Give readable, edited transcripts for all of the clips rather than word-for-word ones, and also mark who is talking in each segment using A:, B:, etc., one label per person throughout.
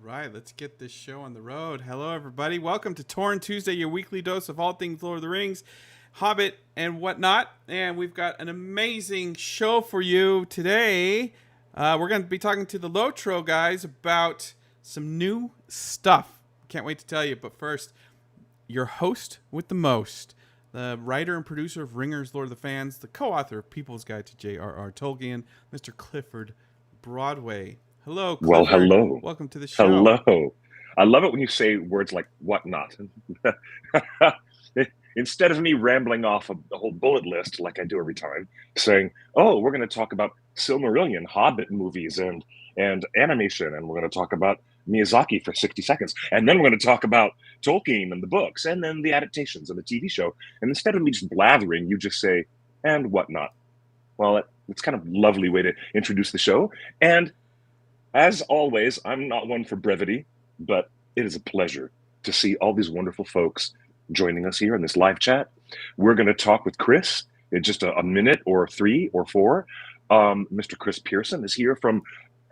A: right, let's get this show on the road. Hello, everybody. Welcome to Torn Tuesday, your weekly dose of all things Lord of the Rings, Hobbit, and whatnot. And we've got an amazing show for you today. We're going to be talking to the LOTRO guys about some new stuff. Can't wait to tell you. But first, your host with the most, the writer and producer of Ringers, Lord of the Fans, the co-author of People's Guide to J.R.R. Tolkien, Mr. Clifford Broadway. Hello,
B: Well,
A: Clifford.
B: hello.
A: Welcome to the show.
B: Hello. I love it when you say words like whatnot. Instead of me rambling off the whole bullet list like I do every time, saying, "Oh, we're going to talk about Silmarillion, Hobbit movies, and animation, and we're going to talk about Miyazaki for 60 seconds, and then we're going to talk about Tolkien and the books, and then the adaptations and the TV show." And instead of me just blathering, you just say, "And whatnot." Well, it's kind of a lovely way to introduce the show. And as always, I'm not one for brevity, but it is a pleasure to see all these wonderful folks joining us here in this live chat. We're going to talk with Chris in just a minute or three or four. Mr. Chris Pearson is here from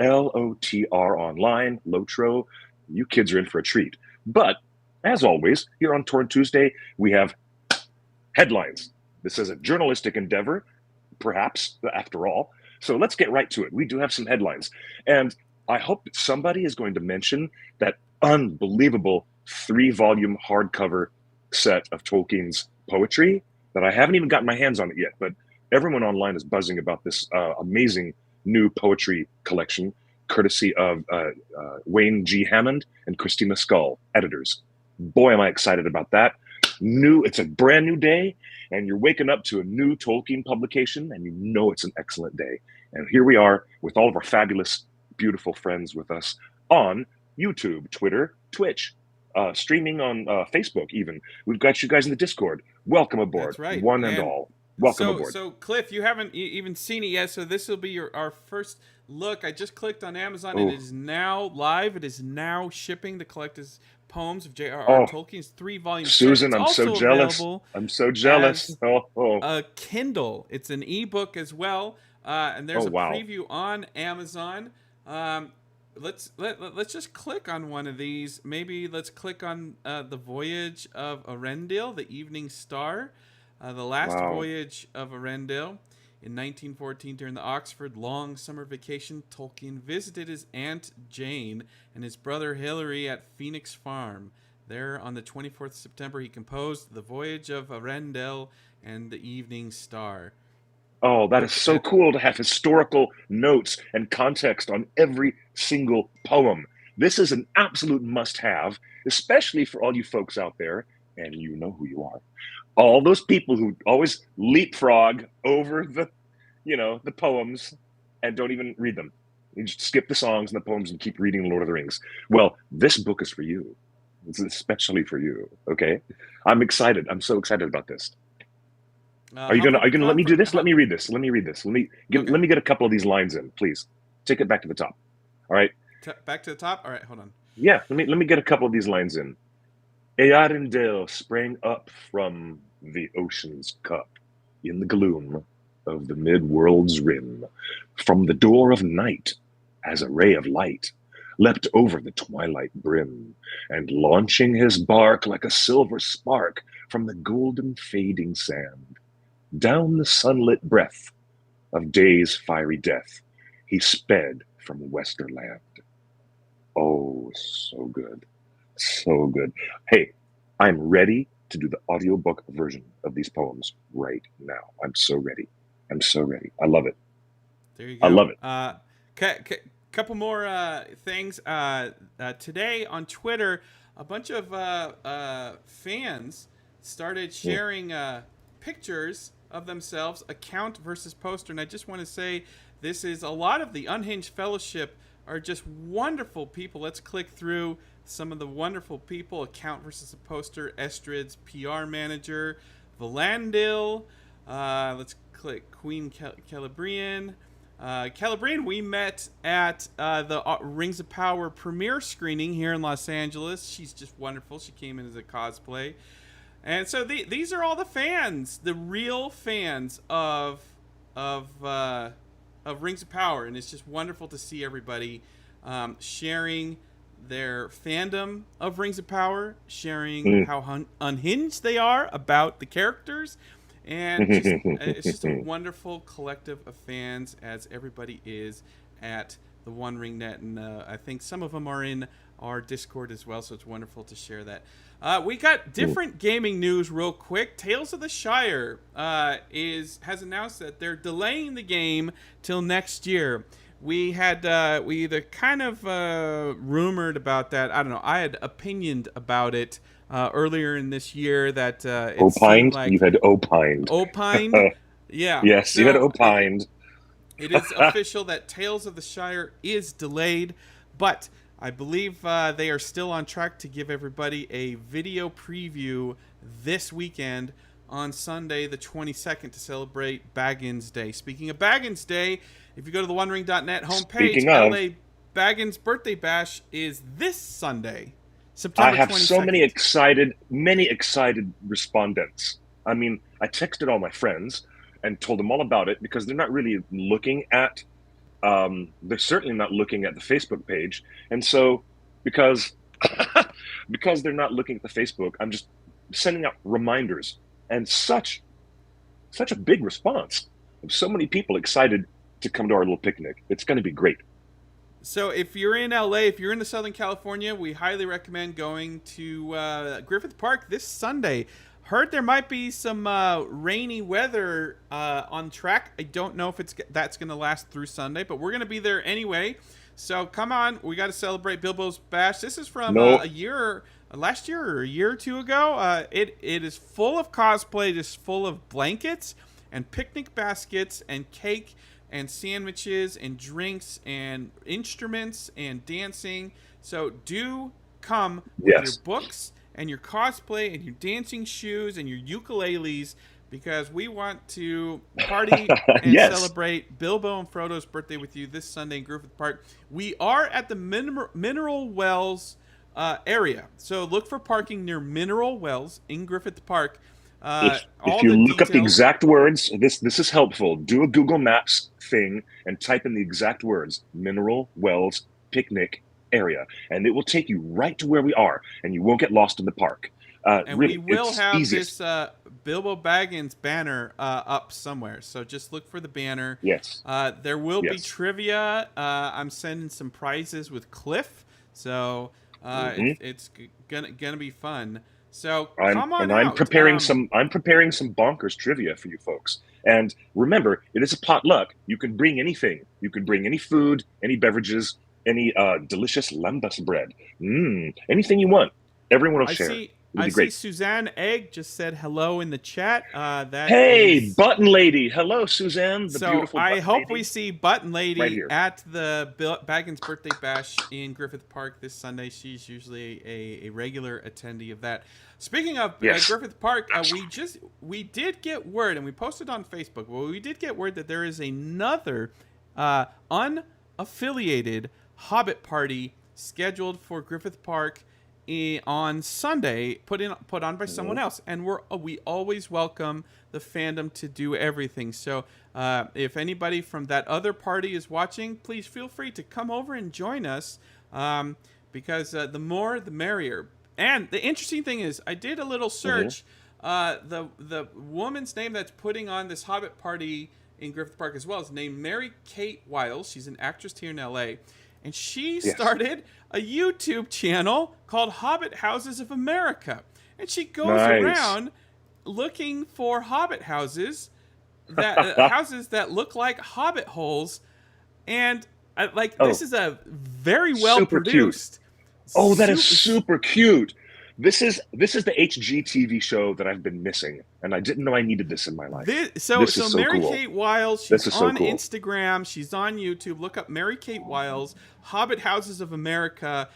B: LOTR Online, Lotro. You kids are in for a treat. But as always, here on Torn Tuesday, we have headlines. This is a journalistic endeavor, perhaps, after all. So let's get right to it. We do have some headlines. And I hope that somebody is going to mention that unbelievable 3-volume hardcover set of Tolkien's poetry that I haven't even gotten my hands on it yet, but everyone online is buzzing about this amazing new poetry collection, courtesy of Wayne G. Hammond and Christina Scull, editors. Boy, am I excited about that. It's a brand new day, and you're waking up to a new Tolkien publication, and you know it's an excellent day. And here we are with all of our fabulous beautiful friends with us on YouTube, Twitter, Twitch, streaming on Facebook even. We've got you guys in the Discord. Welcome aboard,
A: That's right.
B: one and
A: And
B: all. Welcome
A: so,
B: aboard.
A: so Cliff, you haven't even seen it yet, so this will be our first look. I just clicked on Amazon, and it
B: Oh,
A: is now live. It is now shipping the collector's poems of J.R.R.
B: oh,
A: Tolkien's 3-volume set.
B: Susan,
A: It's
B: I'm so
A: also
B: jealous.
A: available
B: I'm so jealous.
A: as
B: Oh,
A: a Kindle. It's an ebook as well, and
B: oh,
A: there's a
B: wow.
A: preview on Amazon. Um, let's just click on one of these. Maybe let's click on the Voyage of Arendelle, the Evening Star, the last
B: Wow.
A: voyage of Arendelle. In 1914, during the Oxford long summer vacation, Tolkien visited his Aunt Jane and his brother Hilary at Phoenix Farm. There, on the 24th of September, he composed The Voyage of Arendelle and The Evening Star.
B: Oh, that is
A: Which,
B: so cool to have historical notes and context on every single poem. This is an absolute must have, especially for all you folks out there, and you know who you are. All those people who always leapfrog over the poems and don't even read them. You just skip the songs and the poems and keep reading Lord of the Rings. Well, this book is for you. It's especially for you. Okay, I'm excited. I'm so excited about this. Are you
A: how
B: gonna are
A: about
B: you gonna let me do this? Let
A: how,
B: me read this. Let me read this.
A: okay,
B: Let me get a couple of these lines in, please. Take it back to the top. All right.
A: back to the top. All right, hold on.
B: Yeah. Let me get a couple of these lines in. Earendel sprang up from the ocean's cup in the gloom of the mid-world's rim. From the door of night, as a ray of light, leapt over the twilight brim, and launching his bark like a silver spark from the golden fading sand, down the sunlit breath of day's fiery death, he sped from Westerland. Oh, so good. So good. Hey, I'm ready to do the audiobook version of these poems right now. I'm so ready. I'm so ready. I love it.
A: There you
B: I
A: go.
B: love it.
A: Couple more things. Today on Twitter, a bunch of fans started
B: Mm.
A: sharing pictures of themselves, account versus poster. And I just want to say this is a lot of the Unhinged Fellowship are just wonderful people. Let's click through some of the wonderful people. Account versus a poster. Estrid's PR manager. Valandil. Let's click Queen Calabrian. Calabrian, we met at the Rings of Power premiere screening here in Los Angeles. She's just wonderful. She came in as a cosplay. And so these are all the fans, the real fans of Rings of Power, and it's just wonderful to see everybody sharing their fandom of Rings of Power, sharing how unhinged they are about the characters, and just, it's just a wonderful collective of fans, as everybody is at the One Ring Net, and I think some of them are in our Discord as well, so it's wonderful to share that. We got different gaming news real quick. Tales of the Shire has announced that they're delaying the game till next year. We either kind of rumored about that. I don't know. I had opinioned about it earlier in this year that it
B: opined.
A: Like
B: you had opined.
A: Opined. Yeah.
B: Yes,
A: so
B: you had opined.
A: It is official that Tales of the Shire is delayed, but I believe they are still on track to give everybody a video preview this weekend on Sunday the 22nd to celebrate Baggins Day. Speaking of Baggins Day, if you go to the OneRing.net homepage, LA Baggins Birthday Bash is this Sunday, September 22nd.
B: I have so many excited respondents. I mean, I texted all my friends and told them all about it because they're not really looking at, they're certainly not looking at the Facebook page. And so because they're not looking at the Facebook, I'm just sending out reminders, and such a big response. So many people excited to come to our little picnic. It's going to be great.
A: So if you're in LA, if you're in the Southern California, we highly recommend going to Griffith Park this Sunday. Heard there might be some rainy weather on track. I don't know if that's going to last through Sunday, but we're going to be there anyway. So come on, we got to celebrate Bilbo's Bash. This is from last year or a year or two ago. It is full of cosplay. It is full of blankets and picnic baskets and cake and sandwiches and drinks and instruments and dancing. So do come with your books and your cosplay and your dancing shoes and your ukuleles, because we want to party and celebrate Bilbo and Frodo's birthday with you this Sunday in Griffith Park. We are at the Mineral Wells area, so look for parking near Mineral Wells in Griffith Park.
B: If you look up the exact words, this is helpful. Do a Google Maps thing and type in the exact words, Mineral Wells Picnic Area, and it will take you right to where we are, and you won't get lost in the park.
A: And
B: really,
A: we will have this Bilbo Baggins banner up somewhere, so just look for the banner.
B: Yes.
A: There will be trivia. I'm sending some prizes with Cliff, so it's gonna be fun. So come on out.
B: I'm preparing some bonkers trivia for you folks. And remember, it is a potluck. You can bring anything. You can bring any food, any beverages, any delicious lambas bread. Anything you want. Everyone will share. I see
A: Suzanne Egg just said hello in the chat.
B: Button Lady. Hello, Suzanne. The beautiful
A: I hope
B: lady.
A: We see Button Lady
B: right
A: at the Baggins Birthday Bash in Griffith Park this Sunday. She's usually a regular attendee of that. Speaking of Griffith Park, we did get word, and we posted on Facebook, we did get word that there is another unaffiliated Hobbit party scheduled for Griffith Park on Sunday, put on by someone else, and we always welcome the fandom to do everything. So if anybody from that other party is watching, please feel free to come over and join us, because the more the merrier. And the interesting thing is, I did a little search. The woman's name that's putting on this Hobbit party in Griffith Park as well is named Mary Kate Wiles. She's an actress here in LA. And she started a YouTube channel called Hobbit Houses of America. And she goes around looking for Hobbit houses, houses that look like Hobbit holes. And this is a very well produced.
B: Oh, that is super cute. This is the HGTV show that I've been missing, and I didn't know I needed this in my life.
A: So Mary Kate Wiles, she's on Instagram, she's on YouTube. Look up Mary Kate Wiles, Hobbit Houses of America.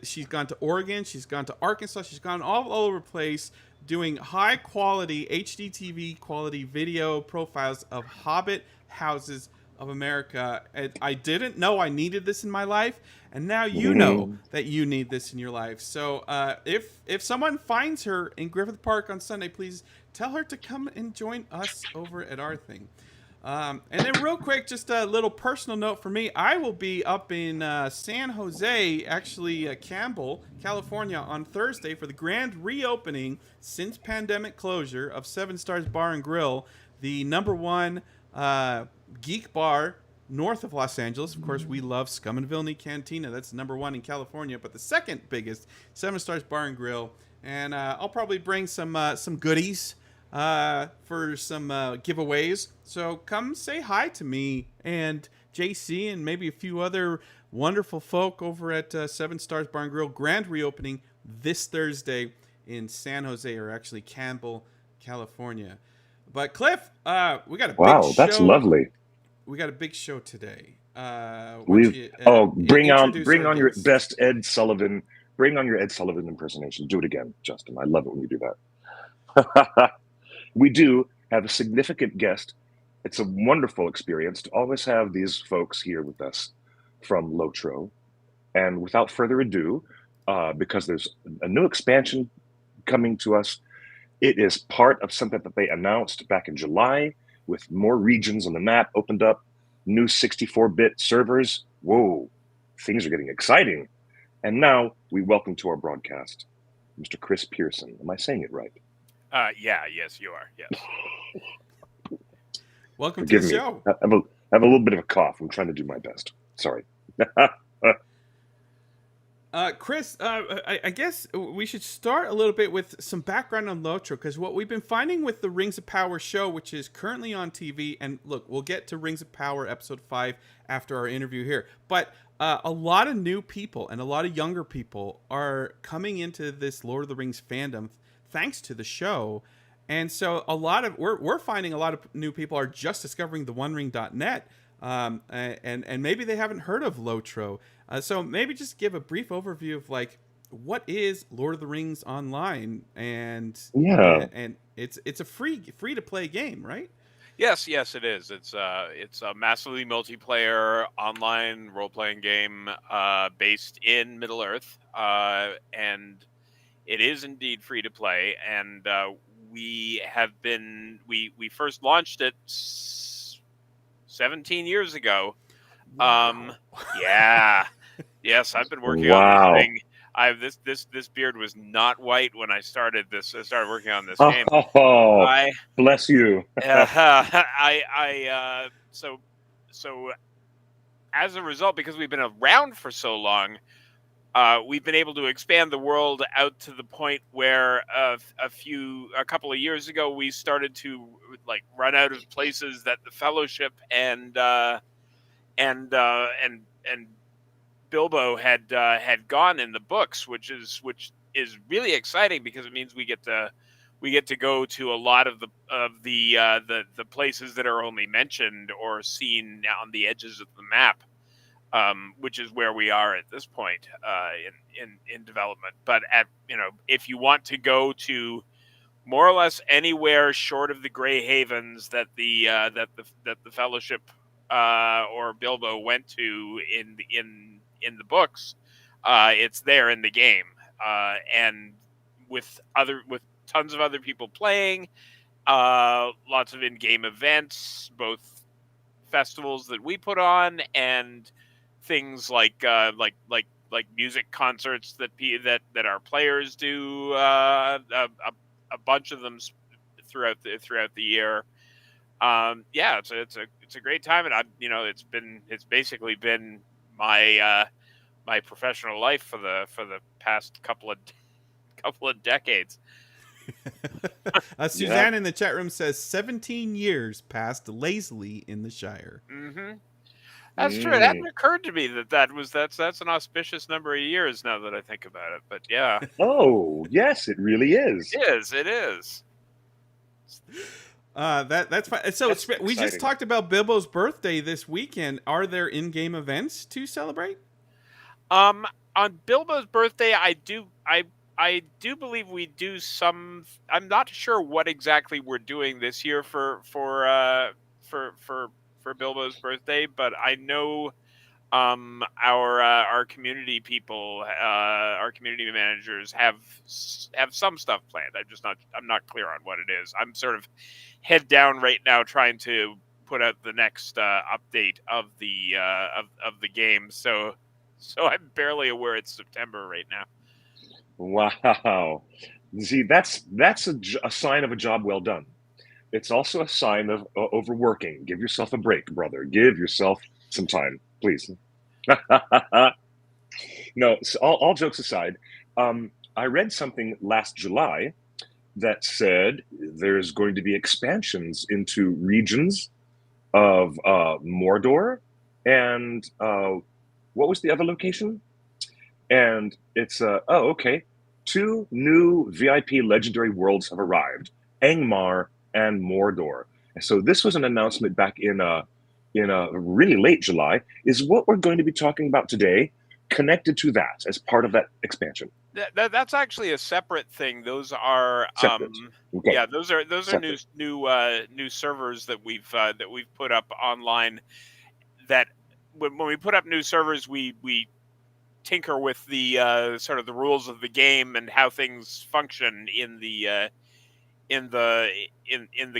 A: She's gone to Oregon, she's gone to Arkansas, she's gone all over the place doing high quality HDTV quality video profiles of Hobbit Houses of America. I didn't know I needed this in my life, and now you know that you need this in your life. So if someone finds her in Griffith Park on Sunday, please tell her to come and join us over at our thing. And then real quick, just a little personal note for me. I will be up in San Jose, actually Campbell, California, on Thursday for the grand reopening since pandemic closure of Seven Stars Bar and Grill, the number one geek bar north of Los Angeles. Of course, we love Scum and Villainy Cantina. That's number one in California, but the second biggest, Seven Stars Bar and Grill. And I'll probably bring some goodies for some giveaways. So come say hi to me and JC and maybe a few other wonderful folk over at Seven Stars Bar and Grill grand reopening this Thursday in San Jose, or actually Campbell, California. But Cliff, we got a big show.
B: That's lovely.
A: We got a big show today.
B: Bring on your
A: guest.
B: best Ed Sullivan. Bring on your Ed Sullivan impersonation. Do it again, Justin. I love it when you do that. We do have a significant guest. It's a wonderful experience to always have these folks here with us from LOTRO. And without further ado, because there's a new expansion coming to us, it is part of something that they announced back in July, with more regions on the map opened up, new 64-bit servers. Whoa, things are getting exciting. And now we welcome to our broadcast Mr. Chris Pearson. Am I saying it right?
C: Yes, you are. Yes.
A: Welcome to the show.
B: I have a little bit of a cough. I'm trying to do my best. Sorry.
A: Chris, I guess we should start a little bit with some background on LOTRO, because what we've been finding with the Rings of Power show, which is currently on TV, and look, we'll get to Rings of Power episode 5 after our interview here, but a lot of new people and a lot of younger people are coming into this Lord of the Rings fandom thanks to the show. And so we're finding a lot of new people are just discovering the OneRing.net, and maybe they haven't heard of LOTRO. So maybe just give a brief overview of like what is Lord of the Rings Online, and it's a free to play game, right?
C: Yes, it is. It's a massively multiplayer online role playing game based in Middle Earth, and it is indeed free to play. And we first launched it 17 years ago.
A: Wow.
C: Yes, I've been working on this thing. This beard was not white when I started this. I started working on this game.
B: Bless you.
C: So as a result, because we've been around for so long, we've been able to expand the world out to the point where a couple of years ago we started to like run out of places that the Fellowship and Bilbo had gone in the books, which is really exciting, because it means we get to go to a lot of the places that are only mentioned or seen on the edges of the map, which is where we are at this point in development. But if you want to go to more or less anywhere short of the Grey Havens that the Fellowship or Bilbo went to in the books, it's there in the game, and with tons of other people playing, lots of in-game events, both festivals that we put on and things like music concerts that our players do, a bunch of them throughout the year. It's a great time, and it's basically been my professional life for the past couple of decades.
A: Suzanne in the chat room says 17 years passed lazily in the Shire.
C: Mm-hmm. That's true. It hadn't occurred to me that's an auspicious number of years now that I think about it. But yeah.
B: Oh yes, it really is.
C: It is.
A: That's fine. So
B: That's
A: we just
B: exciting.
A: talked about Bilbo's birthday this weekend. Are there in-game events to celebrate?
C: On Bilbo's birthday, I do believe we do some. I'm not sure what exactly we're doing this year for Bilbo's birthday, but I know our community people, our community managers have some stuff planned. I'm not clear on what it is. I'm sort of head down right now trying to put out the next update of the game. So I'm barely aware it's September right now.
B: Wow. See, that's a sign of a job well done. It's also a sign of overworking. Give yourself a break, brother. Give yourself some time, please. No, so all jokes aside, I read something last July that said there's going to be expansions into regions of Mordor and what was the other location? And it's okay. 2 new VIP legendary worlds have arrived: Angmar and Mordor. And so this was an announcement back in really late July. Is what we're going to be talking about today connected to that as part of that expansion?
C: That's actually a separate thing. Those are
B: Separate. Okay.
C: yeah, those are
B: Separate.
C: new servers that we've put up online. That when we put up new servers, we tinker with the sort of the rules of the game and how things function in the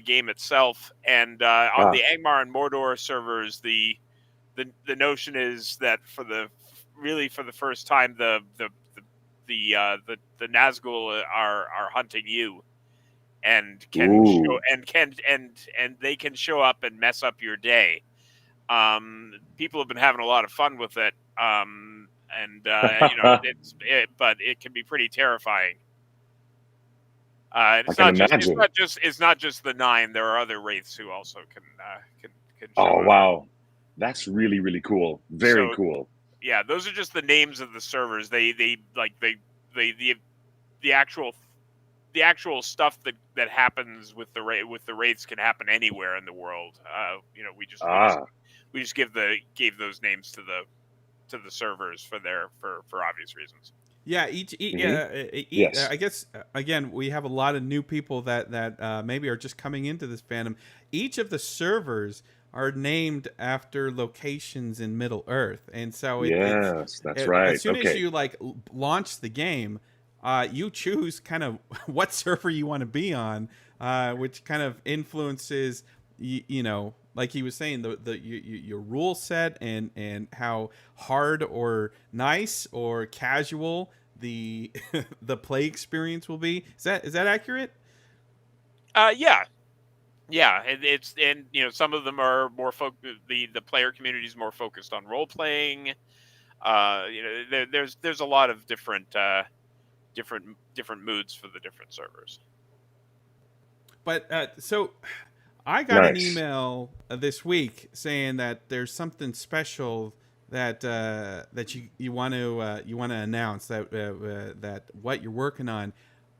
C: game itself. And on the Angmar and Mordor servers, the notion is that for the first time, the Nazgul are hunting you, and can show, and they can show up and mess up your day. People have been having a lot of fun with it, but it can be pretty terrifying. It's not just the 9. There are other wraiths who also can show up.
B: Wow, that's really, really cool. Very cool.
C: Yeah, those are just the names of the servers. The actual stuff that happens with the wraiths can happen anywhere in the world. We just gave those names to the servers for obvious reasons.
A: Yeah,
B: Yes.
A: I guess again we have a lot of new people that maybe are just coming into this fandom. Each of the servers are named after locations in Middle Earth, and so
B: that's right.
A: As soon as you launch the game, you choose kind of what server you want to be on, which kind of influences like he was saying, your rule set and how hard or nice or casual the play experience will be. Is that accurate?
C: Yeah, and some of them are more the player community is more focused on role playing. There's a lot of different moods for the different servers.
A: But so I got an email this week saying that there's something special that you want to announce, that what you're working on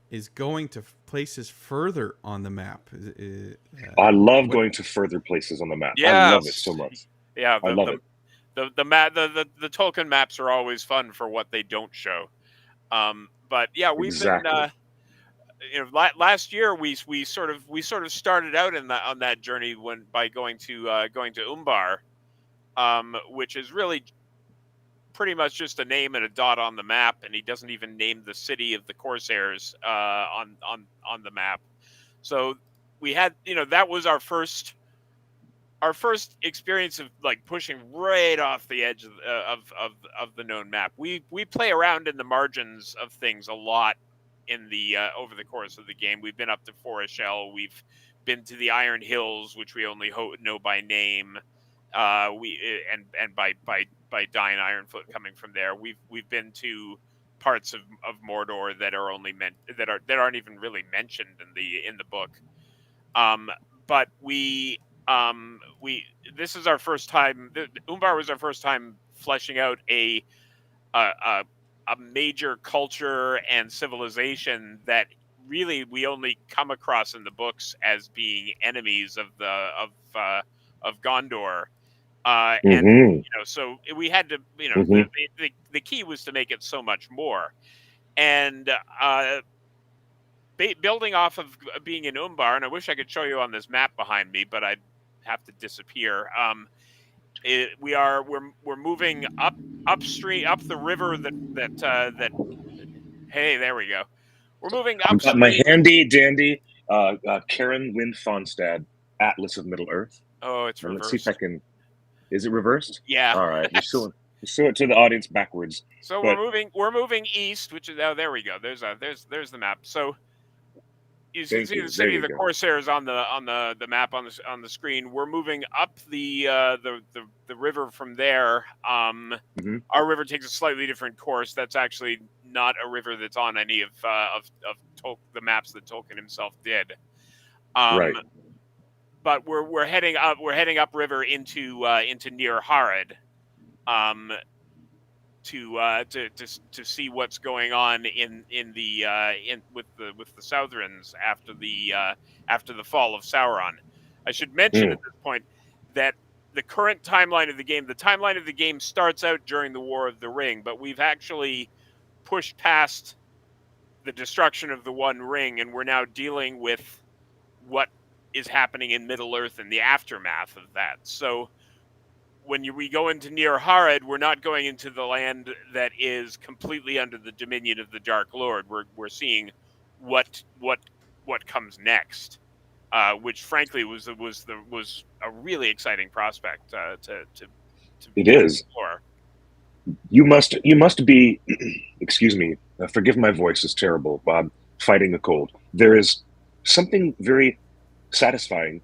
A: is going to places further on the map.
B: I love going to further places on the map. Yes. I love it so much.
C: Yeah,
B: I love it.
C: The Tolkien maps are always fun for what they don't show. But yeah, we've been last year we sort of started out on that journey by going to Umbar, which is really pretty much just a name and a dot on the map, and he doesn't even name the city of the Corsairs on the map. So we had, that was our first experience of pushing right off the edge of the known map. We play around in the margins of things a lot in the over the course of the game. We've been up to Foreshell. We've been to the Iron Hills, which we only know by name. And by Dine Ironfoot coming from there. We've been to parts of Mordor that are only that aren't even really mentioned in the book. But this is our first time. Umbar was our first time fleshing out a major culture and civilization that really we only come across in the books as being enemies of Gondor. And so we had to, the key was to make it so much more. And building off of being in Umbar, and I wish I could show you on this map behind me, but I'd have to disappear. We're moving upstream, up the river that hey, there we go. We're moving upstream.
B: My handy dandy Karen Wynn Fonstad Atlas of Middle Earth.
C: Oh, it's
B: And let's see if I
C: reversed.
B: can. Is it reversed?
C: Yeah.
B: All right, we're showing it to the audience backwards.
C: So
B: But
C: we're moving east, which is, oh, there we go. There's the map. So you can
B: thank
C: see the
B: you. There
C: city of
B: you
C: the
B: go.
C: Corsairs on the map on the screen. We're moving up the river from there.
B: Hmm.
C: Our river takes a slightly different course. That's actually not a river that's on any of the maps that Tolkien himself did.
B: Right.
C: But we're heading up. We're heading upriver into near Harad. Um, to see what's going on in the in with the Southrons after the fall of Sauron. I should mention
B: Mm.
C: at this point that the current timeline of the game starts out during the War of the Ring, but we've actually pushed past the destruction of the One Ring, and we're now dealing with what is happening in Middle Earth and the aftermath of that. So we go into near Harad, we're not going into the land that is completely under the dominion of the Dark Lord. We're seeing what comes next, which frankly was a really exciting prospect to
B: It is.
C: explore.
B: You must be. Excuse me. Forgive my voice is terrible, Bob. Fighting a cold. There is something very satisfying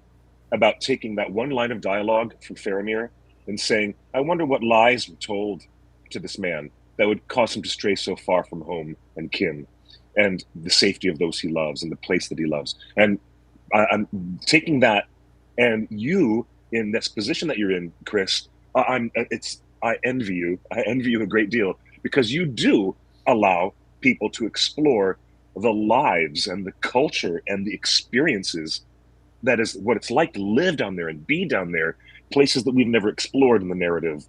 B: about taking that one line of dialogue from Faramir and saying, "I wonder what lies were told to this man that would cause him to stray so far from home and kin, and the safety of those he loves and the place that he loves." And I'm taking that, and you in this position that you're in, Chris. I envy you. I envy you a great deal because you do allow people to explore the lives and the culture and the experiences that is what it's like to live down there and be down there, places that we've never explored in the narrative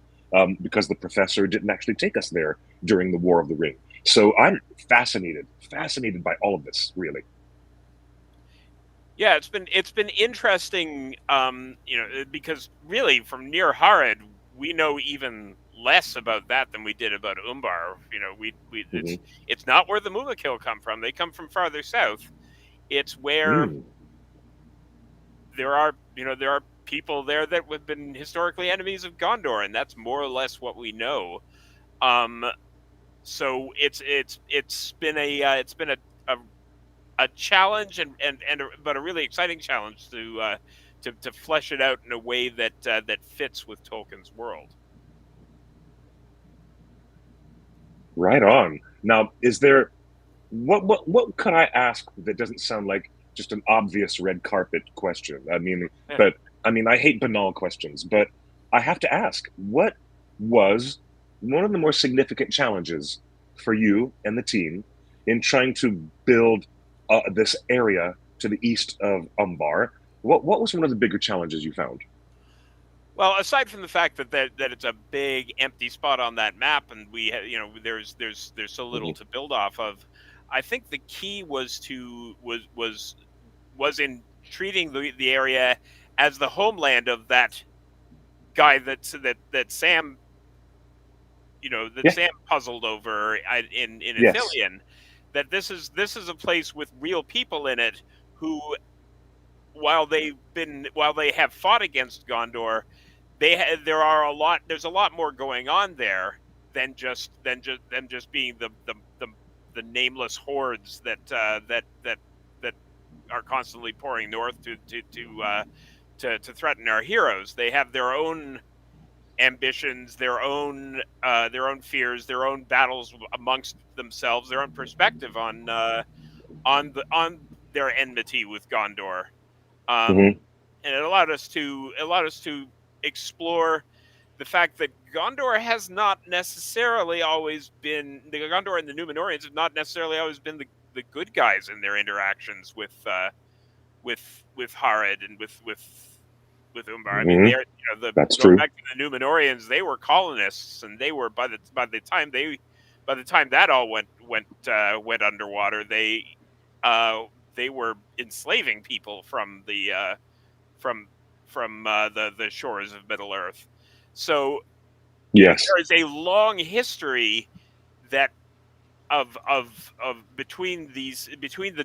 B: because the professor didn't actually take us there during the War of the Ring. So I'm fascinated by all of this, really.
C: Yeah, it's been interesting, because really from near Harad, we know even less about that than we did about Umbar. We
B: Hmm.
C: it's not where the Mumakil come from. They come from farther south. It's where
B: Mm.
C: there are people there that have been historically enemies of Gondor, and that's more or less what we know. Um, so it's been a challenge but a really exciting challenge to flesh it out in a way that fits with Tolkien's world.
B: Right on. Now, is there what could I ask that doesn't sound like just an obvious red carpet question? I hate banal questions, but I have to ask, what was one of the more significant challenges for you and the team in trying to build this area to the east of Umbar? What was one of the bigger challenges you found?
C: Well, aside from the fact that it's a big empty spot on that map, and there's so little
B: Hmm.
C: to build off of, I think the key was in treating the area as the homeland of that guy that Sam that
B: Yeah.
C: Sam puzzled over in
B: Yes.
C: Ithilien. That this is a place with real people in it who, while they have fought against Gondor, there's a lot more going on there than just them just being the nameless hordes that are constantly pouring north to threaten our heroes. They have their own ambitions, their own fears, their own battles amongst themselves, their own perspective on their enmity with Gondor. Um,
B: Hmm.
C: and it allowed us to explore the fact that Gondor has not necessarily always been the Gondor and the Númenóreans have not necessarily always been the good guys in their interactions with Harad and with Umbar. I mean,
B: Hmm.
C: they're the
B: That's
C: going
B: true.
C: back to the Númenóreans, they were colonists, and they were by the time that all went underwater, uh, they were enslaving people from the shores of Middle Earth. So
B: Yes.
C: there is a long history that of between the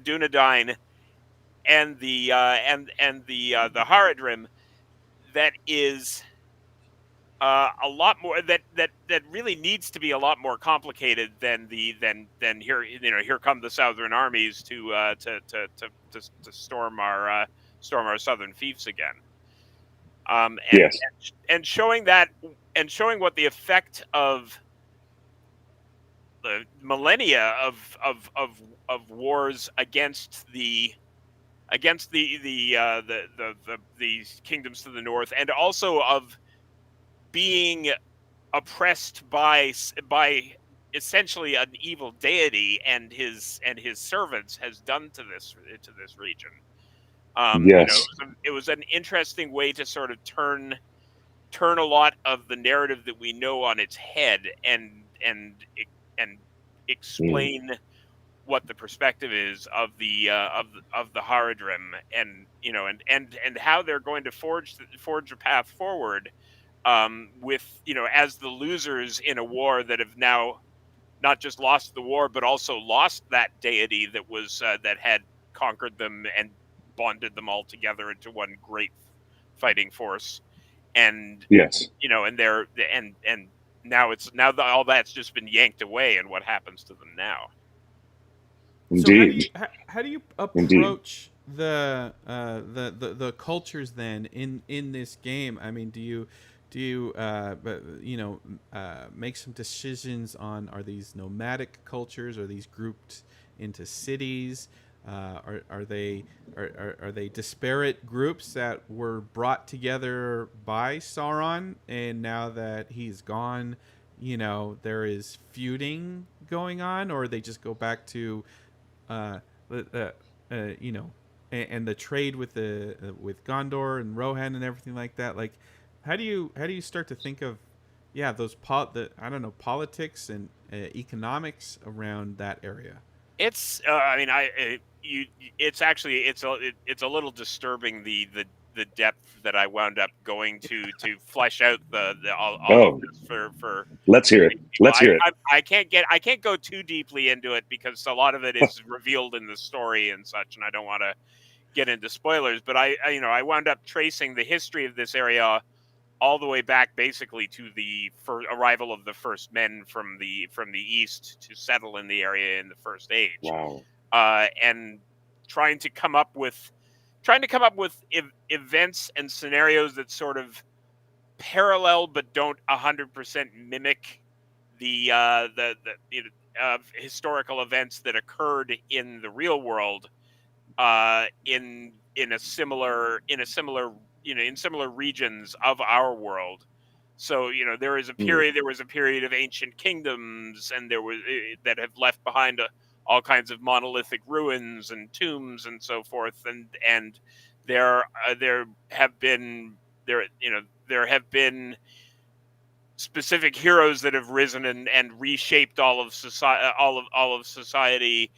C: Dunedain and the Haradrim that is a lot more that really needs to be a lot more complicated than here, here come the Southern armies to storm our southern fiefs again. Um, and,
B: Yes.
C: and showing that, and showing what the effect of the millennia of wars against the kingdoms to the north, and also of being oppressed by essentially an evil deity and his servants has done to this region.
B: Yes.
C: It was an interesting way to sort of turn a lot of the narrative that we know on its head, and
B: Mm.
C: explain what the perspective is of the Haradrim, and and how they're going to forge a path forward, with as the losers in a war that have now not just lost the war but also lost that deity that was that had conquered them and bonded them all together into one great fighting force. And
B: Yes.
C: and they're and now all that's just been yanked away, and what happens to them now?
A: So
B: Indeed.
A: how do you
B: Indeed.
A: approach the cultures then in this game? I mean, do you make some decisions on, are these nomadic cultures? Are these grouped into cities? Are they are they disparate groups that were brought together by Sauron, and now that he's gone, there is feuding going on, or they just go back to uh, you know, and the trade with with Gondor and Rohan and everything like that. Like, how do you start to think of, yeah, those I don't know, politics and economics around that area?
C: It's I mean I you it's actually it's a little disturbing, the depth that I wound up going to flesh out all of
B: Oh,
C: this for
B: let's hear it.
C: people.
B: Let's hear it.
C: I can't go too deeply into it because a lot of it is revealed in the story and such, and I don't want to get into spoilers. But I wound up tracing the history of this area all the way back basically to the arrival of the first men from the east to settle in the area in the First Age,
B: Wow.
C: and trying to come up with events and scenarios that sort of parallel but don't 100% mimic the historical events that occurred in the real world, in a similar in similar regions of our world. So
B: Mm.
C: there was a period of ancient kingdoms, and there was that have left behind all kinds of monolithic ruins and tombs and so forth, and there have been there have been specific heroes that have risen and reshaped all of society.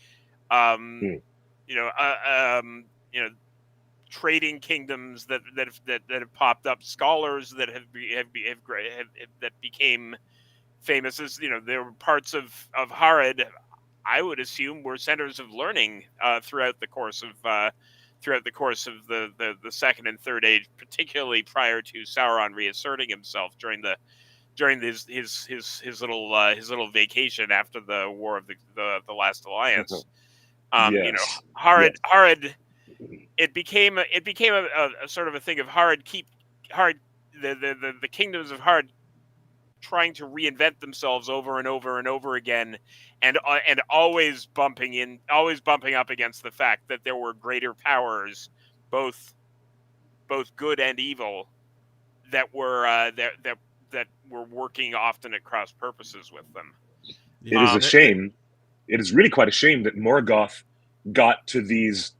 C: um
B: Mm.
C: you know uh, um you know Trading kingdoms that have popped up, scholars that that became famous. As there were parts of Harad, I would assume, were centers of learning throughout the course of the second and third age, particularly prior to Sauron reasserting himself during his little vacation after the War of the Last Alliance.
B: Yes. Yes.
C: Harad, it became a sort of a thing of Harad, the kingdoms of Harad trying to reinvent themselves over and over and over again, and always bumping up against the fact that there were greater powers, both good and evil, that were that were working often at cross purposes with them.
B: It is
A: Yeah,
B: a
A: that
B: shame. It is really quite a shame that Morgoth got to these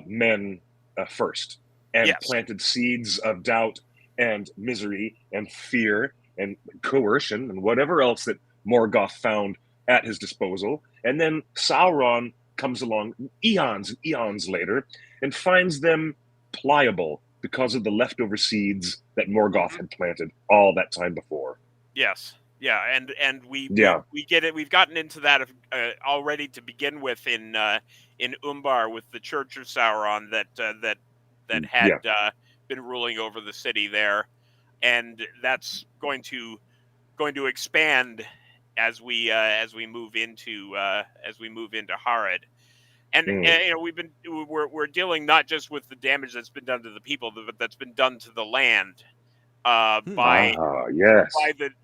B: men first and
C: Yes.
B: planted seeds of doubt and misery and fear and coercion and whatever else that Morgoth found at his disposal. And then Sauron comes along eons and eons later and finds them pliable because of the leftover seeds that Morgoth
C: Hmm.
B: had planted all that time before.
C: Yes. Yeah, and
B: Yeah.
C: we get it. We've gotten into that already to begin with in Umbar with the Church of Sauron that had
B: Yeah.
C: been ruling over the city there, and that's going to expand as we move into Harad. And we're dealing not just with the damage that's been done to the people, but that's been done to the land by
B: yes.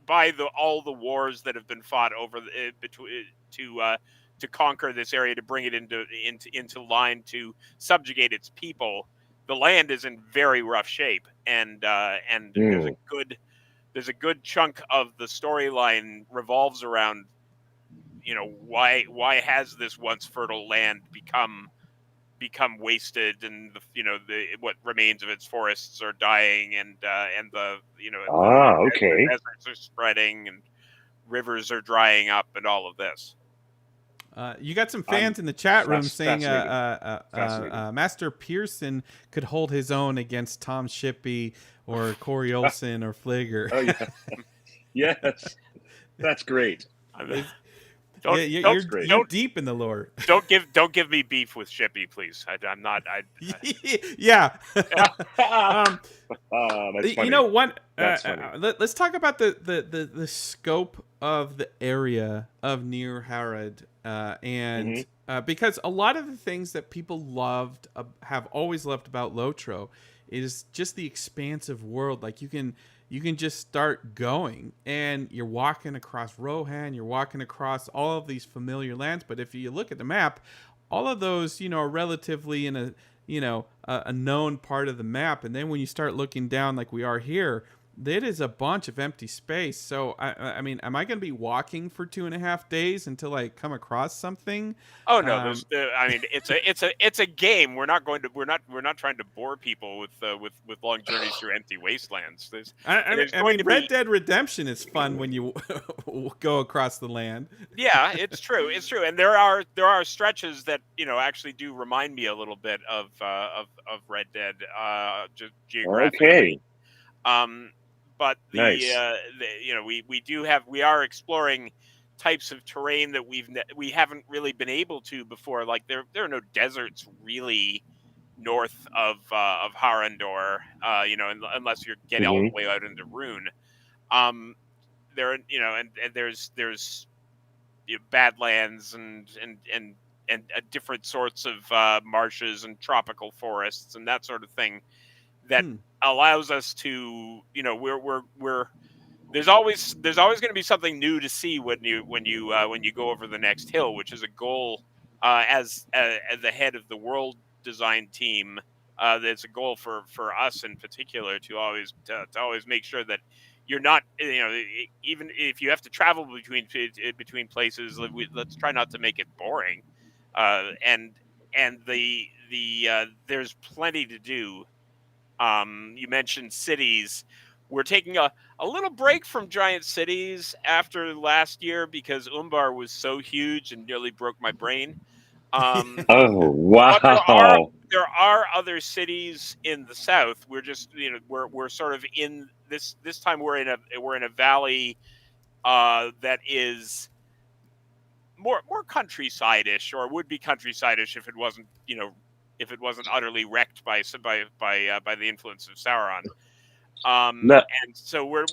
C: by all the wars that have been fought over between to conquer this area, to bring it into line, to subjugate its people. The land is in very rough shape, and there's a good chunk of the storyline revolves around, why has this once fertile land become wasted, and what remains of its forests are dying, and the
B: okay.
C: deserts are spreading, and rivers are drying up, and all of this.
A: You got some fans in the chat room saying
B: fascinating.
A: Master Pearson could hold his own against Tom Shippey or Corey Olsen or Fligger.
B: Oh yeah, yes, that's great.
A: You're deep in the lore.
C: Don't give me beef with Shippey, please. I'm not.
A: Yeah.
B: That's funny.
A: Let's talk about the scope of the area of Near Harad, and because a lot of the things that people have always loved about LOTRO is just the expansive world. Like you can just start going, and you're walking across Rohan, you're walking across all of these familiar lands. But if you look at the map, all of those, are relatively in a known part of the map. And then when you start looking down, like we are here, it is a bunch of empty space. So I mean, am I going to be walking for 2.5 days until I come across something?
C: Oh no, I mean, it's a game. We're not trying to bore people with long journeys through empty wastelands.
A: Red Dead Redemption is fun when you go across the land.
C: Yeah, it's true, and there are stretches that actually do remind me a little bit of Red Dead, just geographically.
B: Okay.
C: But
B: nice.
C: we are exploring types of terrain that we haven't really been able to before. Like there are no deserts really north of Harandor, unless you're getting all the way out into Rune. There, and there's badlands and different sorts of marshes and tropical forests and that sort of thing that allows us to, there's always going to be something new to see when you go over the next hill, which is a goal as the head of the world design team. That's a goal for us in particular to always make sure that you're not, even if you have to travel between places, let's try not to make it boring. And there's plenty to do. You mentioned cities. We're taking a little break from giant cities after last year because Umbar was so huge and nearly broke my brain.
B: Oh wow!
C: There are other cities in the south. We're just we're sort of in this time we're in a valley that is more countryside-ish, or would be countryside-ish if it wasn't utterly wrecked by the influence of Sauron. And so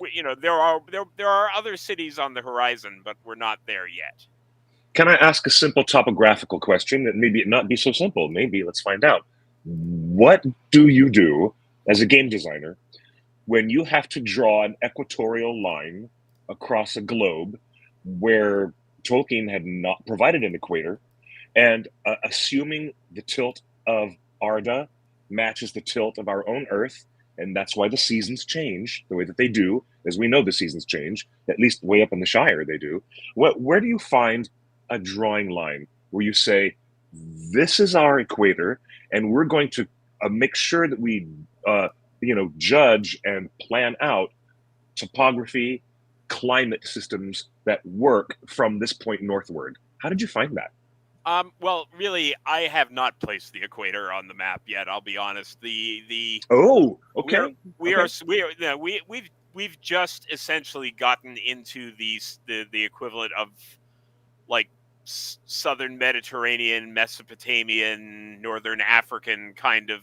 C: there are other cities on the horizon, but we're not there yet.
B: Can I ask a simple topographical question that maybe it not be so simple? Maybe let's find out. What do you do as a game designer when you have to draw an equatorial line across a globe where Tolkien had not provided an equator, and assuming the tilt of Arda matches the tilt of our own Earth, and that's why the seasons change the way that they do, as we know the seasons change, at least way up in the Shire they do. Where do you find a drawing line where you say, this is our equator, and we're going to make sure that we judge and plan out topography, climate systems that work from this point northward? How did you find that?
C: Well, really, I have not placed the equator on the map yet. I'll be honest.
B: Oh, okay.
C: We've just essentially gotten into the equivalent of like southern Mediterranean, Mesopotamian, northern African kind of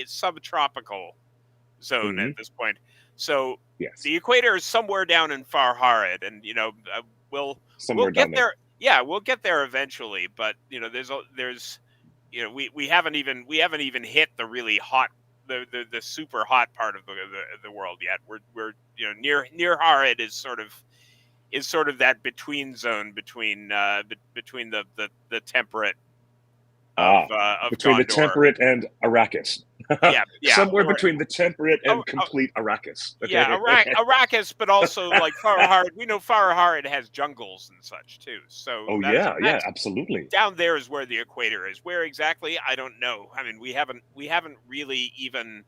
C: subtropical zone
B: Hmm.
C: at this point. So
B: Yes,
C: the equator is somewhere down in Far Harid, and we'll
B: somewhere
C: get
B: down there.
C: there. Yeah, we'll get there eventually. But there's we haven't even hit the really hot the super hot part of the world yet. We're near Harid is sort of that between zone between the temperate
B: Ah,
C: of
B: between the
C: Gondor.
B: temperate and Arrakis.
C: Yeah,
B: Somewhere between the temperate
C: oh,
B: and complete Arrakis.
C: yeah, Arrakis, but also like Farahard. We know Farahard has jungles and such too. So
B: Oh yeah, yeah,
C: that's
B: absolutely.
C: down there is where the equator is. Where exactly, I don't know. I mean, we haven't really even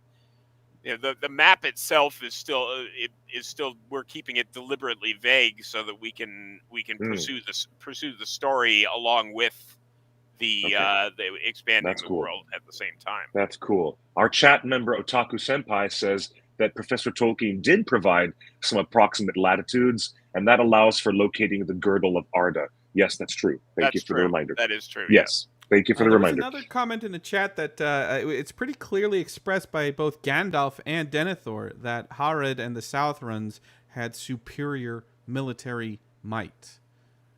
C: the map itself is still we're keeping it deliberately vague so that we can
B: Mm,
C: pursue the story along with
B: okay,
C: the expanding
B: that's
C: the
B: cool.
C: world at the same time.
B: That's cool. Our chat member Otaku Senpai says that Professor Tolkien did provide some approximate latitudes, and that allows for locating the girdle of Arda. Yes, that's true. Thank you
C: That's
B: for the
C: true.
B: reminder.
C: That is true. Yes.
B: Yes, thank you for the
A: There was
B: reminder.
A: another comment in the chat that it's pretty clearly expressed by both Gandalf and Denethor that Harad and the Southruns had superior military might.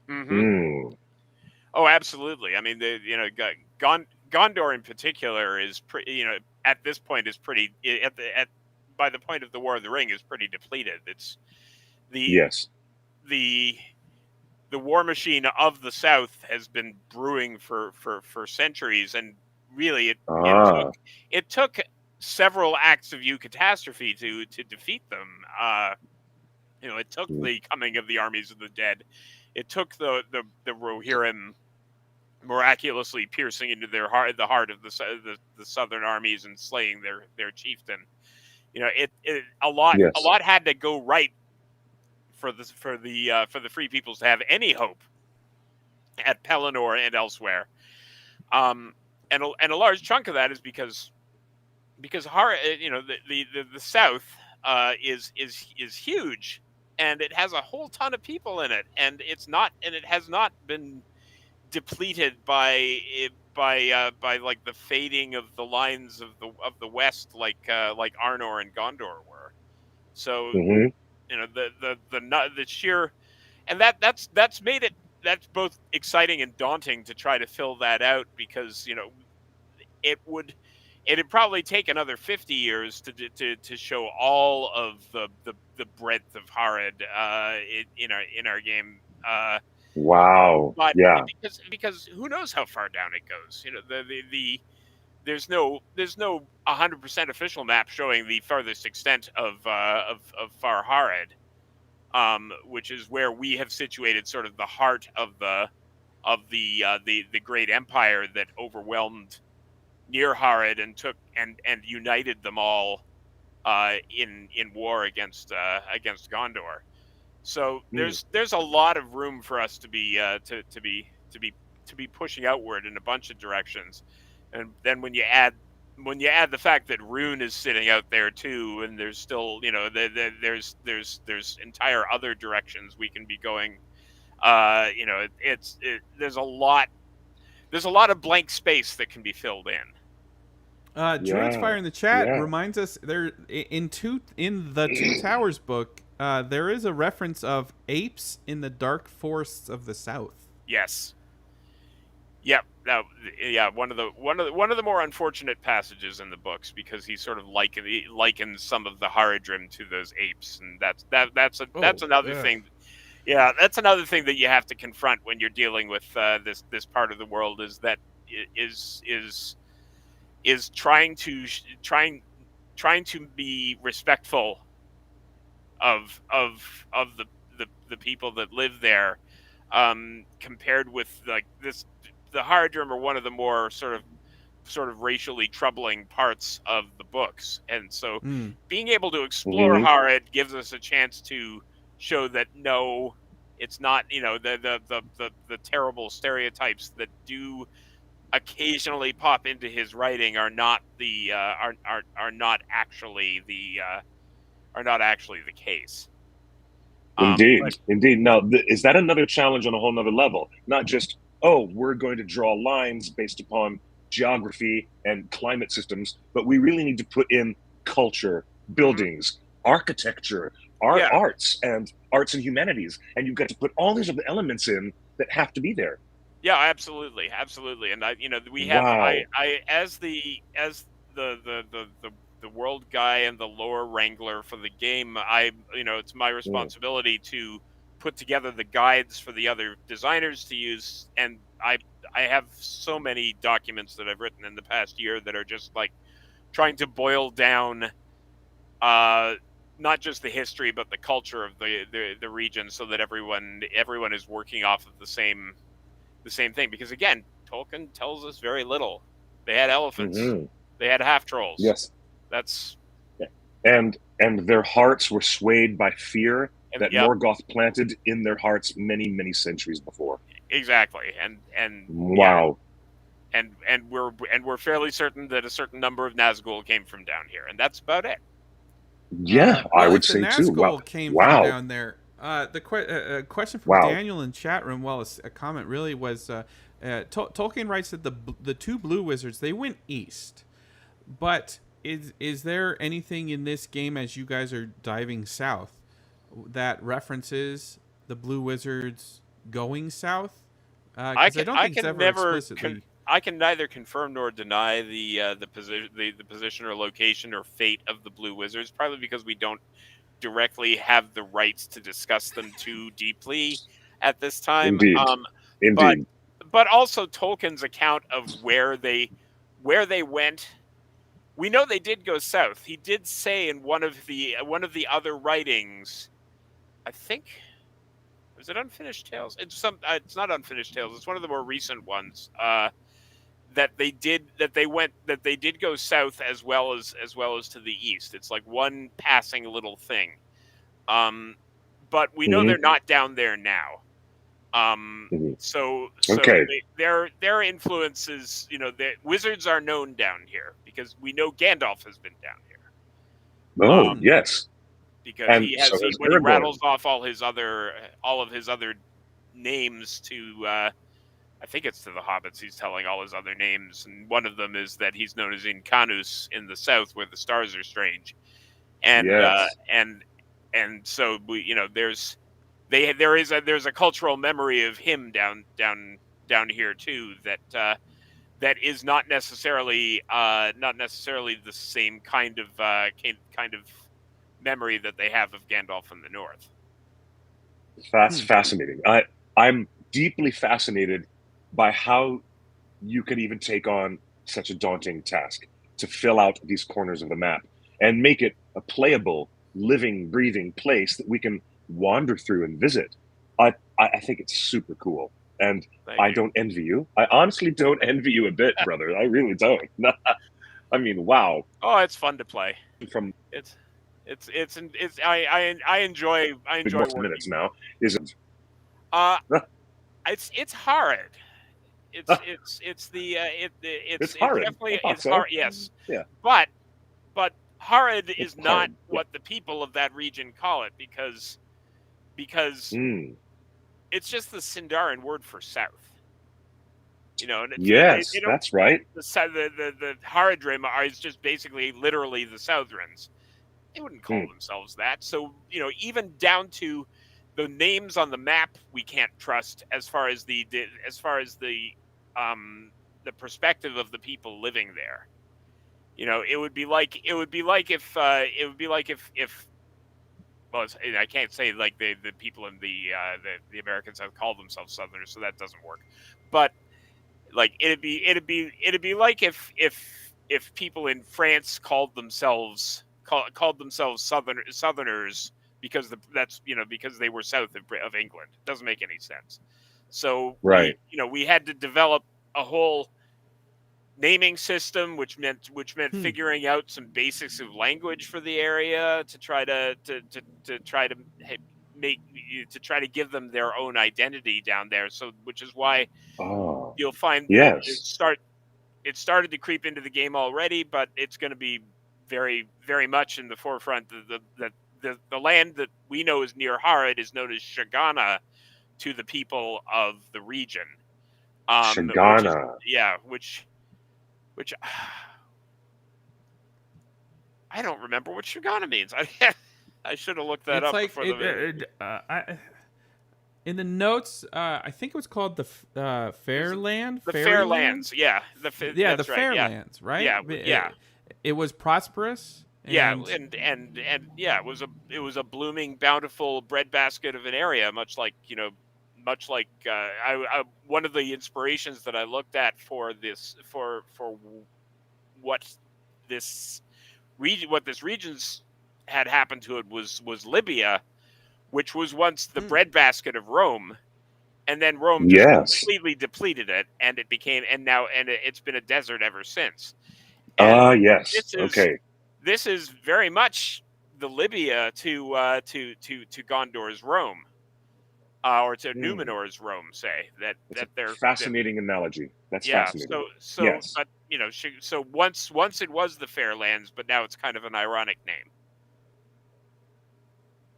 C: Hmm.
B: Mm,
C: Oh, absolutely. I mean, Gondor in particular is at this point is pretty at by the point of the War of the Ring is pretty depleted. It's the
B: yes.
C: the the war machine of the South has been brewing for centuries, and really
B: Ah.
C: it took several acts of catastrophe to defeat them. It took
B: Mm,
C: the coming of the armies of the dead. It took the Rohirrim miraculously piercing into the heart of the southern armies and slaying their chieftain. A
B: yes.
C: lot had to go right for the free peoples to have any hope at Pelennor and elsewhere. Um, and a large chunk of that is because the South is huge, and it has a whole ton of people in it, and it has not been depleted by like the fading of the lines of the West, like Arnor and Gondor were. So
B: Hmm.
C: the sheer and that's made it that's both exciting and daunting to try to fill that out, because it would it'd probably take another 50 years to show all of the breadth of Harad in our game.
B: Wow.
C: But
B: Yeah.
C: because who knows how far down it goes? There's no 100% official map showing the farthest extent of Far Harad, which is where we have situated sort of the heart of the great empire that overwhelmed near Harad and took and united them all in war against Gondor. So
B: Mm,
C: there's a lot of room for us to be pushing outward in a bunch of directions, and then when you add the fact that Rune is sitting out there too, and there's still there's entire other directions we can be going. There's a lot of blank space that can be filled in.
A: Druid's
B: yeah.
A: Fire in the chat
B: Yeah.
A: reminds us there in the Two Towers book there is a reference of apes in the dark forests of the South.
C: Yes. Yep. Yeah. One of the more unfortunate passages in the books, because he sort of likens some of the Haradrim to those apes, and that's
A: Oh,
C: another
A: ugh.
C: thing. Yeah, that's another thing that you have to confront when you're dealing with this part of the world, is that is trying to be respectful of the people that live there, compared with like this. The Haradrim are one of the more sort of racially troubling parts of the books, and so
A: Mm.
C: being able to explore
B: Hmm.
C: Harad gives us a chance to show that no, it's not, the terrible stereotypes that do occasionally pop into his writing are not actually the case.
B: Indeed, indeed. Now, is that another challenge on a whole nother level? Not just, oh, we're going to draw lines based upon geography and climate systems, but we really need to put in culture, buildings, architecture,
C: Yeah.
B: arts and humanities, and you've got to put all these other elements in that have to be there.
C: Yeah, absolutely, absolutely. And we have
B: Wow.
C: I as the world guy and the lore wrangler for the game, it's my responsibility to put together the guides for the other designers to use. And I have so many documents that I've written in the past year that are just like trying to boil down not just the history but the culture of the region, so that everyone is working off of the same thing. Because again, Tolkien tells us very little. They had elephants. They had half trolls.
B: Yes.
C: That's
B: and their hearts were swayed by fear that Morgoth planted in their hearts many, many centuries before.
C: Exactly. And
B: wow.
C: Yeah, and we're fairly certain that a certain number of Nazgul came from down here, and that's about it.
B: Yeah, I would say too.
A: Nazgul came from down there. The question from Daniel in chat room, a comment really was, Tolkien writes that the two blue wizards, they went east, but is there anything in this game, as you guys are diving south, that references the blue wizards going south? I don't think it's ever explicitly.
C: I can neither confirm nor deny the position or location or fate of the blue wizards, probably because we don't directly have the rights to discuss them too deeply at this time.
B: Indeed.
C: But also Tolkien's account of where they went. We know they did go south. He did say in one of the other writings, I think, was it Unfinished Tales? It's not Unfinished Tales. It's one of the more recent ones. That they did go south as well as to the east. It's like one passing little thing. But we know they're not down there now. So their influences, the wizards are known down here because we know Gandalf has been down here.
B: Oh, yes.
C: Because when he rattles off all of his other names to I think it's to the hobbits, he's telling all his other names, and one of them is that he's known as Incanus in the south, where the stars are strange, and so there's a cultural memory of him down here too that is not necessarily the same kind of memory that they have of Gandalf in the north.
B: That's fascinating. I'm deeply fascinated by how you could even take on such a daunting task to fill out these corners of the map and make it a playable, living, breathing place that we can wander through and visit. I think it's super cool. And I don't envy you. I honestly don't envy you a bit, brother. I really don't. I mean, wow.
C: Oh, it's fun to play. I enjoy working.
B: Minutes now, isn't?
C: It's hard. It's
B: hard.
C: Definitely it's hard. Yes. Yeah. But Horrid is not what the people of that region call it because it's just the Sindarin word for south.
B: Yes, that's right.
C: The Haradrim is just basically literally the Southrons. They wouldn't call themselves that. So even down to the names on the map, we can't trust as far as the perspective of the people living there. It would be like if well, I can't say like the people in the Americans have called themselves Southerners, so that doesn't work. But like it'd be like if people in France called themselves Southerners because because they were south of England. It doesn't make any sense. So we had to develop a whole naming system, which meant figuring out some basics of language for the area to try to give them their own identity down there. So, which is why you'll find it started to creep into the game already, but it's going to be very, very much in the forefront that the land that we know is near Harad is known as Shagana to the people of the region. Which is
B: Shagana.
C: which I don't remember what Shagana means. I should have looked that
A: It's
C: up
A: like
C: before the
A: in the notes. I think it was called the Fairland.
C: the
A: Fairyland.
C: Fairlands. Yeah,
A: Yeah, the
C: that's right. Yeah,
A: Fairlands, right?
C: yeah, yeah.
A: It was prosperous.
C: Yeah,
A: And
C: and yeah, it was a blooming, bountiful breadbasket of an area, much like one of the inspirations that I looked at for this for what this region's had happened to it was Libya, which was once the breadbasket of Rome, and then Rome just
B: Yes.
C: completely depleted it, and it's been a desert ever since. And
B: Yes.
C: this is
B: Okay.
C: this is very much the Libya to Gondor's Rome, or to Numenor's Rome. Say that
B: It's a
C: they're
B: fascinating analogy. That's fascinating.
C: So
B: Yes.
C: but so once it was the Fairlands, but now it's kind of an ironic name.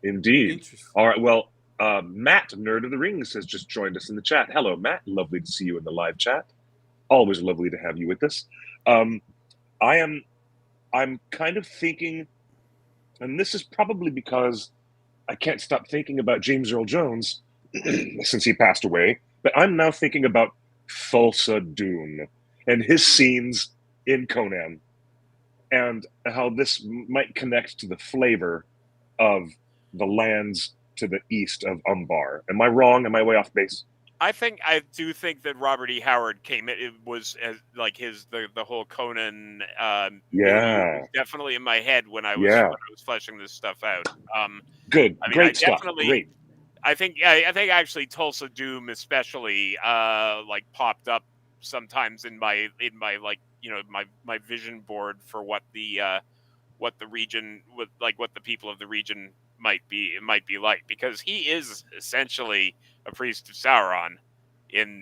B: Indeed.
A: Interesting.
B: All right. Well, Matt, Nerd of the Rings, has just joined us in the chat. Hello, Matt. Lovely to see you in the live chat. Always lovely to have you with us. I'm kind of thinking, and this is probably because I can't stop thinking about James Earl Jones since he passed away, but I'm now thinking about Thulsa Doom and his scenes in Conan, and how this might connect to the flavor of the lands to the east of Umbar. Am I wrong? Am I way off base?
C: I do think that Robert E. Howard it was as like the whole Conan milieu was definitely in my head when I was fleshing this stuff out.
B: Good,
C: I mean,
B: great stuff. Great.
C: I think actually Tulsa Doom especially like popped up sometimes in my like my vision board for what the region what the people of the region might be like, because he is essentially a priest of Sauron in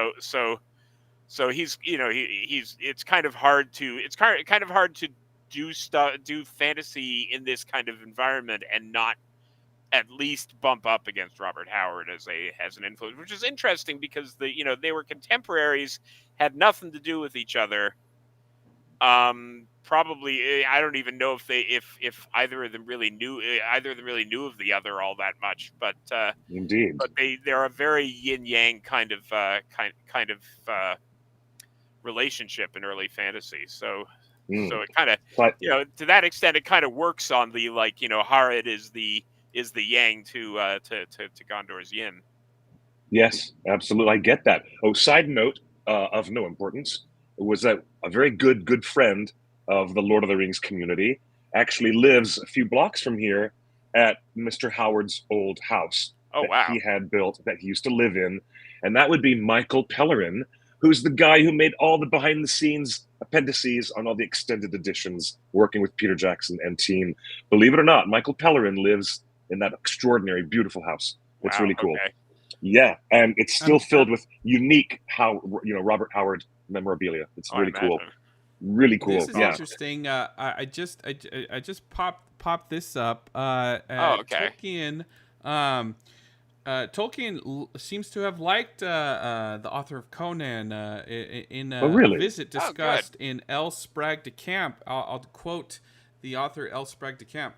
C: so he's it's kind of hard to do fantasy in this kind of environment and not at least bump up against Robert Howard as an influence, which is interesting because they were contemporaries, had nothing to do with each other. Probably I don't even know if either of them really knew of the other all that much, but
B: indeed,
C: but they're a very yin yang kind of relationship in early fantasy. So it kind of to that extent it kind of works on the Harad is the yang to Gondor's yin.
B: Yes, absolutely. I get that. Oh, side note of no importance was that a very good friend of the Lord of the Rings community actually lives a few blocks from here at Mr. Howard's old house he had built, that he used to live in. And that would be Michael Pellerin, who's the guy who made all the behind-the-scenes appendices on all the extended editions, working with Peter Jackson and team. Believe it or not, Michael Pellerin lives in that extraordinary, beautiful house. It's really cool.
C: Okay.
B: Yeah, and it's still filled with unique Robert Howard memorabilia. It's really cool. Really cool.
A: This is interesting. I just popped this up. Tolkien. Tolkien seems to have liked the author of Conan in a visit discussed in L. Sprague de Camp. I'll quote the author L. Sprague de Camp.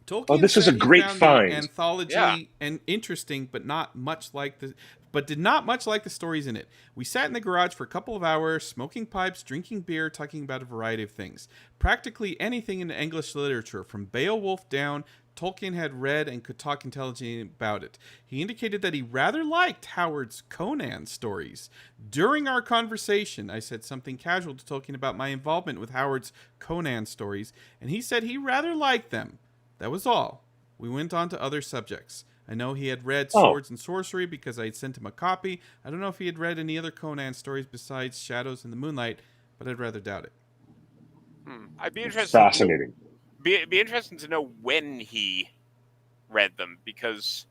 A: Tolkien
B: this is a great find.
A: The anthology and interesting, but did not much like the stories in it. We sat in the garage for a couple of hours, smoking pipes, drinking beer, talking about a variety of things. Practically anything in English literature, from Beowulf down, Tolkien had read and could talk intelligently about it. He indicated that he rather liked Howard's Conan stories. During our conversation, I said something casual to Tolkien about my involvement with Howard's Conan stories, and he said he rather liked them. That was all. We went on to other subjects. I know he had read Swords and Sorcery because I had sent him a copy. I don't know if he had read any other Conan stories besides Shadows in the Moonlight, but I'd rather doubt it.
C: I'd be interested.
B: Fascinating.
C: Be interesting to know when he read them, because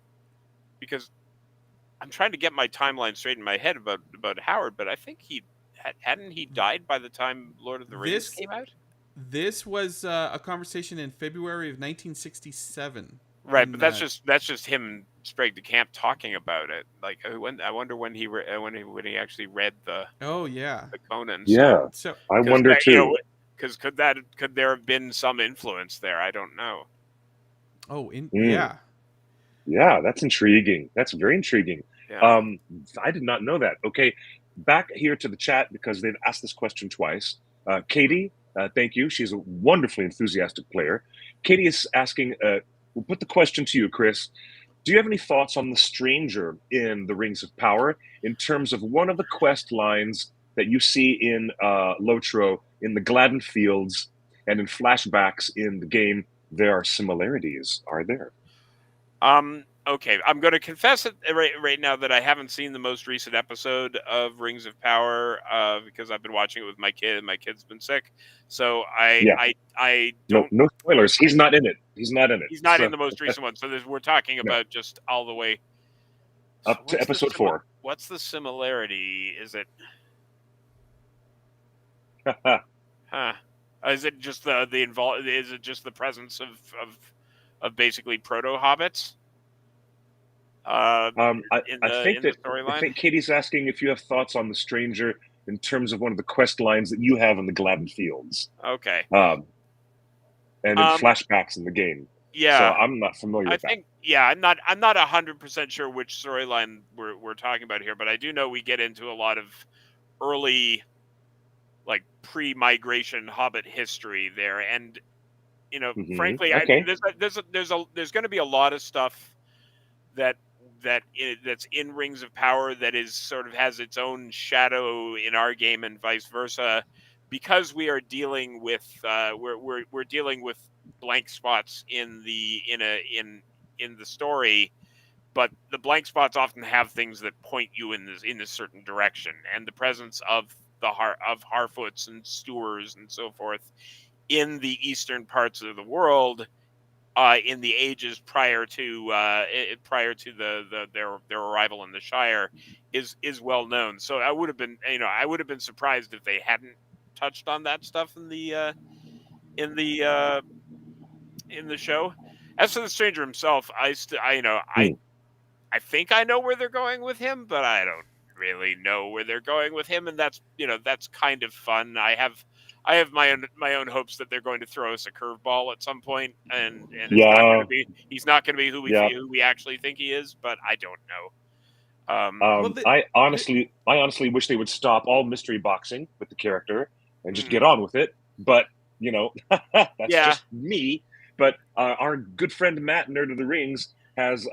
C: I'm trying to get my timeline straight in my head about Howard, but I think hadn't he died by the time Lord of the Rings came out?
A: This was a conversation in February of 1967.
C: Right,
A: In
C: but that's just him straight to camp talking about it. Like, I wonder when when he actually read
A: oh yeah.
C: the Conan stuff.
B: Yeah,
A: So
B: I
C: Because
B: wonder too.
C: because could there have been some influence there? I don't know.
B: Mm.
A: yeah.
B: Yeah, that's intriguing. That's very intriguing.
C: Yeah.
B: Um, I did not know that. Okay, back here to the chat because they've asked this question twice. Katie, thank you. She's a wonderfully enthusiastic player. Katie is asking, we'll put the question to you, Chris. Do you have any thoughts on the stranger in the Rings of Power in terms of one of the quest lines that you see in LOTRO in the Gladden Fields and in flashbacks in the game? There are similarities, are there?
C: Okay, I'm going to confess it right now that I haven't seen the most recent episode of Rings of Power because I've been watching it with my kid. My kid's been sick, so
B: Yeah.
C: I
B: No,
C: don't.
B: no spoilers. He's not in it. He's not in it.
C: He's not in
B: So
C: the most recent one. So we're talking
B: no,
C: about just all the way. So
B: up to episode 4.
C: What's the similarity? Is it? Huh? Is it just the involved? Is it just the presence of basically proto hobbits?
B: I
C: In
B: think
C: the
B: that I
C: storyline.
B: think Katie's asking if you have thoughts on the stranger in terms of one of the quest lines that you have in the Gladden Fields,
C: Okay.
B: and in
C: Um.
B: flashbacks in the game. So
C: Yeah.
B: I'm not familiar
C: I
B: with that.
C: think. Yeah. I'm not 100% sure which storyline we're talking about here, but I do know we get into a lot of early, like pre-migration Hobbit history there, and frankly,
B: Okay.
C: there's going to be a lot of stuff that that's in Rings of Power that is sort of has its own shadow in our game and vice versa, because we are dealing with we're dealing with blank spots in the story, but the blank spots often have things that point you in a certain direction, and the presence of Harfoots and Stewars and so forth in the eastern parts of the world in the ages prior to their arrival in the Shire is well known. So I would have been surprised if they hadn't touched on that stuff in the uh, in the show. As for the stranger himself,
B: Hmm.
C: I think I know where they're going with him, but I don't really know where they're going with him, and that's kind of fun. I have my own hopes that they're going to throw us a curveball at some point, and
B: Yeah.
C: he's not going to be
B: Yeah.
C: who we actually think he is, but I don't know.
A: Well,
B: I honestly wish they would stop all mystery boxing with the character and just get
C: hmm,
B: on with it. But that's
C: yeah,
B: just me. But our good friend Matt, Nerd of the Rings, has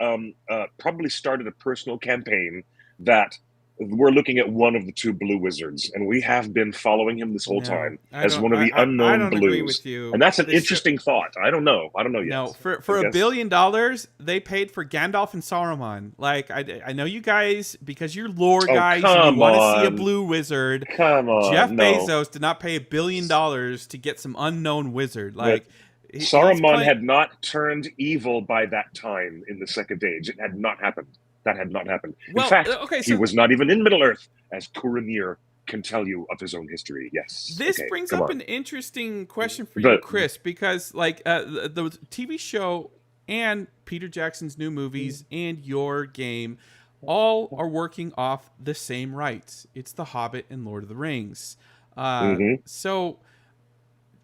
B: probably started a personal campaign that we're looking at one of the two blue wizards, and we have been following him this whole
A: no,
B: time
A: I
B: as
A: don't.
B: one of the
A: I
B: unknown
A: don't agree
B: blues.
A: with you.
B: And that's an
A: This show,
B: interesting thought. I don't know. I don't know yet.
A: no, for
B: I
A: for $1
B: guess.
A: billion, they paid for Gandalf and Saruman. Like I know you guys because you're lore
B: Oh,
A: guys and you
B: come
A: want to see a
B: on.
A: blue wizard.
B: Come
A: Jeff
B: on. No.
A: Bezos did not pay $1 billion to get some unknown wizard.
B: But
A: Like he's
B: Saruman
A: playing.
B: had not turned evil by that time in the Second Age. It had not happened. That had not happened. In
A: Well,
B: fact,
A: okay,
B: he
A: so
B: was not even in Middle Earth, as Kuranir can tell you of his own history. Yes.
A: this
B: Okay,
A: brings
B: come
A: up
B: on.
A: an interesting question for you,
B: The
A: Chris, because like the TV show and Peter Jackson's new movies and your game all are working off the same rights. It's The Hobbit and Lord of the Rings.
B: mhm.
A: So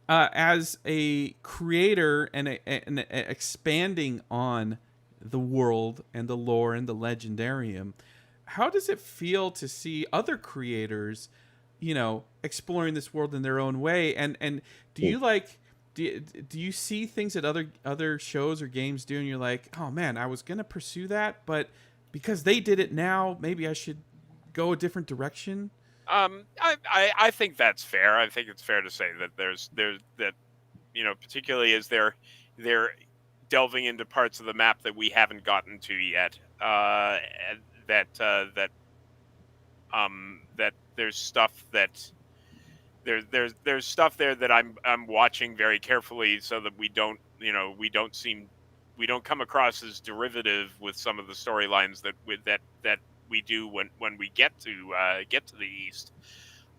A: as a creator and expanding on the world and the lore and the legendarium, how does it feel to see other creators, exploring this world in their own way? And do you like do you see things that other shows or games do and you're like, oh man, I was gonna pursue that, but because they did it now, maybe I should go a different direction?
C: I think that's fair. I think it's fair to say that there's that particularly as they're delving into parts of the map that we haven't gotten to yet. And that there's stuff that there's stuff there that I'm watching very carefully so that we don't come across as derivative with some of the storylines that we do when we get to the east.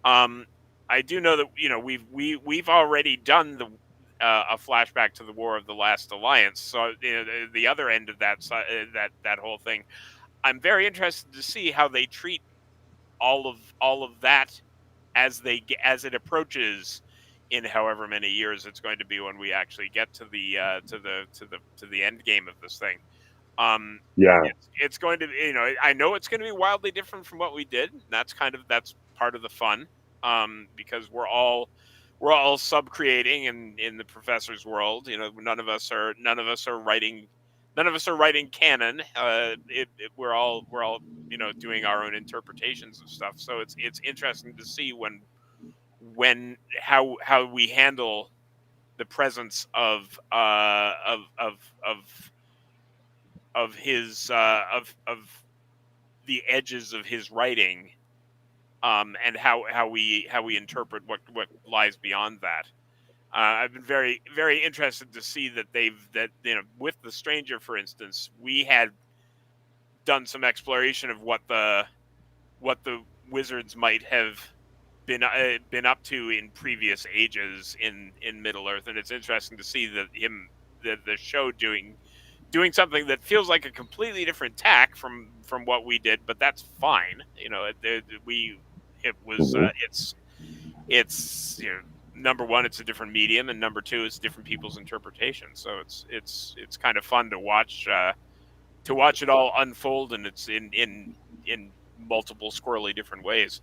C: Um, I do know that we've already done a flashback to the War of the Last Alliance. So the other end of that whole thing, I'm very interested to see how they treat all of that as it approaches in however many years it's going to be when we actually get to the end game of this thing. Um,
B: Yeah.
C: it's going to be, I know it's going to be wildly different from what we did. And that's part of the fun, because we're all sub creating in the professor's world. None of us are writing canon. We're all doing our own interpretations of stuff. So it's interesting to see how we handle the presence of his of the edges of his writing, and how we interpret what lies beyond that. I've been very very interested to see with the Stranger, for instance, we had done some exploration of what the wizards might have been up to in previous ages in Middle Earth, and it's interesting to see the show doing something that feels like a completely different tack from what we did, but that's fine. It was
B: Mhm.
C: it's number one, it's a different medium, and number two, it's different people's interpretation. So it's kind of fun to watch it all unfold, and it's in multiple squirrely different ways.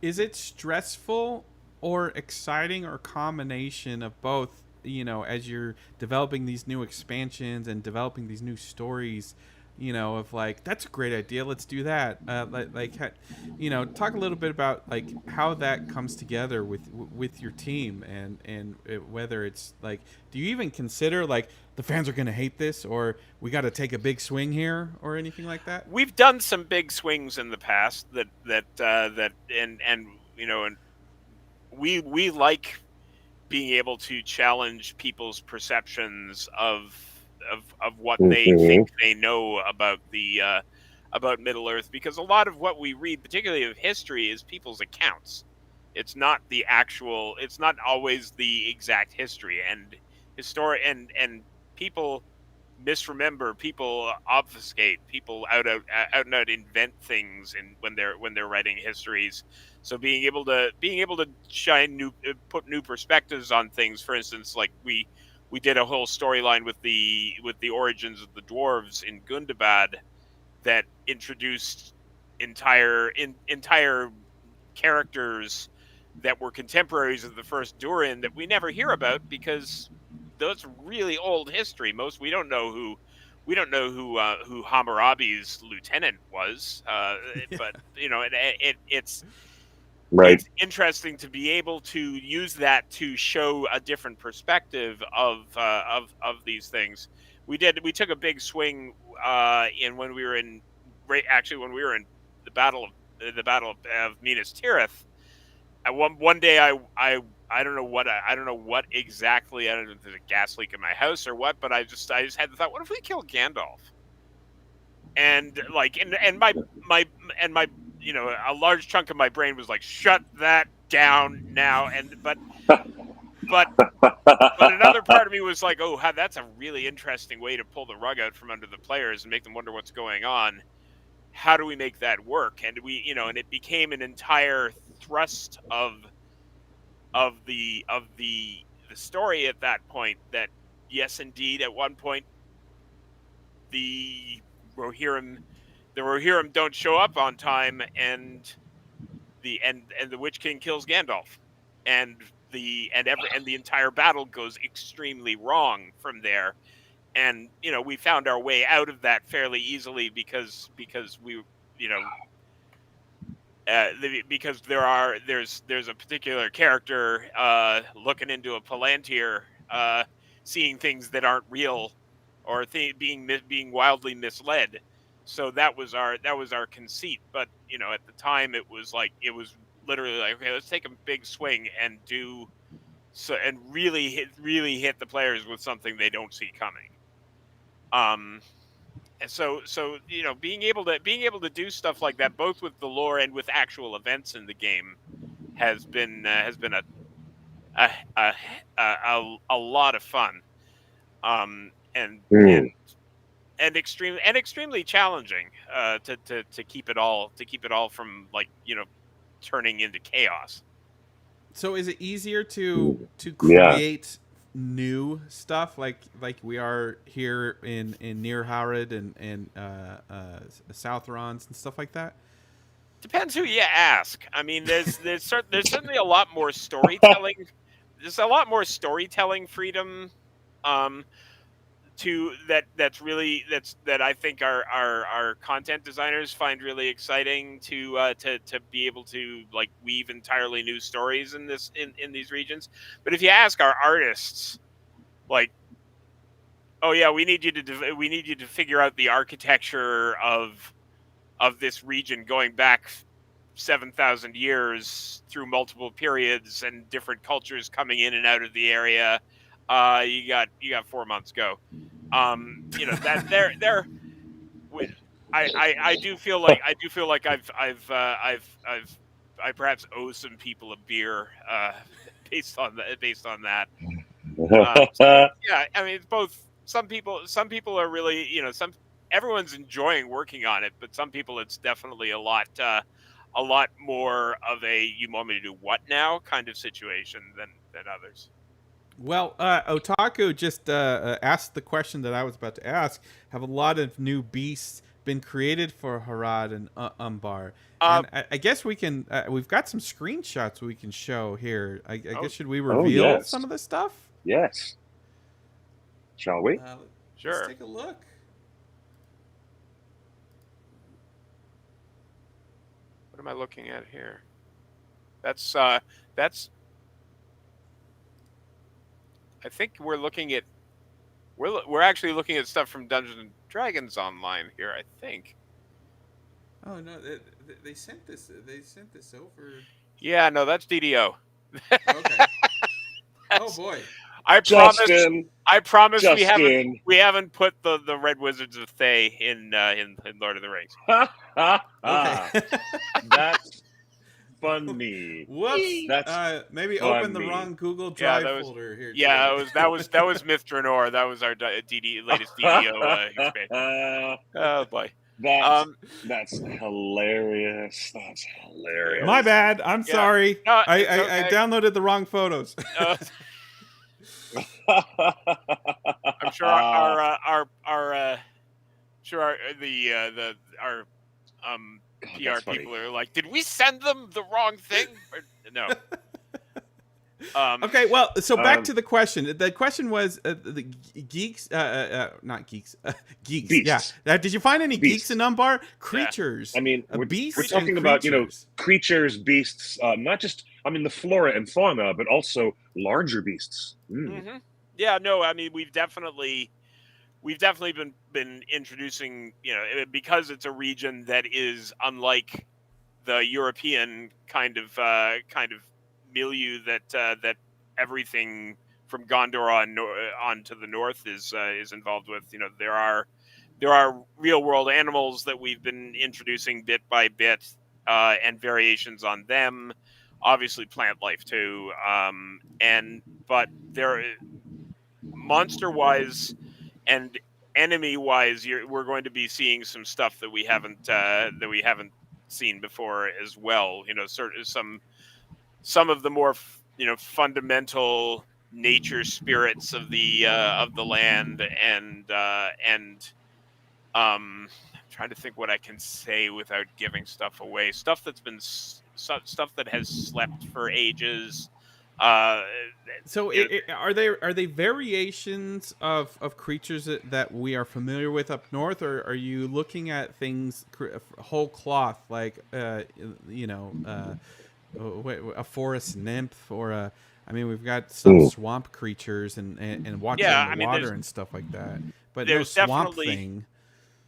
A: Is it stressful or exciting or combination of both? As you're developing these new expansions and developing these new stories, of like, that's a great idea, let's do that. Talk a little bit about like how that comes together with your team, and whether it's like, do you even consider like the fans are gonna hate this, or we got to take a big swing here, or anything like that?
C: We've done some big swings in the past and we like being able to challenge people's perceptions of what they think
B: Mhm.
C: they know about Middle Earth, because a lot of what we read, particularly of history, is people's accounts. It's not always the exact history, and and people misremember, people obfuscate, people out and out invent things, and when they're writing histories. So being able to shine put new perspectives on things. For instance, like we did a whole storyline with the origins of the dwarves in Gundabad that introduced entire characters that were contemporaries of the first Durin that we never hear about, because that's really old history. We don't know who Hammurabi's lieutenant was, but
B: Right.
C: it's interesting to be able to use that to show a different perspective of these things. We took a big swing in when we were in actually when we were in the battle of Minas Tirith. One day I don't know what exactly. I don't know if there's a gas leak in my house or what, but I just had the thought, what if we kill Gandalf? And like and my a large chunk of my brain was like, shut that down now. But but another part of me was like, oh, that's a really interesting way to pull the rug out from under the players and make them wonder what's going on. How do we make that work? And it became an entire thrust of the story at that point, that yes, indeed, at one point the Rohirrim the Rohirrim don't show up on time, and the Witch King kills Gandalf, and the entire battle goes extremely wrong from there. And we found our way out of that fairly easily, because we you know because there's a particular character looking into a palantir, seeing things that aren't real, or being wildly misled. So that was our conceit. But at the time, it was literally like, okay, let's take a big swing and really hit the players with something they don't see coming. Um, and so being able to do stuff like that, both with the lore and with actual events in the game, has been a, a, a lot of fun, and
B: Mm.
C: extremely challenging, to keep it all from, like, turning into chaos.
A: So is it easier
B: Mm.
A: to
B: Yeah.
A: create new stuff like we are here in near Harrod and Southrons and stuff like that?
C: Depends who you ask. I mean, there's certainly a lot more storytelling. There's a lot more storytelling freedom, um, to that I think our content designers find really exciting, to be able to, like, weave entirely new stories in these regions. But if you ask our artists, like, oh yeah, we need you to figure out the architecture of this region going back 7,000 years through multiple periods and different cultures coming in and out of the area. You got 4 months. Go. That there. I do feel like I perhaps owe some people a beer, based on that. Yeah, I mean, it's both. Some people are really, some everyone's enjoying working on it, but some people, it's definitely a lot more of a "you want me to do what now" kind of situation than others.
A: Well, Otaku just asked the question that I was about to ask. Have a lot of new beasts been created for Harad and Umbar?
C: Um,
A: And I guess we can. We've got some screenshots we can show here. I
C: oh,
A: guess should we
B: Oh
A: reveal
B: yes,
A: some of this stuff?
B: yes. Shall we?
A: Let's
C: sure.
A: take a look.
C: What am I looking at here? That's. I think we're actually looking at stuff from Dungeons and Dragons Online here. I think.
A: Oh no, they sent this. They sent this over.
C: Yeah, no, that's DDO.
A: Okay. Oh
C: That's,
A: boy.
C: I promise.
B: Justin,
C: I promise
B: Justin.
C: we haven't put the Red Wizards of Thay in Lord of the Rings.
B: Ha ha
A: Okay.
B: ha. That's funny.
A: Whoops.
B: That's
A: Maybe open the
B: funny.
A: wrong Google
C: Yeah,
A: Drive folder here.
C: yeah,
A: Too.
C: that was Myth Draenor. That was our latest DDO expansion. Oh boy.
B: that's
C: Um,
B: that's hilarious. That's
A: My
B: hilarious.
A: bad. I'm
C: yeah.
A: sorry.
C: No,
A: I,
C: it's
A: I
C: okay.
A: downloaded the wrong photos.
C: I'm sure our sure our
B: God,
C: PR
B: that's funny.
C: people are like, did we send them the wrong thing? Or, no.
A: Okay, well, so back
B: Um,
A: to the question. The question was the geeks, not geeks, geeks.
B: Beasts.
A: Yeah. Did you find any geeks
B: Beasts.
A: in Umbar? Creatures.
B: I mean,
A: Beasts
B: we're
A: and
B: talking about
A: creatures.
B: creatures, beasts, not just the flora and fauna, but also larger beasts.
C: Mm-hmm. Yeah, no, I mean, we've definitely been introducing, because it's a region that is unlike the European kind of milieu that everything from Gondor on to the north is involved with. There are real world animals that we've been introducing bit by bit, and variations on them. Obviously, plant life too, but there, monster wise and enemy wise, we're going to be seeing some stuff that we haven't seen before as well. Certain some of the more fundamental nature spirits of the land, and I'm trying to think what I can say without giving stuff away. Stuff that's been stuff that has slept for ages. Uh,
A: So
C: you know,
A: are they variations of creatures that we are familiar with up north, or are you looking at things whole cloth like a forest nymph or a? I mean, we've got some
B: Mm.
A: swamp creatures and watcher
C: yeah,
A: in
C: I
A: the
C: mean,
A: water and stuff like that, but no
C: there's
A: swamp
C: definitely
A: thing.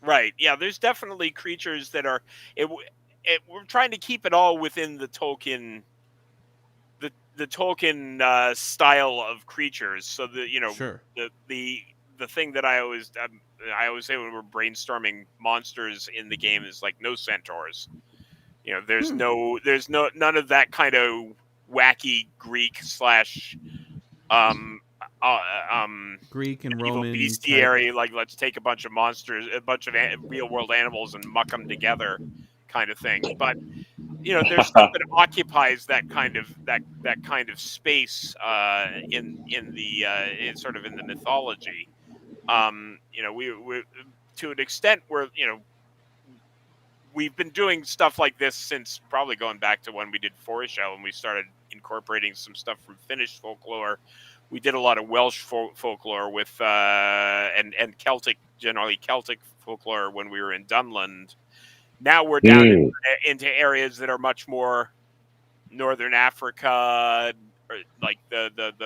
C: right. Yeah, there's definitely creatures that are. We're trying to keep it all within the Tolkien style of creatures. So
A: Sure.
C: the thing that I always say when we're brainstorming monsters in the game is, like, no centaurs. There's none of that kind of wacky Greek slash um
A: Greek and
C: evil
A: Roman type.
C: bestiary, like let's take a bunch of monsters, a bunch of real world animals, and muck them together, kind of thing. But there's stuff that occupies that kind of space in the sort of in the mythology. We to an extent we've been doing stuff like this since probably going back to when we did Foreshell and we started incorporating some stuff from Finnish folklore. We did a lot of Welsh folklore with and Celtic, generally Celtic folklore when we were in Dunland. Now we're down into areas that are much more Northern Africa, or like the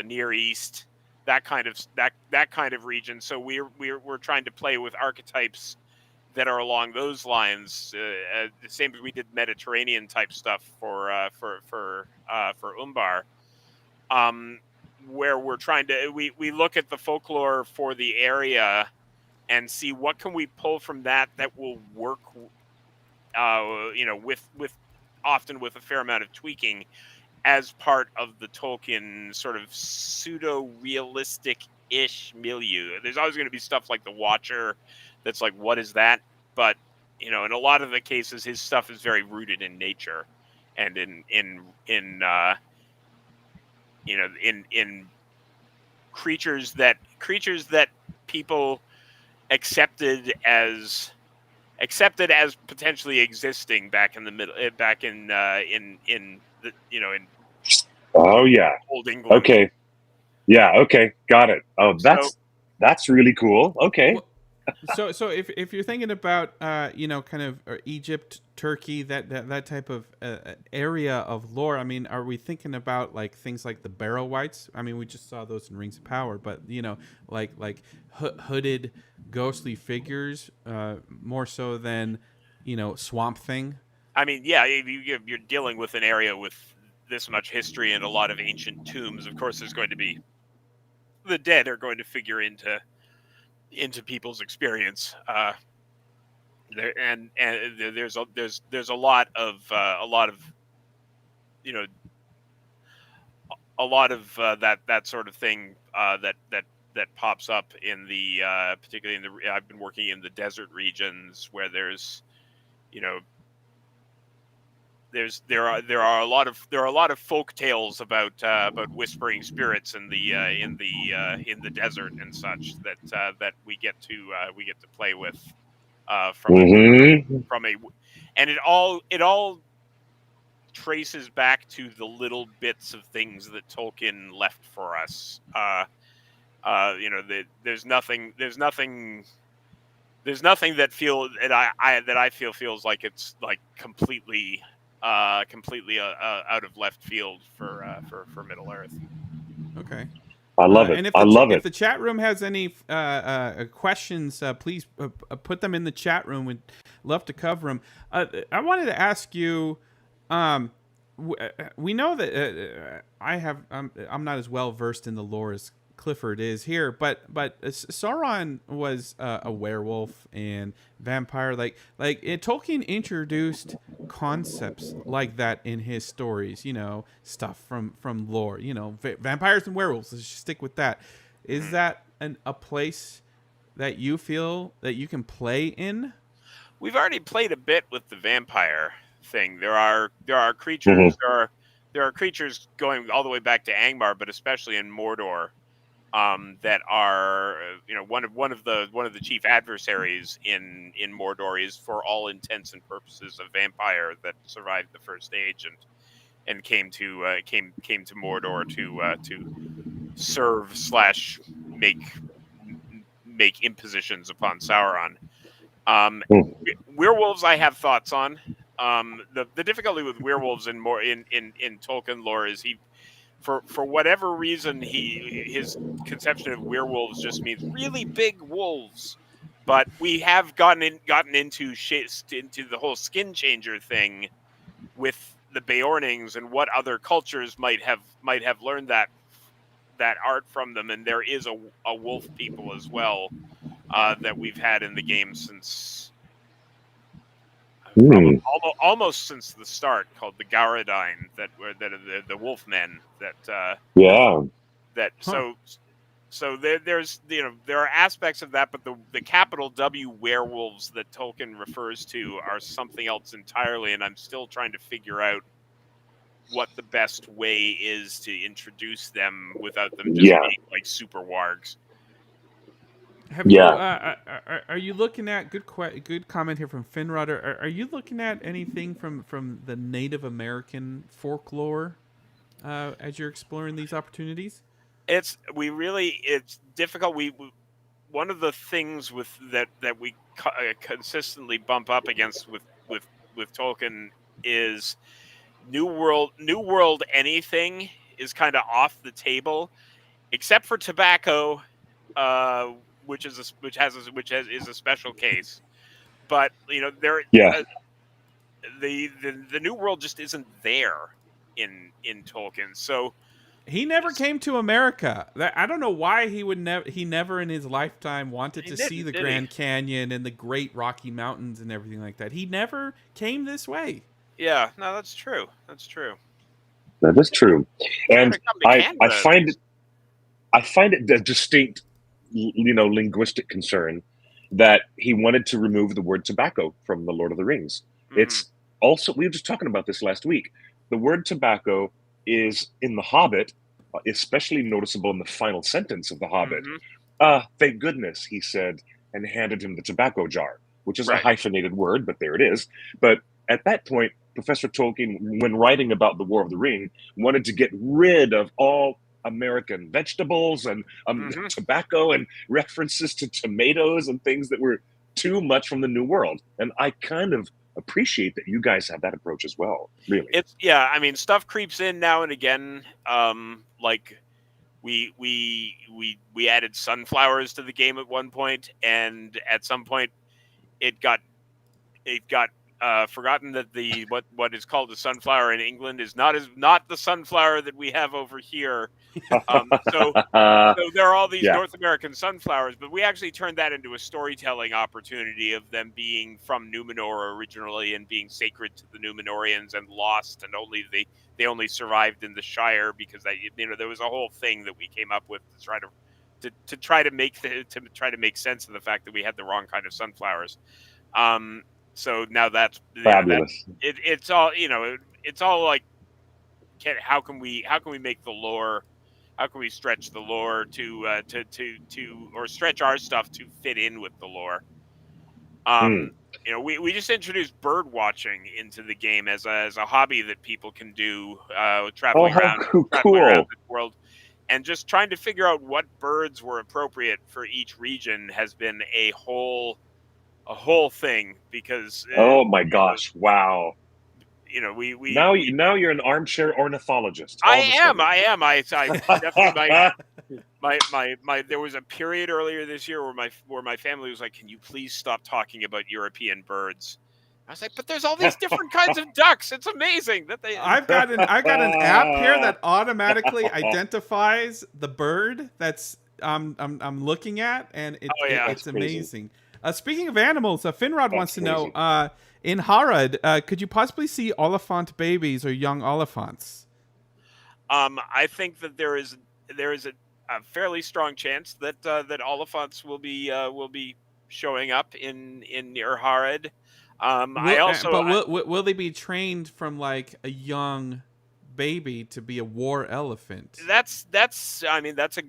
C: Near East, that kind of region. So we're trying to play with archetypes that are along those lines. The same as we did Mediterranean type stuff for Umbar, where we're trying to we look at the folklore for the area and see what can we pull from that will work. With often with a fair amount of tweaking as part of the Tolkien sort of pseudo realistic ish milieu. There's always going to be stuff like the Watcher that's like, what is that? But in a lot of the cases, his stuff is very rooted in nature and in creatures that people accepted as potentially existing back in the middle, back in the in
B: Oh yeah.
C: Old England.
B: Okay. Yeah. Okay. Got it. Oh, that's really cool. Okay.
A: Well, so if you're thinking about kind of Egypt, Turkey, that type of area of lore, I mean, are we thinking about like things like the Barrow Wights? I mean, we just saw those in Rings of Power, but like hooded, ghostly figures, more so than Swamp Thing.
C: I mean, yeah, you're dealing with an area with this much history and a lot of ancient tombs. Of course, there's going to be the dead are going to figure into people's experience. There's a lot of that sort of thing that pops up in the particularly in the I've been working in the desert regions where there's there are a lot of folk tales about whispering spirits in the desert and such that we get to play with from a and it all traces back to the little bits of things that Tolkien left for us. There's nothing that I feel feels like it's like completely out of left field for Middle Earth.
A: Okay.
B: I love it.
A: And if the chat room has any questions, please put them in the chat room. We'd love to cover them. I wanted to ask you. We know that I'm not as well versed in the lore as Clifford is here, but Sauron was a werewolf and vampire. Like Tolkien introduced concepts like that in his stories. Stuff from lore. Vampires and werewolves. Let's just stick with that. Is that a place that you feel that you can play in?
C: We've already played a bit with the vampire thing. There are creatures. There are creatures going all the way back to Angmar, but especially in Mordor. That are one of the chief adversaries in Mordor is for all intents and purposes a vampire that survived the First Age and came to Mordor to serve / make impositions upon Sauron. Werewolves I have thoughts on. The difficulty with werewolves in Tolkien lore is for whatever reason, his conception of werewolves just means really big wolves. But we have gotten into the whole skin changer thing with the Beornings and what other cultures might have learned that art from them. And there is a wolf people as well that we've had in the game since
B: Hmm.
C: almost since the start, called the Gauradine, that were that are the Wolfmen
B: Yeah.
C: that
A: Huh.
C: so there's there are aspects of that, but the capital W werewolves that Tolkien refers to are something else entirely, and I'm still trying to figure out what the best way is to introduce them without them just
B: Yeah.
C: being like super wargs.
A: Have you
B: Yeah.
A: are you looking at good comment here from Finrod? Are you looking at anything from the Native American folklore as you're exploring these opportunities?
C: It's difficult. We one of the things that we consistently bump up against with Tolkien is New World anything is kind of off the table, except for tobacco, uh, which is a special case. But
B: Yeah.
C: uh, the New World just isn't there in Tolkien. So
A: He never came to America. I don't know why he never in his lifetime wanted
C: he
A: to see
C: didn't,
A: the
C: did he?
A: Grand Canyon and the Great Rocky Mountains and everything like that. He never came this way.
C: Yeah, no, that's true. That's true.
B: That is true.
C: He might
B: And
C: have come to
B: I
C: Canada at least.
B: find it a distinct, linguistic concern that he wanted to remove the word tobacco from the Lord of the Rings.
C: Hmm.
B: It's also, we were just talking about this last week. The word tobacco is in The Hobbit, especially noticeable in the final sentence of The Hobbit.
C: Hmm.
B: Thank goodness, he said, and handed him the tobacco jar, which is a
C: Right.
B: hyphenated word, but there it is. But at that point, Professor Tolkien, when writing about the War of the Ring, wanted to get rid of all American vegetables and
C: Hmm.
B: tobacco and references to tomatoes and things that were too much from the New World. And I kind of appreciate that you guys have that approach as well, really.
C: It's yeah. I mean, stuff creeps in now and again. Like we added sunflowers to the game at one point, and at some point it got forgotten that the what is called a sunflower in England is not the sunflower that we have over here. So there are all these
B: Yeah.
C: North American sunflowers, but we actually turned that into a storytelling opportunity of them being from Numenor originally and being sacred to the Numenorians and lost, and they only survived in the Shire because there was a whole thing that we came up with to try to try to make sense of the fact that we had the wrong kind of sunflowers. So now that's
B: Fabulous.
C: it's all it's all like how can we make the lore, how can we stretch the lore to or stretch our stuff to fit in with the lore.
B: Hmm.
C: We just introduced bird watching into the game as a hobby that people can do,
B: Oh, how
C: traveling around
B: cool.
C: the world, and just trying to figure out what birds were appropriate for each region has been a whole thing because
B: Oh my gosh. Wow.
C: we
B: Now you're an armchair ornithologist
C: I
B: all of a
C: am.
B: sudden.
C: I definitely my there was a period earlier this year where my family was like, "Can you please stop talking about European birds?" I was like, "But there's all these different kinds of ducks. It's amazing that they."
A: I've got an app here that automatically identifies the bird that's I'm looking at, and
C: Oh yeah.
B: That's
A: it's
B: crazy.
A: amazing. Speaking of animals, Finrod
B: That's
A: wants to know
B: crazy.
A: in Harad, could you possibly see Oliphant babies or young Oliphants?
C: I think that there is a fairly strong chance that Oliphants will be showing up in near Harad. I also
A: But will they be trained from like a young baby to be a war elephant?
C: that's I mean that's a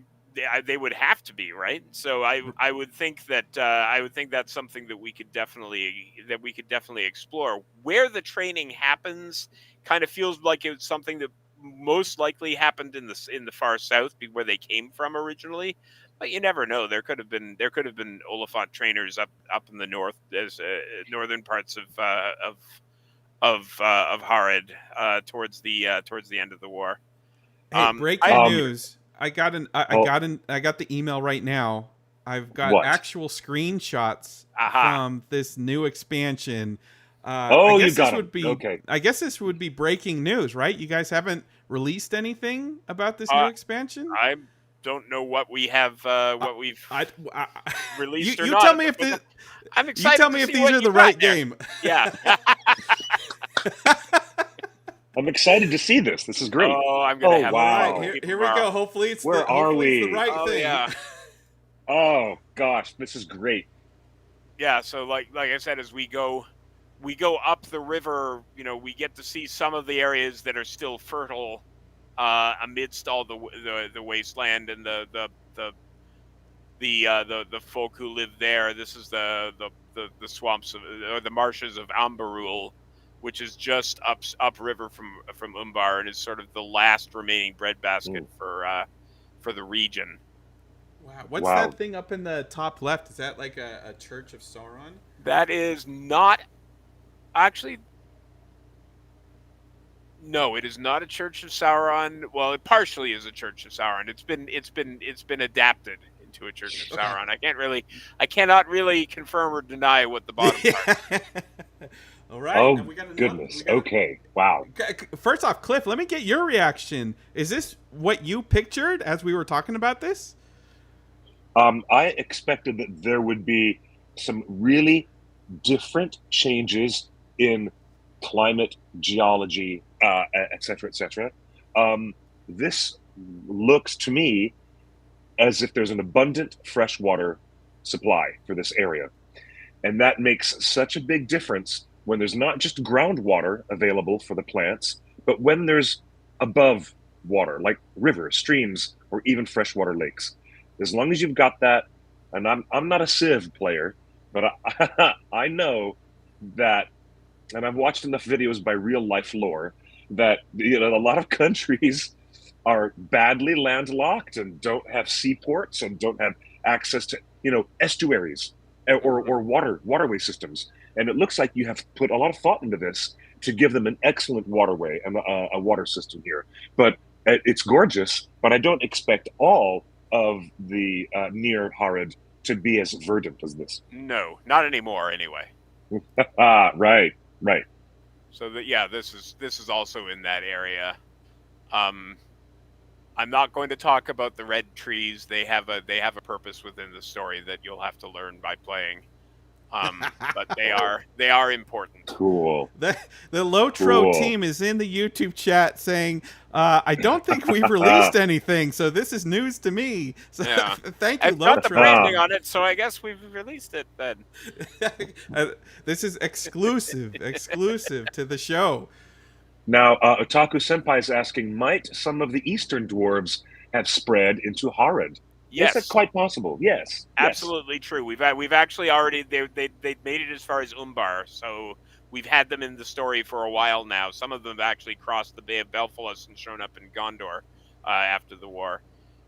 C: they would have to be, right. So I would think that that's something that we could definitely explore. Where the training happens kind of feels like it's something that most likely happened in the far south, where they came from originally. But you never know. There could have been Oliphant trainers up in the north, as northern parts of Harad, towards the end of the war.
A: Hey,
C: I
A: breaking
B: Um,
A: news!
B: oh,
A: I got the email right now. I've got
B: what?
A: actual screenshots
C: aha.
A: from this new expansion.
B: Oh, you got him. Okay.
A: I guess this would be breaking news, right? You guys haven't released anything about this new
C: Uh,
A: expansion?
C: I'm don't know what we have, what we've
A: I,
C: released or
A: you
C: not.
A: tell me if this.
C: I'm
A: You
C: excited.
A: tell me
C: to
A: if
C: see
A: these
C: what
A: are
C: you
A: the
C: got
A: right
C: there.
A: game.
C: Yeah.
B: I'm excited to see this. This is great.
C: Oh, I'm gonna have
A: All right,
B: wow.
A: here we go. Hopefully it's
B: Where are
A: the
B: we?
A: right
C: Oh
A: thing.
C: yeah.
B: Oh gosh, this is great.
C: Yeah, so like I said, as we go up the river, we get to see some of the areas that are still fertile amidst all the wasteland and the folk who live there. This is the swamps or the marshes of Amberul, which is just upriver from Umbar, and is sort of the last remaining breadbasket for the region.
A: Wow, what's
B: Wow.
A: that thing up in the top left? Is that like a Church of Sauron?
C: That is not actually. No, it is not a Church of Sauron. Well, it partially is a Church of Sauron. It's been adapted into a Church of Sauron. I cannot really confirm or deny what the bottom part.
A: All right.
B: Oh
A: and we got
B: goodness. Okay. Wow.
A: First off, Cliff, let me get your reaction. Is this what you pictured as we were talking about this?
B: I expected that there would be some really different changes in climate, geology, et cetera, et cetera. This looks to me as if there's an abundant freshwater supply for this area. And that makes such a big difference when there's not just groundwater available for the plants, but when there's above water, like rivers, streams, or even freshwater lakes. As long as you've got that, and I'm not a Civ player, but I know that, and I've watched enough videos by real life lore that a lot of countries are badly landlocked and don't have seaports and don't have access to estuaries or waterway systems. And it looks like you have put a lot of thought into this to give them an excellent waterway and a water system here. But it's gorgeous, but I don't expect all of the near Harad to be as verdant as this.
C: No, not anymore. Anyway.
B: Right.
C: So this is also in that area. I'm not going to talk about the red trees. They have a purpose within the story that you'll have to learn by playing. But they are important.
B: Cool.
A: The LOTRO team is in the YouTube chat saying, I don't think we've released anything, so this is news to me. So
C: Yeah.
A: thank you,
C: I've got the
A: LOTRO.
C: branding on it, so I guess we've released it then.
A: This is exclusive to the show.
B: Now, Otaku Senpai is asking, might some of the Eastern dwarves have spread into Harad?
C: Yes,
B: Is that quite possible? Yes.
C: absolutely true. We've actually already they made it as far as Umbar, so we've had them in the story for a while now. Some of them have actually crossed the Bay of Belfalas and shown up in Gondor after the war.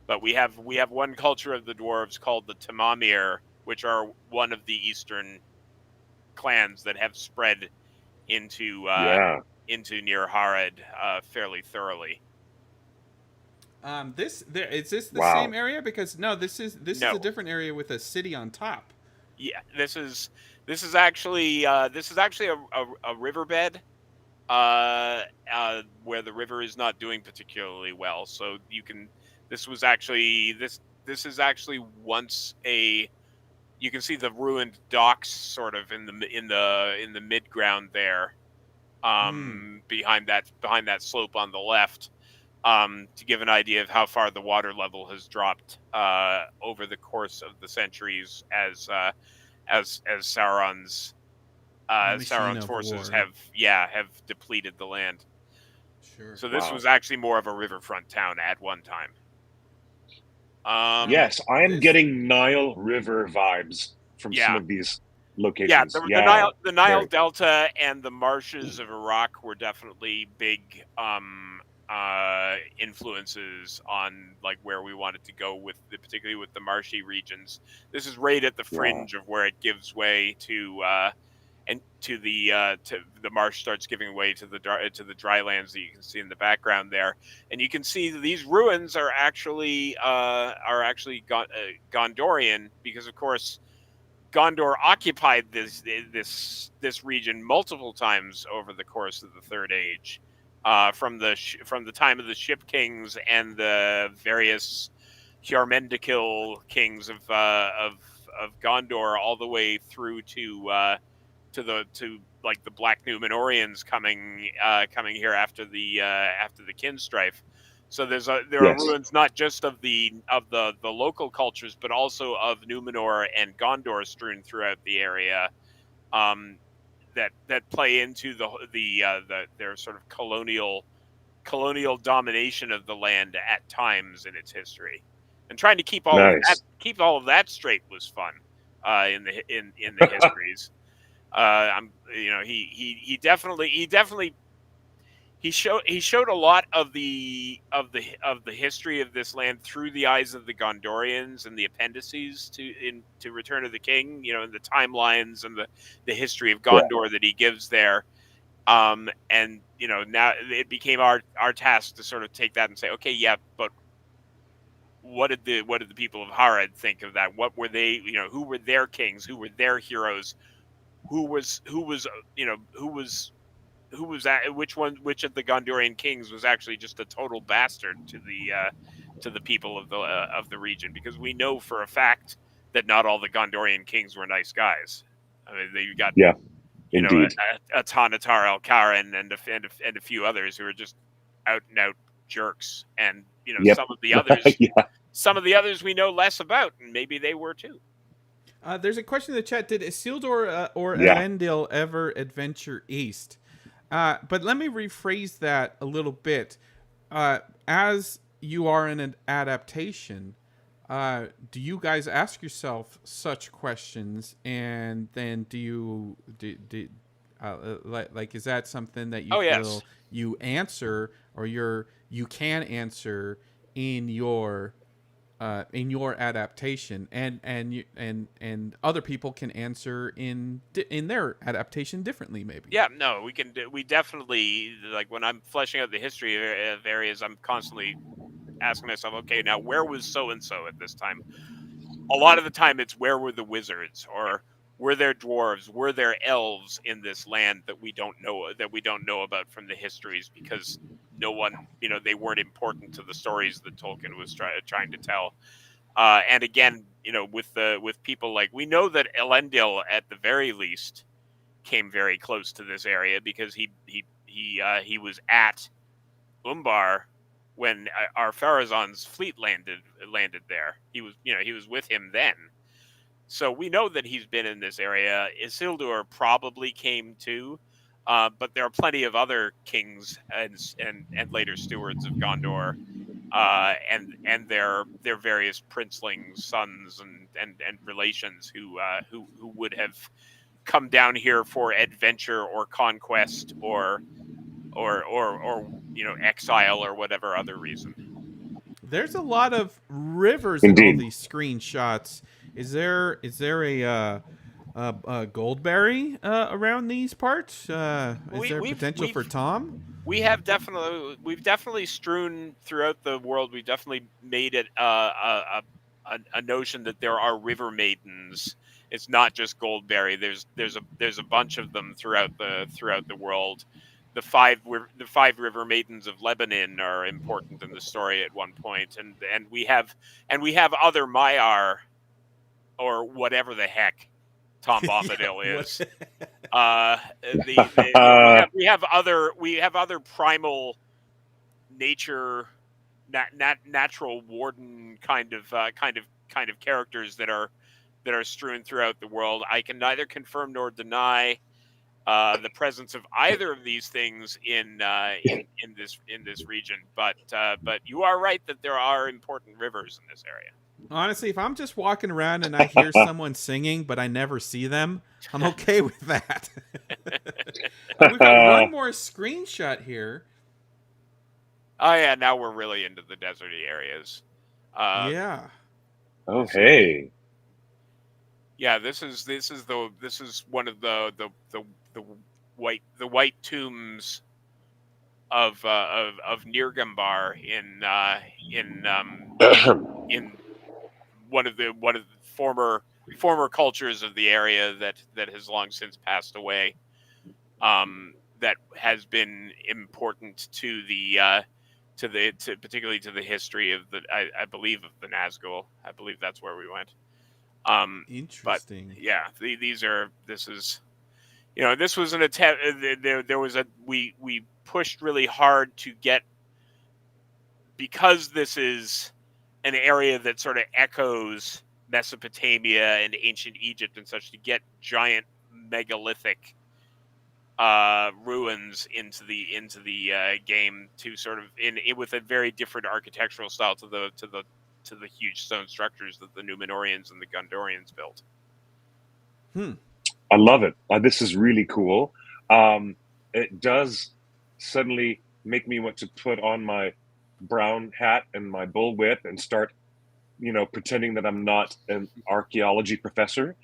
C: But we have one culture of the dwarves called the Tamamir, which are one of the eastern clans that have spread into near Harad fairly thoroughly.
A: Is this the
B: Wow.
A: same area? Because no, this is a different area with a city on top.
C: Yeah, this is actually a riverbed where the river is not doing particularly well. So this is actually once you can see the ruined docks sort of in the mid ground there, behind that slope on the left. To give an idea of how far the water level has dropped over the course of the centuries as Sauron's forces have depleted the land.
A: Sure.
C: So this was actually more of a riverfront town at one time.
B: Yes, I am getting Nile River vibes from some of these locations.
C: The Nile Delta and the marshes of Iraq were definitely big influences on like where we wanted to go particularly with the marshy regions. This is right at the fringe of where it gives way to the marsh starts giving way to the dry lands that you can see in the background there, and you can see these ruins are actually Gondorian, because of course Gondor occupied this region multiple times over the course of the Third Age. From the time of the Ship Kings and the various Jormungandr kings of Gondor all the way through to like the Black Númenóreans coming here after the kin strife. So there are
B: Yes.
C: ruins not just of the local cultures, but also of Númenor and Gondor strewn throughout the area, that play into their sort of colonial domination of the land at times in its history. And trying to keep all
B: Nice.
C: of that straight was fun in the histories. He definitely he showed a lot of the history of this land through the eyes of the Gondorians and the appendices to Return of the King, and the timelines and the history of Gondor that he gives there. And now it became our task to sort of take that and say, okay, yeah, but what did the people of Harad think of that? What were they, who were their kings? Who were their heroes? Which of the Gondorian kings was actually just a total bastard to the people of the region? Because we know for a fact that not all the Gondorian kings were nice guys. I mean, you got
B: Indeed.
C: a Tanatar Al-Karan and a few others who are just out and out jerks, and
B: Yep.
C: some of the others,
B: Yeah.
C: some of the others we know less about, and maybe they were too.
A: There's a question in the chat: did Isildur or
B: Yeah.
A: Elendil ever adventure east? But let me rephrase that a little bit. As you are in an adaptation, do you guys ask yourself such questions, and then do you like is that something that you
C: Oh,
A: feel
C: yes.
A: you answer, or you can answer in your adaptation, and other people can answer in their adaptation differently, maybe?
C: Yeah, no, we definitely, like, when I'm fleshing out the history of areas, I'm constantly asking myself, okay, now where was so and so at this time? A lot of the time it's, where were the wizards, or were there dwarves, were there elves in this land that we don't know about from the histories, because no one, they weren't important to the stories that Tolkien was trying to tell. And again, with people, like, we know that Elendil at the very least came very close to this area, because he was at Umbar when Ar-Pharazôn's fleet landed there. He was with him then. So we know that he's been in this area. Isildur probably came too, but there are plenty of other kings and later stewards of Gondor, and their various princelings, sons, and relations who would have come down here for adventure or conquest or exile or whatever other reason.
A: There's a lot of rivers in all
B: Indeed.
A: these screenshots. Is there a Goldberry around these parts? Is there potential for Tom?
C: We've definitely strewn throughout the world. We've definitely made it a notion that there are river maidens. It's not just Goldberry. There's a bunch of them throughout the world. The five river maidens of Lebanon are important in the story at one point, and we have other Maiar, or whatever the heck Tom Bombadil is. We have other primal nature, natural warden kind of characters that are strewn throughout the world. I can neither confirm nor deny the presence of either of these things in this region, but you are right that there are important rivers in this area.
A: Honestly, if I'm just walking around and I hear someone singing, but I never see them, I'm okay with that. We've got one more screenshot here.
C: Oh yeah, now we're really into the deserty areas.
A: Yeah.
B: Oh hey.
C: Yeah, this is one of the white tombs of Nirgambar in one of the former cultures of the area that has long since passed away. That has been important to particularly to the history of I believe of the Nazgul. I believe that's where we went. But
A: Interesting.
C: yeah, this is, this was an attempt. There was we pushed really hard to get, because this is an area that sort of echoes Mesopotamia and ancient Egypt and such, to get giant megalithic ruins into the game, to sort of in with a very different architectural style to the huge stone structures that the Numenorians and the Gondorians built.
B: I love it. This is really cool. It does suddenly make me want to put on my brown hat and my bullwhip and start, pretending that I'm not an archaeology professor.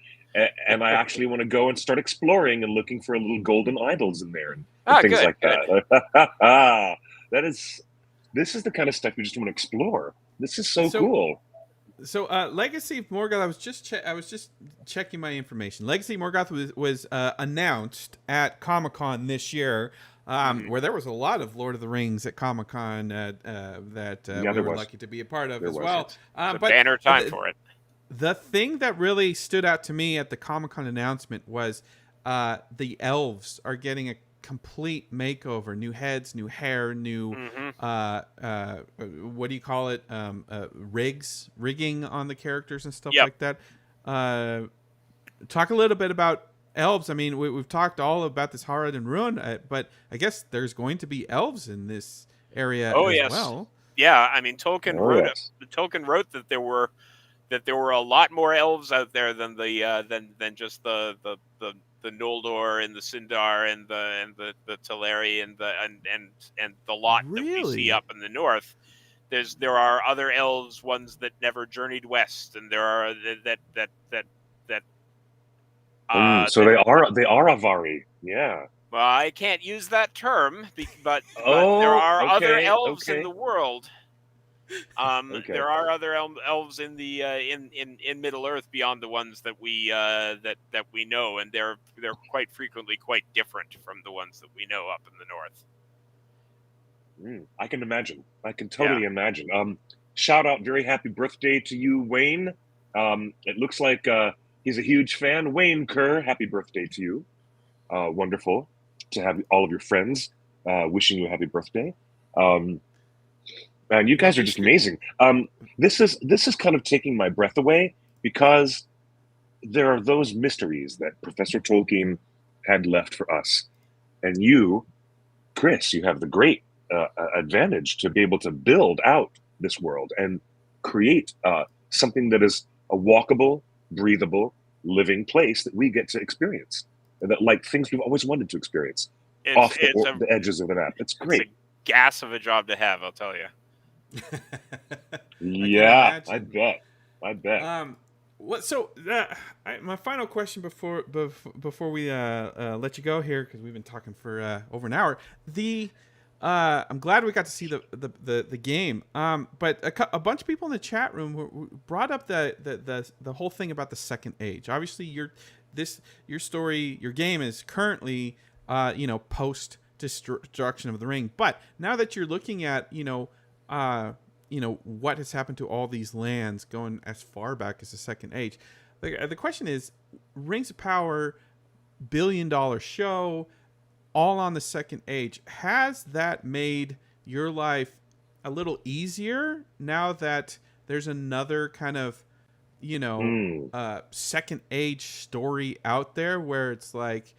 B: And I actually want to go and start exploring and looking for little golden idols in there and things
C: good,
B: like that. This is the kind of stuff you just want to explore. This is so cool.
A: So, Legacy of Morgoth. I was just checking my information. Legacy of Morgoth was announced at Comic-Con this year, where there was a lot of Lord of the Rings at Comic-Con that we were lucky to be a part of as well.
C: It's a banner time for it.
A: The thing that really stood out to me at the Comic-Con announcement was the elves are getting a complete makeover, new heads, new hair, new what do you call it, rigging on the characters and stuff like that. Talk a little bit about elves. I mean, we've talked all about this Harad and Ruin, but I guess there's going to be elves in this area as well.
C: Yeah, I mean, Tolkien wrote that there were a lot more elves out there than than just the Noldor and the Sindar and the Teleri and the lot that we see up in the north. There are other elves, ones that never journeyed west, and there are
B: so they are Avari, yeah.
C: Well, I can't use that term, but there are other elves in the world. There are other elves in the in Middle Earth beyond the ones that we that we know, and they're quite frequently quite different from the ones that we know up in the north.
B: I can imagine. I can totally imagine. Shout out, very happy birthday to you, Wayne. It looks like he's a huge fan. Wayne Kerr, happy birthday to you. Wonderful to have all of your friends wishing you a happy birthday. Man, you guys are just amazing. This is kind of taking my breath away, because there are those mysteries that Professor Tolkien had left for us. And you, Chris, you have the great advantage to be able to build out this world and create something that is a walkable, breathable, living place that we get to experience. And that, like, things we've always wanted to experience off the edges of the map. It's great.
C: It's a gas of a job to have, I'll tell you.
B: Yeah, I bet.
A: So my final question before we let you go here, because we've been talking for over an hour. I'm glad we got to see the game. But a bunch of people in the chat room brought up the whole thing about the Second Age. Obviously, your game is currently post destruction of the ring. But now that you're looking at what has happened to all these lands going as far back as the Second Age, the question is, Rings of Power, $1 billion show, all on the Second Age. Has that made your life a little easier now that there's another kind of Second Age story out there, where it's like,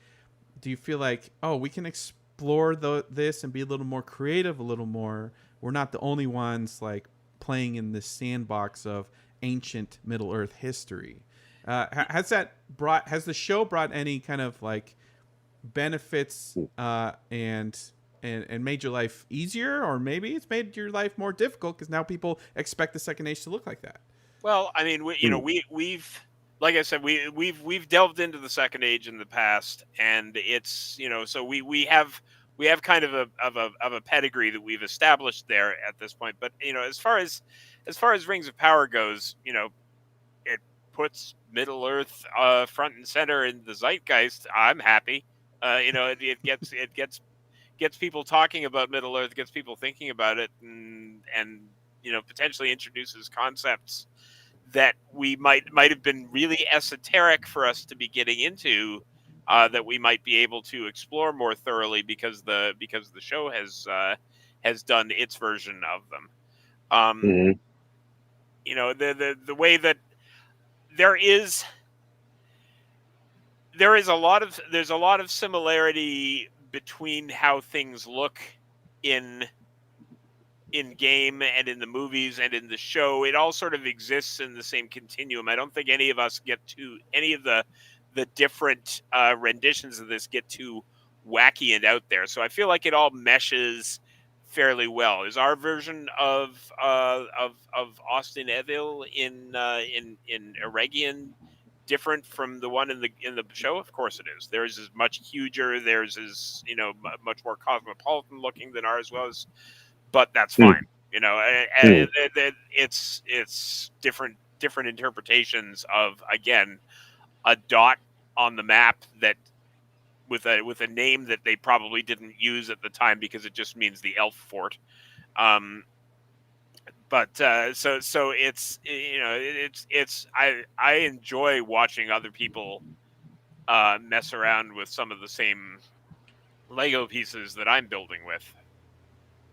A: do you feel like, we can explore this and be a little more creative, a little more, we're not the only ones like playing in this sandbox of ancient Middle Earth history? Has the show brought any kind of like benefits and made your life easier, or maybe it's made your life more difficult because now people expect the Second Age to look like that?
C: Well, I mean, we've like I said, we've delved into the Second Age in the past, and it's so we have kind of a pedigree that we've established there at this point. But as far as Rings of Power goes, it puts Middle Earth front and center in the zeitgeist. I'm happy. It gets gets people talking about Middle Earth, gets people thinking about it, and potentially introduces concepts that we might have been really esoteric for us to be getting into, that we might be able to explore more thoroughly because the show has done its version of them.
B: Mm-hmm.
C: The way that there's a lot of similarity between how things look in game and in the movies and in the show. It all sort of exists in the same continuum. I don't think any of us get to any of the different renditions of this get too wacky and out there. So I feel like it all meshes fairly well. Is our version of Austin Evil in Eregion different from the one in the show? Of course it is. Theirs is much huger. Theirs is much more cosmopolitan looking than ours was. But that's fine, it's different interpretations of, again, a dot on the map that with a name that they probably didn't use at the time because it just means the elf fort. But so it's I enjoy watching other people mess around with some of the same Lego pieces that I'm building with,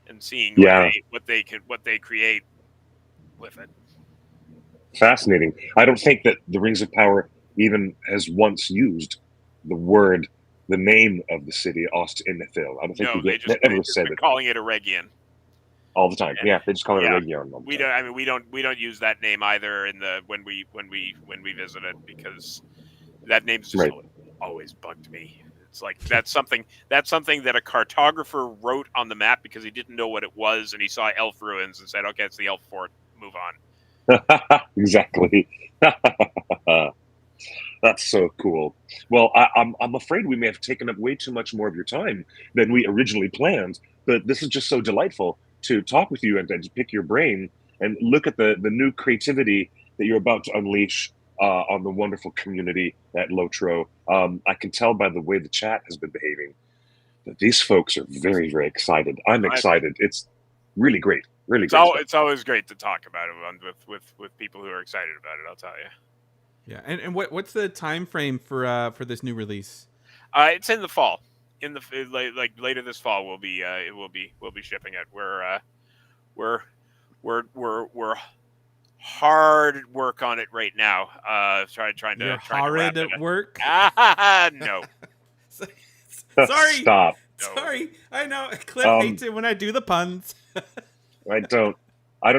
C: and seeing what they create with it.
B: Fascinating. I don't think that the Rings of Power even has once used the name of the city, Ost-Inithil. I don't think
C: they
B: ever said it.
C: Calling it Eregion
B: All the time. Yeah, they just call it Eregion.
C: We don't. I mean, we don't use that name either when we visit it, because that name's just always bugged me. It's like that's something that a cartographer wrote on the map because he didn't know what it was, and he saw elf ruins and said, "Okay, it's the elf fort. Move on."
B: Exactly. That's so cool. Well, I'm afraid we may have taken up way too much more of your time than we originally planned, but this is just so delightful to talk with you and to pick your brain and look at the new creativity that you're about to unleash on the wonderful community at LOTRO. I can tell by the way the chat has been behaving that these folks are very, very excited. I'm excited. It's really great. Really great.
C: It's always great to talk about it with people who are excited about it, I'll tell you.
A: Yeah, and what's the time frame for this new release?
C: It's in the fall. Like later this fall, we'll be shipping it. We're hard work on it right now. Trying to
A: horrid at work.
C: No.
A: Sorry.
B: Stop.
A: Sorry. I know Cliff hates it when I do the puns.
B: I don't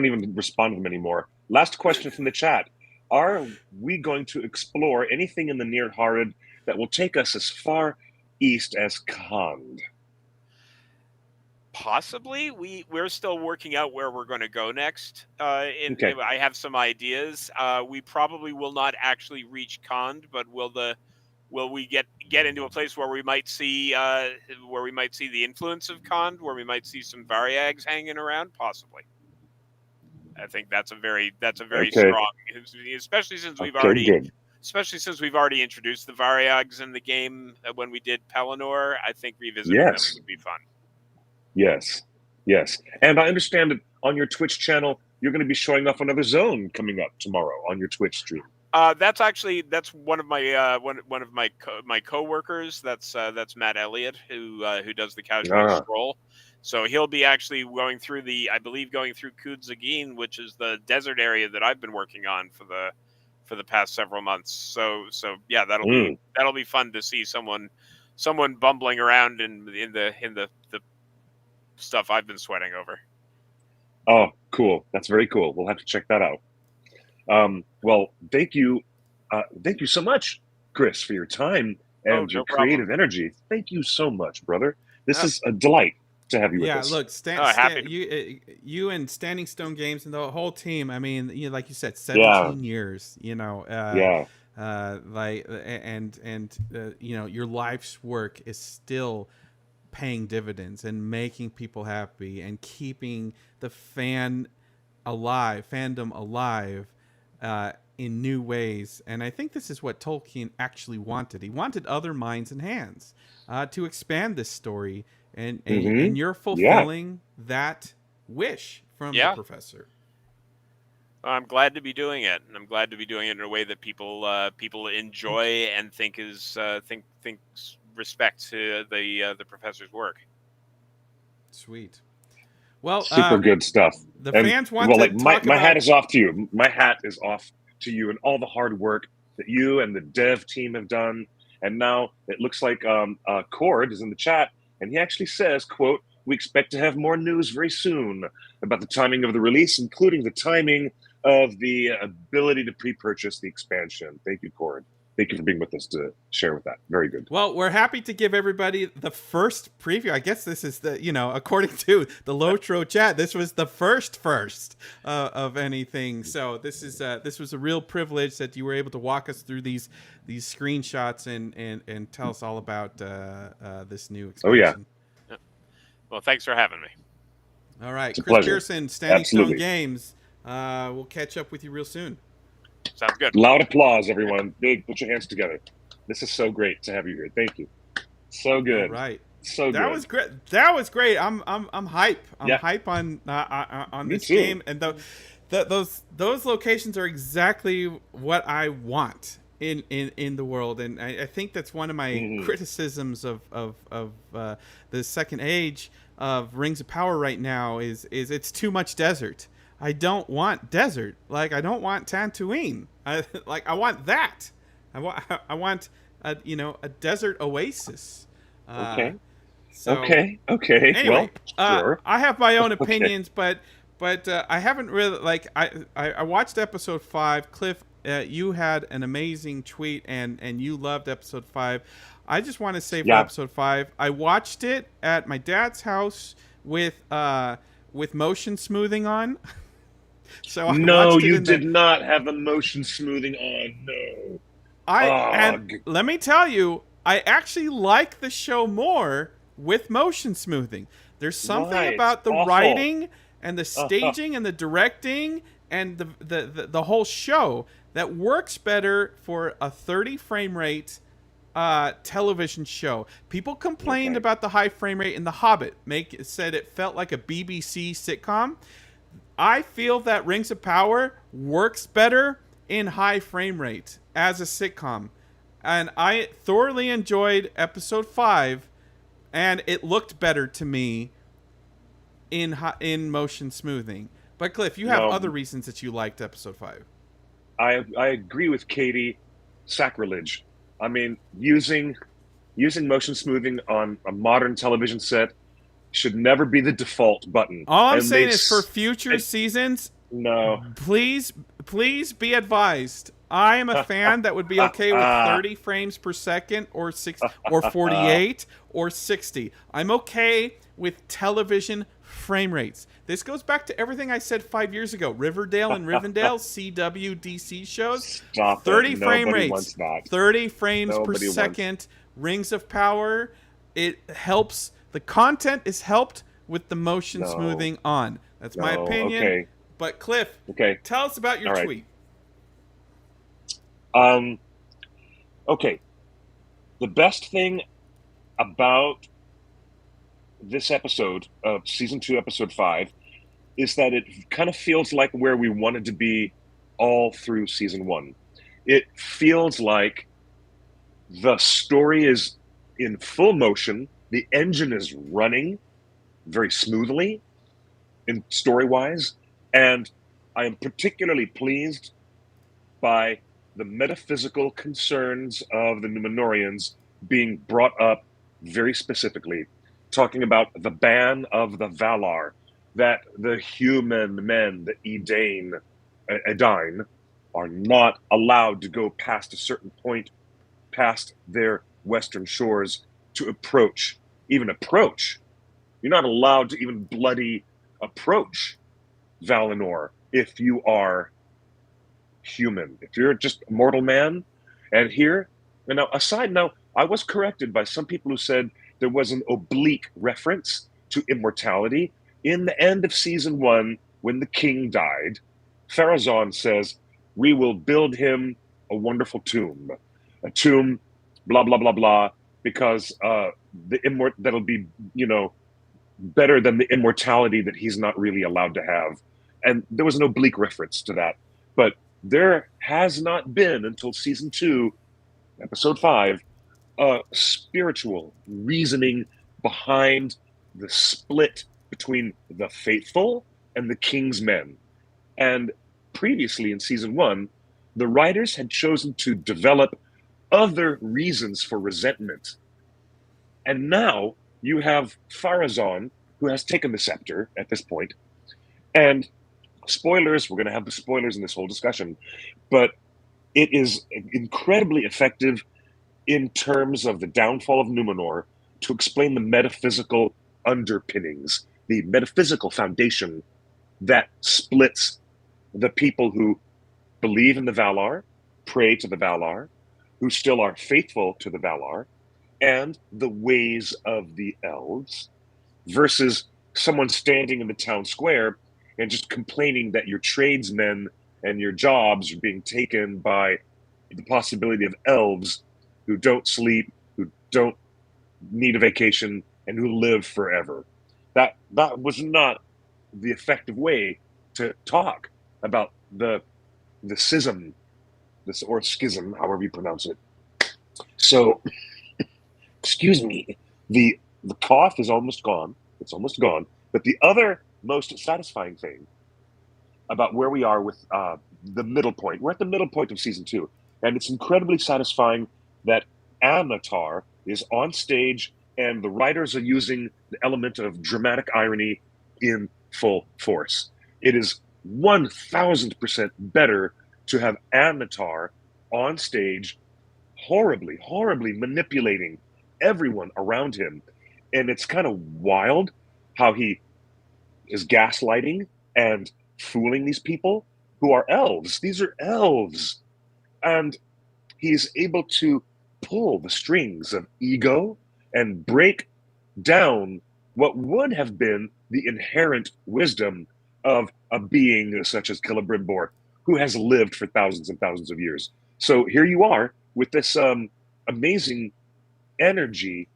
B: even respond to them anymore. Last question from the chat. Are we going to explore anything in the near horrid that will take us as far east as Khand?
C: Possibly. We're still working out where we're going to go next.
B: Okay.
C: I have some ideas. We probably will not actually reach Khand, but will we get into a place where we might see the influence of Khand, where we might see some Varyags hanging around? Possibly. I think that's a very strong, especially since we've already introduced the Varyags in the game when we did Pelennor. I think revisiting them would be fun.
B: Yes. And I understand that on your Twitch channel, you're going to be showing off another zone coming up tomorrow on your Twitch stream.
C: That's one of my one of my coworkers. That's Matt Elliott, who does the casual scroll. So he'll be actually going through Kudzagin, which is the desert area that I've been working on for the past several months. So yeah, that'll be fun to see someone bumbling around in the stuff I've been sweating over.
B: Oh, cool! That's very cool. We'll have to check that out. Well, thank you so much, Chris, for your time and your creative energy. Thank you so much, brother. This is a delight to have you with us.
A: Yeah, look, you and Standing Stone Games and the whole team. I mean, like you said, 17 years. Your life's work is still paying dividends and making people happy and keeping the fandom alive in new ways. And I think this is what Tolkien actually wanted. He wanted other minds and hands to expand this story and you're
B: Yeah.
A: fulfilling that wish from the
C: Yeah.
A: professor.
C: I'm glad to be doing it, and I'm glad to be doing it in a way that people enjoy and think respect to the professor's work.
A: Sweet. Well,
B: Super good stuff.
A: the
B: And
A: fans want
B: well,
A: to
B: like my
A: talk about.
B: hat is off to you. My hat is off to you and all the hard work that you and the dev team have done. And now it looks like Cord is in the chat, and he actually says, "quote We expect to have more news very soon about the timing of the release, including the timing of the ability to pre-purchase the expansion." Thank you, Cord. Thank you for being with us to share with that. Very good.
A: Well, we're happy to give everybody the first preview. I guess this is the, according to the LOTRO chat, this was the first of anything. So this was a real privilege that you were able to walk us through these screenshots and tell us all about this new expansion.
B: Oh, yeah.
C: Well, thanks for having me.
A: All right.
B: It's a
A: Chris
B: pleasure.
A: Pearson, Standing
B: Absolutely.
A: Stone Games. We'll catch up with you real soon.
C: Sounds good.
B: Loud applause, everyone. Big, put your hands together. This is so great to have you here. Thank you. So good.
A: All right.
B: So good.
A: That was great. That was great. I'm hype. I'm
B: Yeah.
A: hype on
B: Me
A: this
B: too.
A: game, and those locations are exactly what I want in the world. And I think that's one of my criticisms of the second age of Rings of Power right now is it's too much desert. I don't want desert. Like, I don't want Tatooine. I want that. I want a desert oasis.
B: Okay.
A: So,
B: Okay.
A: Anyway,
B: well, sure.
A: I have my own opinions, but I haven't really I watched episode 5. Cliff, you had an amazing tweet and you loved episode 5. I just want to say for episode 5, I watched it at my dad's house with motion smoothing on. So I
B: No,
A: watched it
B: you
A: in
B: did not have the motion smoothing on. No.
A: And let me tell you, I actually like the show more with motion smoothing. There's something
B: Right.
A: about the
B: Awful.
A: writing and the staging and the directing and the whole show that works better for a 30 frame rate television show. People complained about the high frame rate in The Hobbit. Said it felt like a BBC sitcom. I feel that Rings of Power works better in high frame rate as a sitcom. And I thoroughly enjoyed episode 5, and it looked better to me in motion smoothing. But Cliff, you have other reasons that you liked episode 5.
B: I agree with Katie. Sacrilege. I mean, using motion smoothing on a modern television set should never be the default button.
A: All I'm saying is for future seasons,
B: no.
A: Please be advised. I am a fan that would be okay with 30 frames per second or 48 or 60. I'm okay with television frame rates. This goes back to everything I said 5 years ago. Riverdale and Rivendell, CW, DC shows.
B: Stop
A: 30
B: it.
A: frame
B: Nobody
A: rates.
B: wants that.
A: 30 frames per
B: Nobody
A: second. Rings of Power. It helps. The content is helped with the motion smoothing on. That's my opinion.
B: Okay.
A: But Cliff, tell us about your tweet.
B: Okay. The best thing about this episode of season 2, episode 5, is that it kind of feels like where we wanted to be all through season 1. It feels like the story is in full motion. The engine is running very smoothly in story-wise. And I am particularly pleased by the metaphysical concerns of the Numenorians being brought up very specifically, talking about the ban of the Valar, that the human men, the Edain, are not allowed to go past a certain point, past their western shores to approach. Even approach. You're not allowed to even bloody approach Valinor if you are human. If you're just a mortal man. And here, and now, aside now, I was corrected by some people who said there was an oblique reference to immortality. In the end of season 1, when the king died, Pharazôn says, "We will build him a wonderful tomb. A tomb, blah, blah, blah, blah, because that'll be, better than the immortality that he's not really allowed to have. And there was an oblique reference to that. But there has not been until season 2, episode 5, a spiritual reasoning behind the split between the faithful and the king's men. And previously in season 1, the writers had chosen to develop other reasons for resentment. And now you have Farazan, who has taken the scepter at this point. And spoilers, we're going to have the spoilers in this whole discussion, but it is incredibly effective in terms of the downfall of Numenor to explain the metaphysical underpinnings, the metaphysical foundation that splits the people who believe in the Valar, pray to the Valar, who still are faithful to the Valar, and the ways of the elves, versus someone standing in the town square and just complaining that your tradesmen and your jobs are being taken by the possibility of elves who don't sleep, who don't need a vacation, and who live forever. That was not the effective way to talk about the schism, or schism, however you pronounce it. So, excuse me, the cough is almost gone. It's almost gone. But the other most satisfying thing about where we are with the middle point, we're at the middle point of season 2, and it's incredibly satisfying that Anatar is on stage and the writers are using the element of dramatic irony in full force. It is 1000% better to have Anatar on stage horribly, horribly manipulating everyone around him. And it's kind of wild how he is gaslighting and fooling these people who are elves. These are elves. And he's able to pull the strings of ego and break down what would have been the inherent wisdom of a being such as Celebrimbor, who has lived for thousands and thousands of years. So here you are with this amazing energy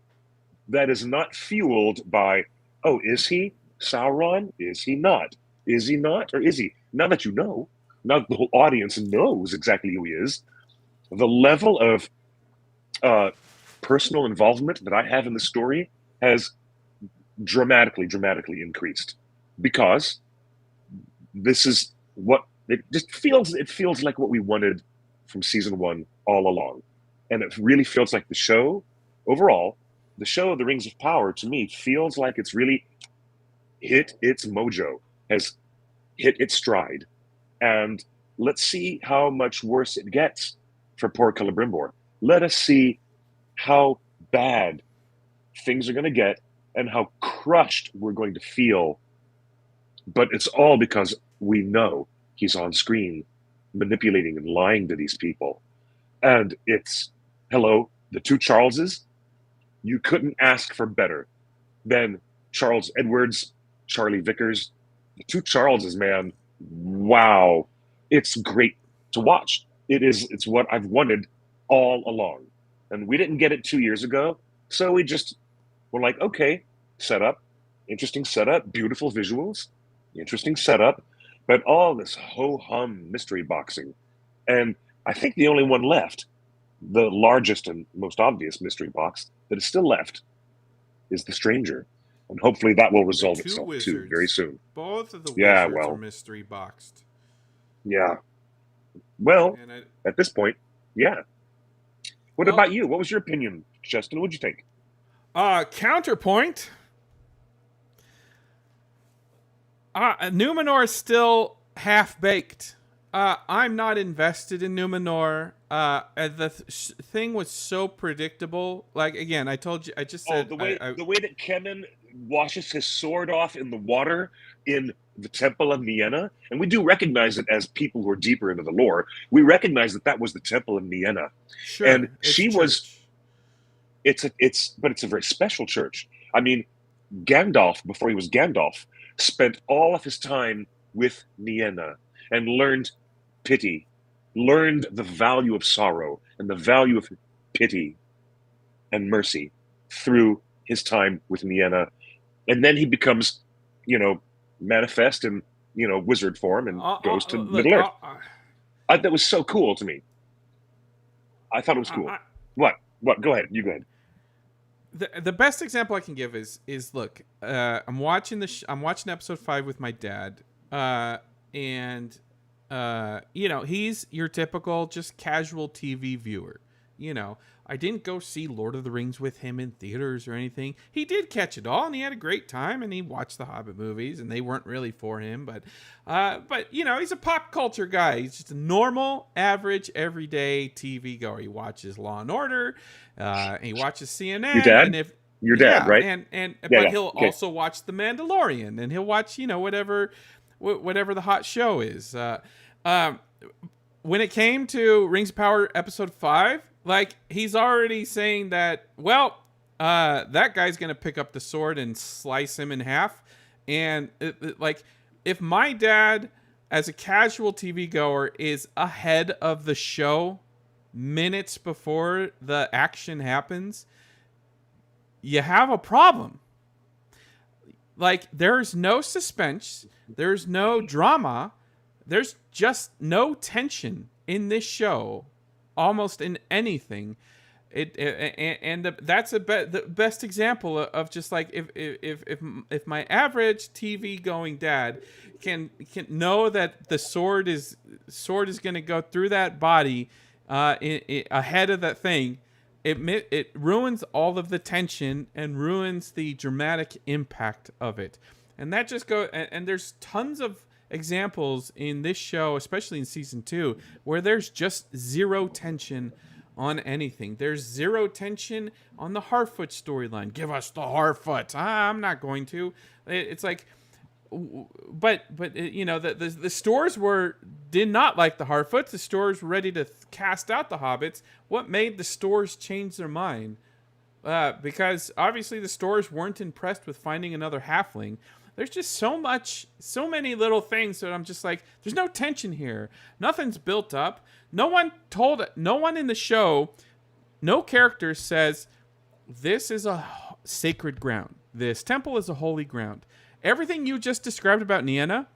B: that is not fueled by, oh, is he Sauron? Is he not? Is he not? Or is he? Now that you know, now that the whole audience knows exactly who he is, the level of personal involvement that I have in the story has dramatically increased, because this is what it feels like what we wanted from season 1 all along. And it really feels like the show overall, the show The Rings of Power, to me, feels like it's really hit its mojo, has hit its stride. And let's see how much worse it gets for poor Celebrimbor. Let us see how bad things are going to get and how crushed we're going to feel. But it's all because we know he's on screen manipulating and lying to these people. And it's, hello, the two Charleses, you couldn't ask for better than Charles Edwards, Charlie Vickers. The two Charleses, man, wow. It's great to watch. It's what I've wanted all along. And we didn't get it 2 years ago. So we just were like, okay, setup, interesting setup, beautiful visuals, interesting setup, but all this ho-hum mystery boxing. And I think the only one left, the largest and most obvious mystery box that is still left, is The Stranger. And hopefully that will resolve itself too very soon.
A: Both of the wizards are mystery boxed.
B: Yeah. Well, at this point, yeah. What about you? What was your opinion, Justin? What'd you think?
A: Counterpoint. Numenor is still half-baked. I'm not invested in Numenor. The thing was so predictable. Like, again, I told you, I just said...
B: the way that Kemen washes his sword off in the water in the Temple of Nienna, and we do recognize it as people who are deeper into the lore, we recognize that was the Temple of Nienna.
A: Sure,
B: and she was... But it's a very special church. I mean, Gandalf, before he was Gandalf, spent all of his time with Nienna and learned pity, learned the value of sorrow and the value of pity. and mercy through his time with Nienna, and then he becomes, manifest in wizard form and goes to
A: look,
B: Middle Earth. That was so cool to me. I thought it was cool. What? Go ahead. You go ahead.
A: The best example I can give is look. I'm watching episode 5 with my dad, and he's your typical just casual TV viewer. I didn't go see Lord of the Rings with him in theaters or anything. He did catch it all, and he had a great time, and he watched the Hobbit movies, and they weren't really for him. But he's a pop culture guy. He's just a normal, average, everyday TV goer. He watches Law and Order, and he watches CNN.
B: Your dad?
A: And
B: Your dad, right?
A: But he'll also watch The Mandalorian, and he'll watch whatever the hot show is. When it came to Rings of Power episode 5. Like, he's already saying that, that guy's going to pick up the sword and slice him in half. And, if my dad, as a casual TV goer, is ahead of the show minutes before the action happens, you have a problem. Like, there's no suspense. There's no drama. There's just no tension in this show. Almost in anything, that's the best example of just like if my average TV going dad can know that the sword is going to go through that body ahead of that thing, it ruins all of the tension and ruins the dramatic impact of it, and that just and there's tons of examples in this show, especially in season 2, where there's just zero tension on anything. There's zero tension on the Harfoot storyline. Give us the Harfoot. I'm not going to. It's like, but the stores did not like the Harfoots. The stores were ready to cast out the hobbits. What made the stores change their mind? Because obviously the stores weren't impressed with finding another halfling. There's just so many little things that I'm just like, there's no tension here. Nothing's built up. No one in the show, no character says, this is a sacred ground. This temple is a holy ground. Everything you just described about Nienna,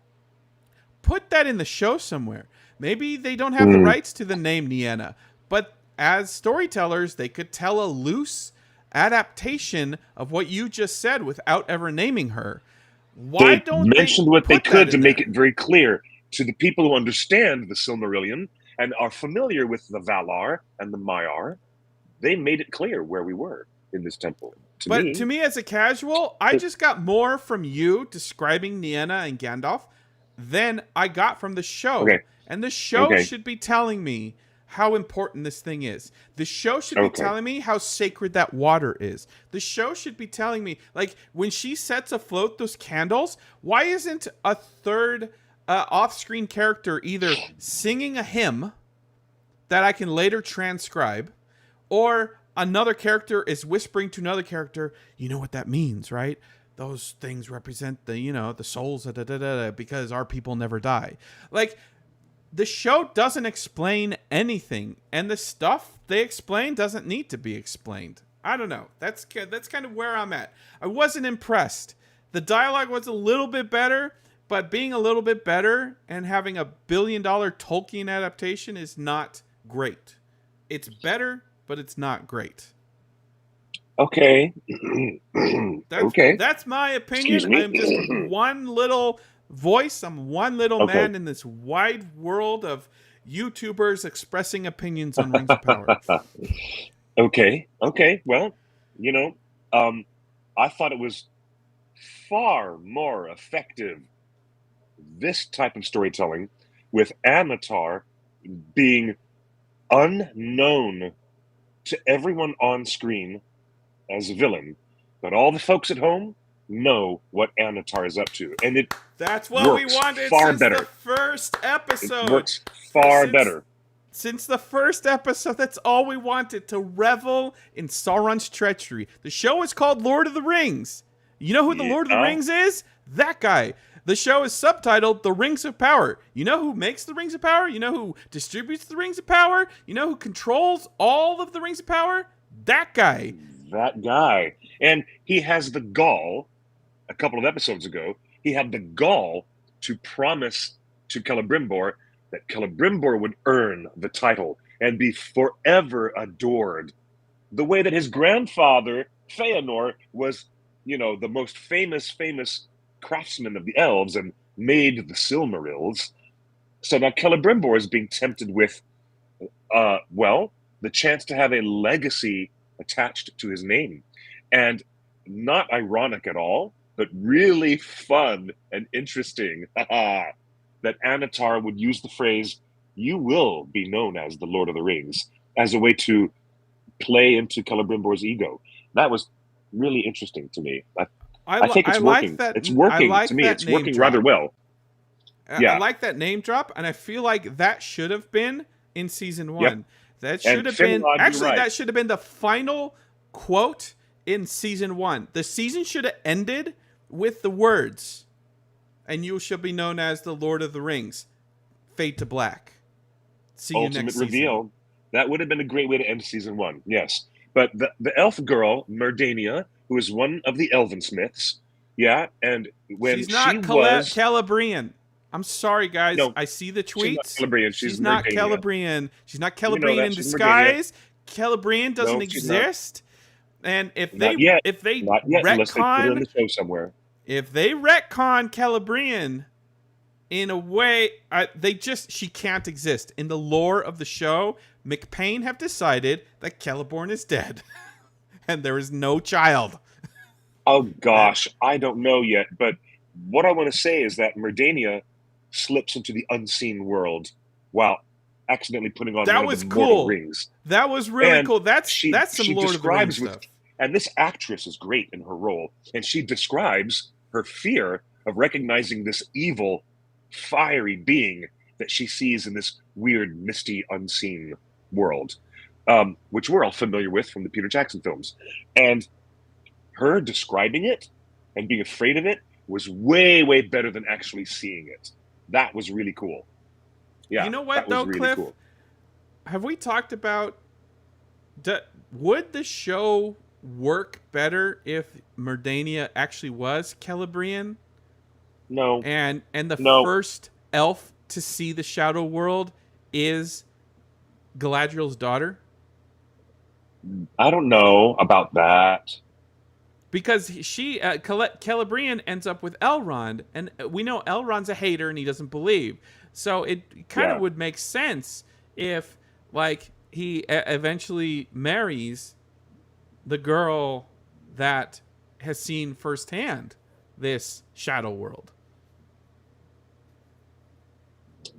A: put that in the show somewhere. Maybe they don't have the rights to the name Nienna, but as storytellers, they could tell a loose adaptation of what you just said without ever naming her. Why don't they mention
B: what they could to make it very clear to the people who understand the Silmarillion and are familiar with the Valar and the Maiar? They made it clear where we were in this temple.
A: To me, as a casual, I just got more from you describing Nienna and Gandalf than I got from the show. Okay. And the show should be telling me how important this thing is. The show should be telling me how sacred that water is. The show should be telling me, like, when she sets afloat those candles, why isn't a third off-screen character either singing a hymn that I can later transcribe, or another character is whispering to another character, you know what that means, right? Those things represent the souls, because our people never die. Like, the show doesn't explain anything, and the stuff they explain doesn't need to be explained. I don't know. That's kind of where I'm at. I wasn't impressed. The dialogue was a little bit better, but being a little bit better and having a $1 billion Tolkien adaptation is not great. It's better, but it's not great.
B: Okay.
A: That's my opinion. I'm just one little voice. I'm one little man in this wide world of YouTubers expressing opinions on Rings of Power.
B: Okay. Well, I thought it was far more effective, this type of storytelling, with Anatar being unknown to everyone on screen as a villain, but all the folks at home know what Anatar is up to, and that's what we wanted since the
A: first episode.
B: It works far better.
A: Since the first episode, that's all we wanted, to revel in Sauron's treachery. The show is called Lord of the Rings. You know who the Lord of the Rings is? That guy. The show is subtitled The Rings of Power. You know who makes the Rings of Power? You know who distributes the Rings of Power? You know who controls all of the Rings of Power? That guy.
B: That guy. And he has the gall, a couple of episodes ago, he had the gall to promise to Celebrimbor that Celebrimbor would earn the title and be forever adored. The way that his grandfather, Feanor, was, the most famous craftsman of the elves and made the Silmarils. So now Celebrimbor is being tempted with, the chance to have a legacy attached to his name. And not ironic at all, but really fun and interesting that Anatar would use the phrase, "You will be known as the Lord of the Rings," as a way to play into Celebrimbor's ego. That was really interesting to me. I think it's working. It's working to me. It's working rather well.
A: I like that name drop, and I feel like that should have been in season 1. Yep. That should have been that should have been the final quote in season 1. The season should have ended with the words, "And you shall be known as the Lord of the Rings. Fade to black. See you
B: Ultimate
A: next
B: reveal."
A: Season.
B: That would have been a great way to end season 1. Yes, but the elf girl Merdania, who is one of the Elven Smiths, and when
A: she's not Celebrian. I'm sorry, guys. No, I see the tweets.
B: She's not Celebrian.
A: She's not Celebrian. She's not Celebrian in disguise. Celebrian doesn't exist. And if they retcon
B: in the show somewhere,
A: if they retcon Celebrian in a way, she can't exist in the lore of the show. McPain have decided that Celeborn is dead, and there is no child.
B: Oh gosh, I don't know yet, but what I want to say is that Merdania slips into the unseen world while accidentally putting on one of the mortal rings.
A: That was really cool. That's some Lord of the Rings stuff.
B: And this actress is great in her role, and she describes her fear of recognizing this evil, fiery being that she sees in this weird, misty, unseen world, which we're all familiar with from the Peter Jackson films. And her describing it and being afraid of it was way, way better than actually seeing it. That was really cool. Yeah,
A: you know what, though, really Cliff? Cool. Have we talked about... would the show work better if Merdania actually was Celebrian?
B: No.
A: And the first elf to see the Shadow World is Galadriel's daughter?
B: I don't know about that.
A: Because Celebrian ends up with Elrond, and we know Elrond's a hater and he doesn't believe. So it kind of would make sense if, he eventually marries the girl that has seen firsthand this Shadow World.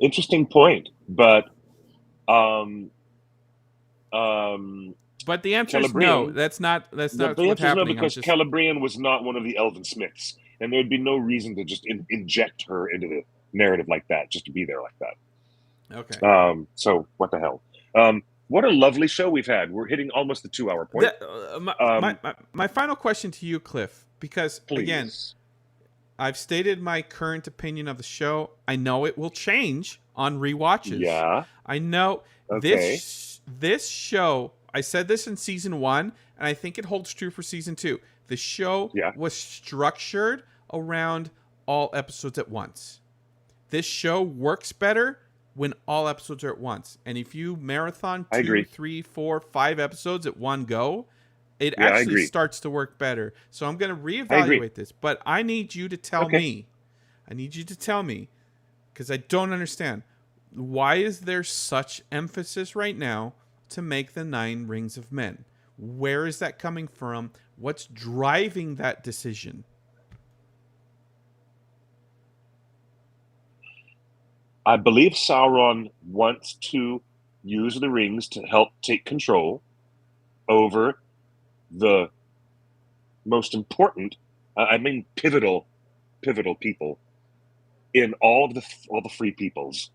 B: Interesting point, but
A: but the answer is no. That's not what's happening.
B: Because Celebrian was not one of the Elven Smiths, and there'd be no reason to just inject her into the narrative like that, just to be there like that.
A: Okay.
B: So what the hell? What a lovely show we've had. We're hitting almost the 2-hour point.
A: My final question to you, Cliff, because again, I've stated my current opinion of the show. I know it will change on rewatches.
B: Yeah.
A: I know this show. I said this in season 1, and I think it holds true for season 2. The show was structured around all episodes at once. This show works better when all episodes are at once. And if you marathon 2, 3, 4, 5 episodes at one go, it actually starts to work better. So I'm going to reevaluate this. But I need you to tell me. I need you to tell me, because I don't understand. Why is there such emphasis right now to make the 9 Rings of Men? Where is that coming from? What's driving that decision?
B: I believe Sauron wants to use the rings to help take control over the most important, pivotal people in all the free peoples,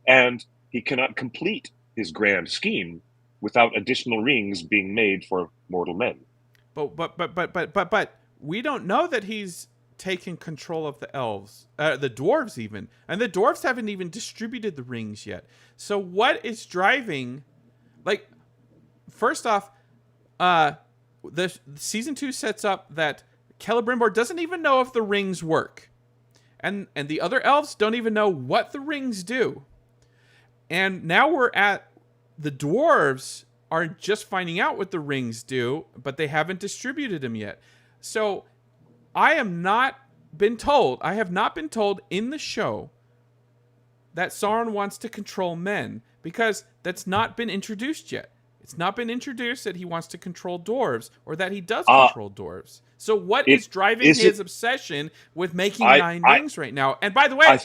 B: and he cannot complete his grand scheme without additional rings being made for mortal men.
A: But we don't know that he's taken control of the elves, the dwarves even, and the dwarves haven't even distributed the rings yet. So what is driving? First off, the season 2 sets up that Celebrimbor doesn't even know if the rings work, and the other elves don't even know what the rings do. And now we're at the dwarves are just finding out what the rings do, but they haven't distributed them yet. So I have not been told in the show that Sauron wants to control men, because that's not been introduced yet. It's not been introduced that he wants to control dwarves or that he does control dwarves. So what is driving his obsession with making 9 rings right now? And by the way,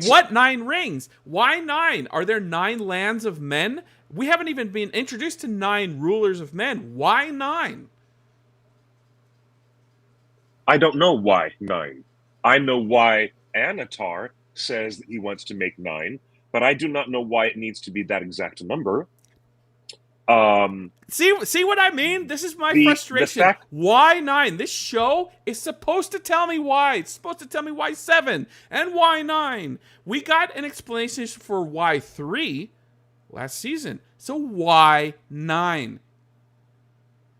A: what 9 rings? Why 9? Are there 9 lands of men? We haven't even been introduced to 9 rulers of men. Why 9?
B: I don't know why 9. I know why Anatar says that he wants to make 9, but I do not know why it needs to be that exact number.
A: See what I mean? This is my frustration. Why 9? This show is supposed to tell me why. It's supposed to tell me why 7 and why 9. We got an explanation for why 3 last season. So why 9?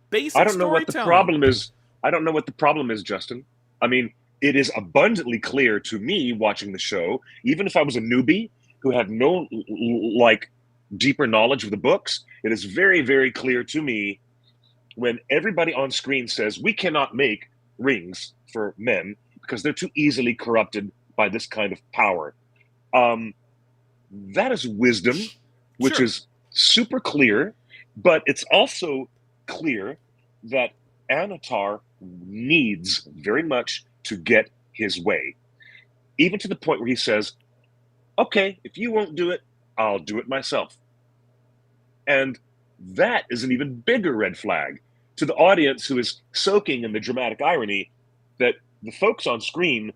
A: Basic
B: I don't know what the problem is. I don't know what the problem is, Justin. I mean, it is abundantly clear to me watching the show, even if I was a newbie who had no deeper knowledge of the books, it is very, very clear to me when everybody on screen says we cannot make rings for men because they're too easily corrupted by this kind of power. That is wisdom, which is super clear, but it's also clear that Anatar needs very much to get his way, even to the point where he says, okay, if you won't do it, I'll do it myself. And that is an even bigger red flag to the audience who is soaking in the dramatic irony that the folks on screen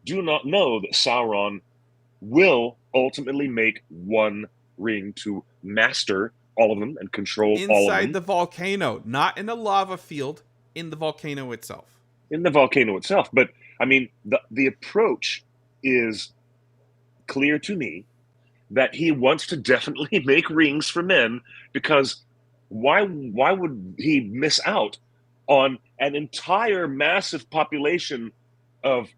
B: do not know that Sauron will ultimately make 1 ring to master all of them and control all of them.
A: Inside the volcano, not in a lava field, in the volcano itself.
B: In the volcano itself. But, I mean, the approach is clear to me that he wants to definitely make rings for men, because why would he miss out on an entire massive population of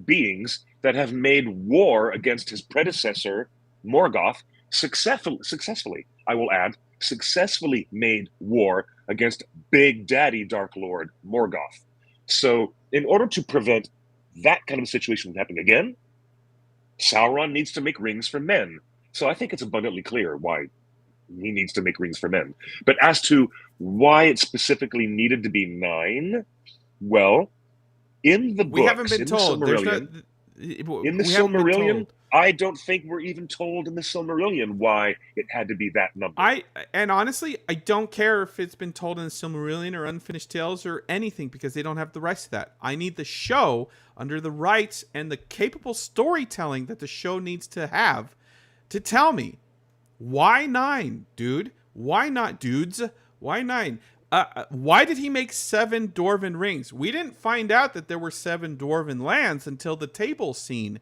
B: beings that have made war against his predecessor, Morgoth, successfully, I will add, successfully made war against Big Daddy Dark Lord Morgoth. So in order to prevent that kind of situation from happening again, Sauron needs to make rings for men. So I think it's abundantly clear why he needs to make rings for men. But as to why it specifically needed to be 9, well, in the books,
A: we haven't been told.
B: In the Silmarillion, I don't think we're even told in the Silmarillion why it had to be that number.
A: And honestly, I don't care if it's been told in the Silmarillion or Unfinished Tales or anything, because they don't have the rights to that. I need the show, under the rights and the capable storytelling that the show needs to have, to tell me why 9, dude? Why not, dudes? Why 9? Why did he make 7 dwarven rings? We didn't find out that there were 7 dwarven lands until the table scene.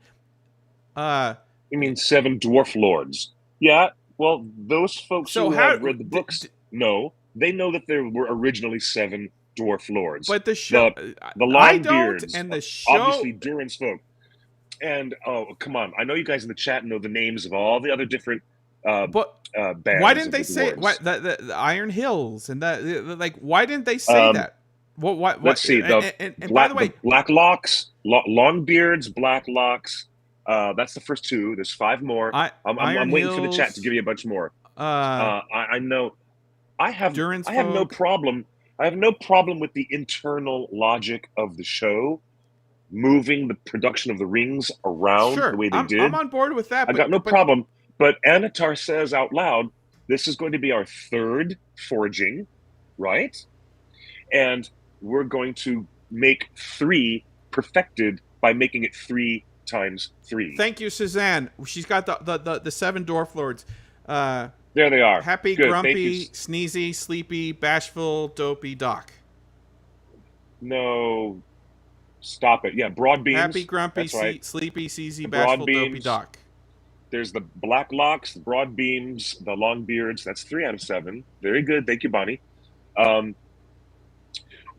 B: You mean 7 dwarf lords? Yeah. Well, those folks who have read the books know. They know that there were originally 7 dwarf lords.
A: But the show,
B: the Longbeards,
A: and the show,
B: obviously Durin's folk. And come on, I know you guys in the chat know the names of all the other different bands.
A: Why didn't they say the Iron Hills and that? Why didn't they say that? What?
B: Let's see.
A: And by the way,
B: Blacklocks, Longbeards, Blacklocks. That's the first 2. There's 5 more. I'm waiting for the chat to give you a bunch more. I know. I have no problem. I have no problem with the internal logic of the show, moving the production of the rings around the way they did.
A: I'm on board with that.
B: I got no problem. But Anatar says out loud, this is going to be our 3rd foraging, right? And we're going to make 3 perfected by making it 3 times 3.
A: Thank you, Suzanne. She's got the 7 dwarf lords.
B: There they are.
A: Happy,
B: Good.
A: grumpy, sneezy, sleepy, bashful, dopey, Doc.
B: No, stop it. Yeah, broad beams.
A: Happy, grumpy, sleepy, seezy, bashful, dopey, Doc.
B: There's the Blacklocks, the broad beams, the Longbeards. That's 3 out of 7. Very good. Thank you, Bonnie.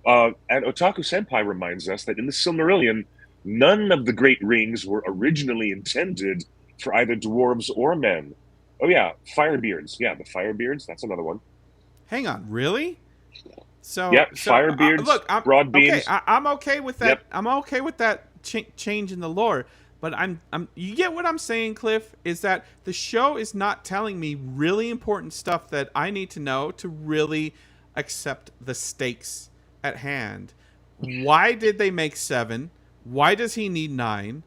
B: And Otaku Senpai reminds us that in the Silmarillion, none of the great rings were originally intended for either dwarves or men. Oh yeah, Firebeards. Yeah, the Firebeards. That's another one.
A: Hang on, really?
B: Yeah,
A: So
B: Firebeards,
A: look, I'm okay.
B: Broadbeams.
A: I'm okay with that.
B: Yep.
A: I'm okay with that change in the lore. But I'm. You get what I'm saying, Cliff? Is that the show is not telling me really important stuff that I need to know to really accept the stakes at hand. Why did they make 7? Why does he need 9?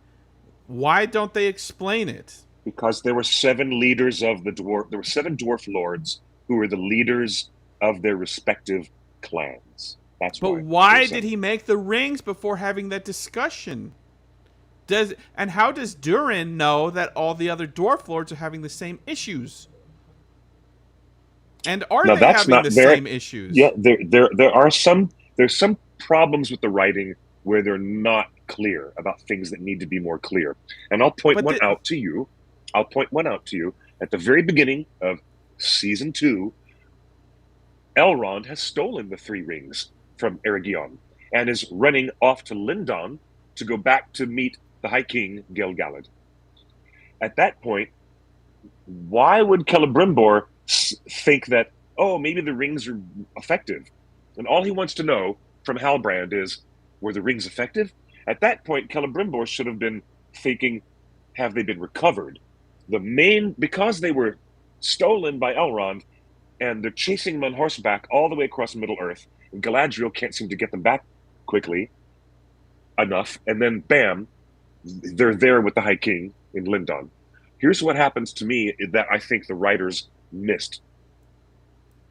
A: Why don't they explain it?
B: Because there were 7 leaders of the dwarf. There were 7 dwarf lords who were the leaders of their respective clans. That's
A: But
B: why.
A: why did he make the rings before having that discussion? And how does Durin know that all the other dwarf lords are having the same issues? And are
B: Now
A: they
B: that's
A: having
B: not
A: the
B: very.
A: same issues?
B: Yeah, there are some. There's some problems with the writing where they're not clear about things that need to be more clear. And I'll point
A: But
B: one out to you. I'll point one out to you. At the very beginning of season 2, Elrond has stolen the 3 rings from Eregion and is running off to Lindon to go back to meet the High King Gil-galad. At that point, why would Celebrimbor think that, oh, maybe the rings are effective? And all he wants to know from Halbrand is, were the rings effective? At that point, Celebrimbor should have been thinking, have they been recovered? Because they were stolen by Elrond, and they're chasing them on horseback all the way across Middle-earth, and Galadriel can't seem to get them back quickly enough, and then bam, they're there with the High King in Lindon. Here's what happens to me that I think the writers missed.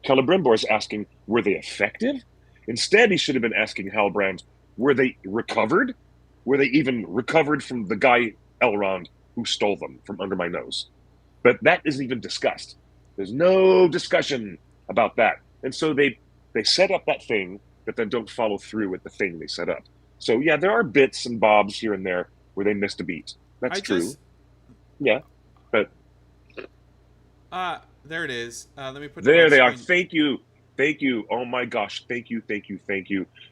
B: Celebrimbor is asking, were they effective? Instead, he should have been asking Halbrand, were they recovered? Were they even recovered from the guy, Elrond, who stole them from under my nose? But that isn't even discussed. There's no discussion about that. And so they set up that thing, but then don't follow through with the thing they set up. So yeah, there are bits and bobs here and there where they missed a beat. That's true. Yeah, but
A: there it is. Let me put
B: there
A: it
B: they
A: on
B: are.
A: screen.
B: Thank you. Oh my gosh, thank you.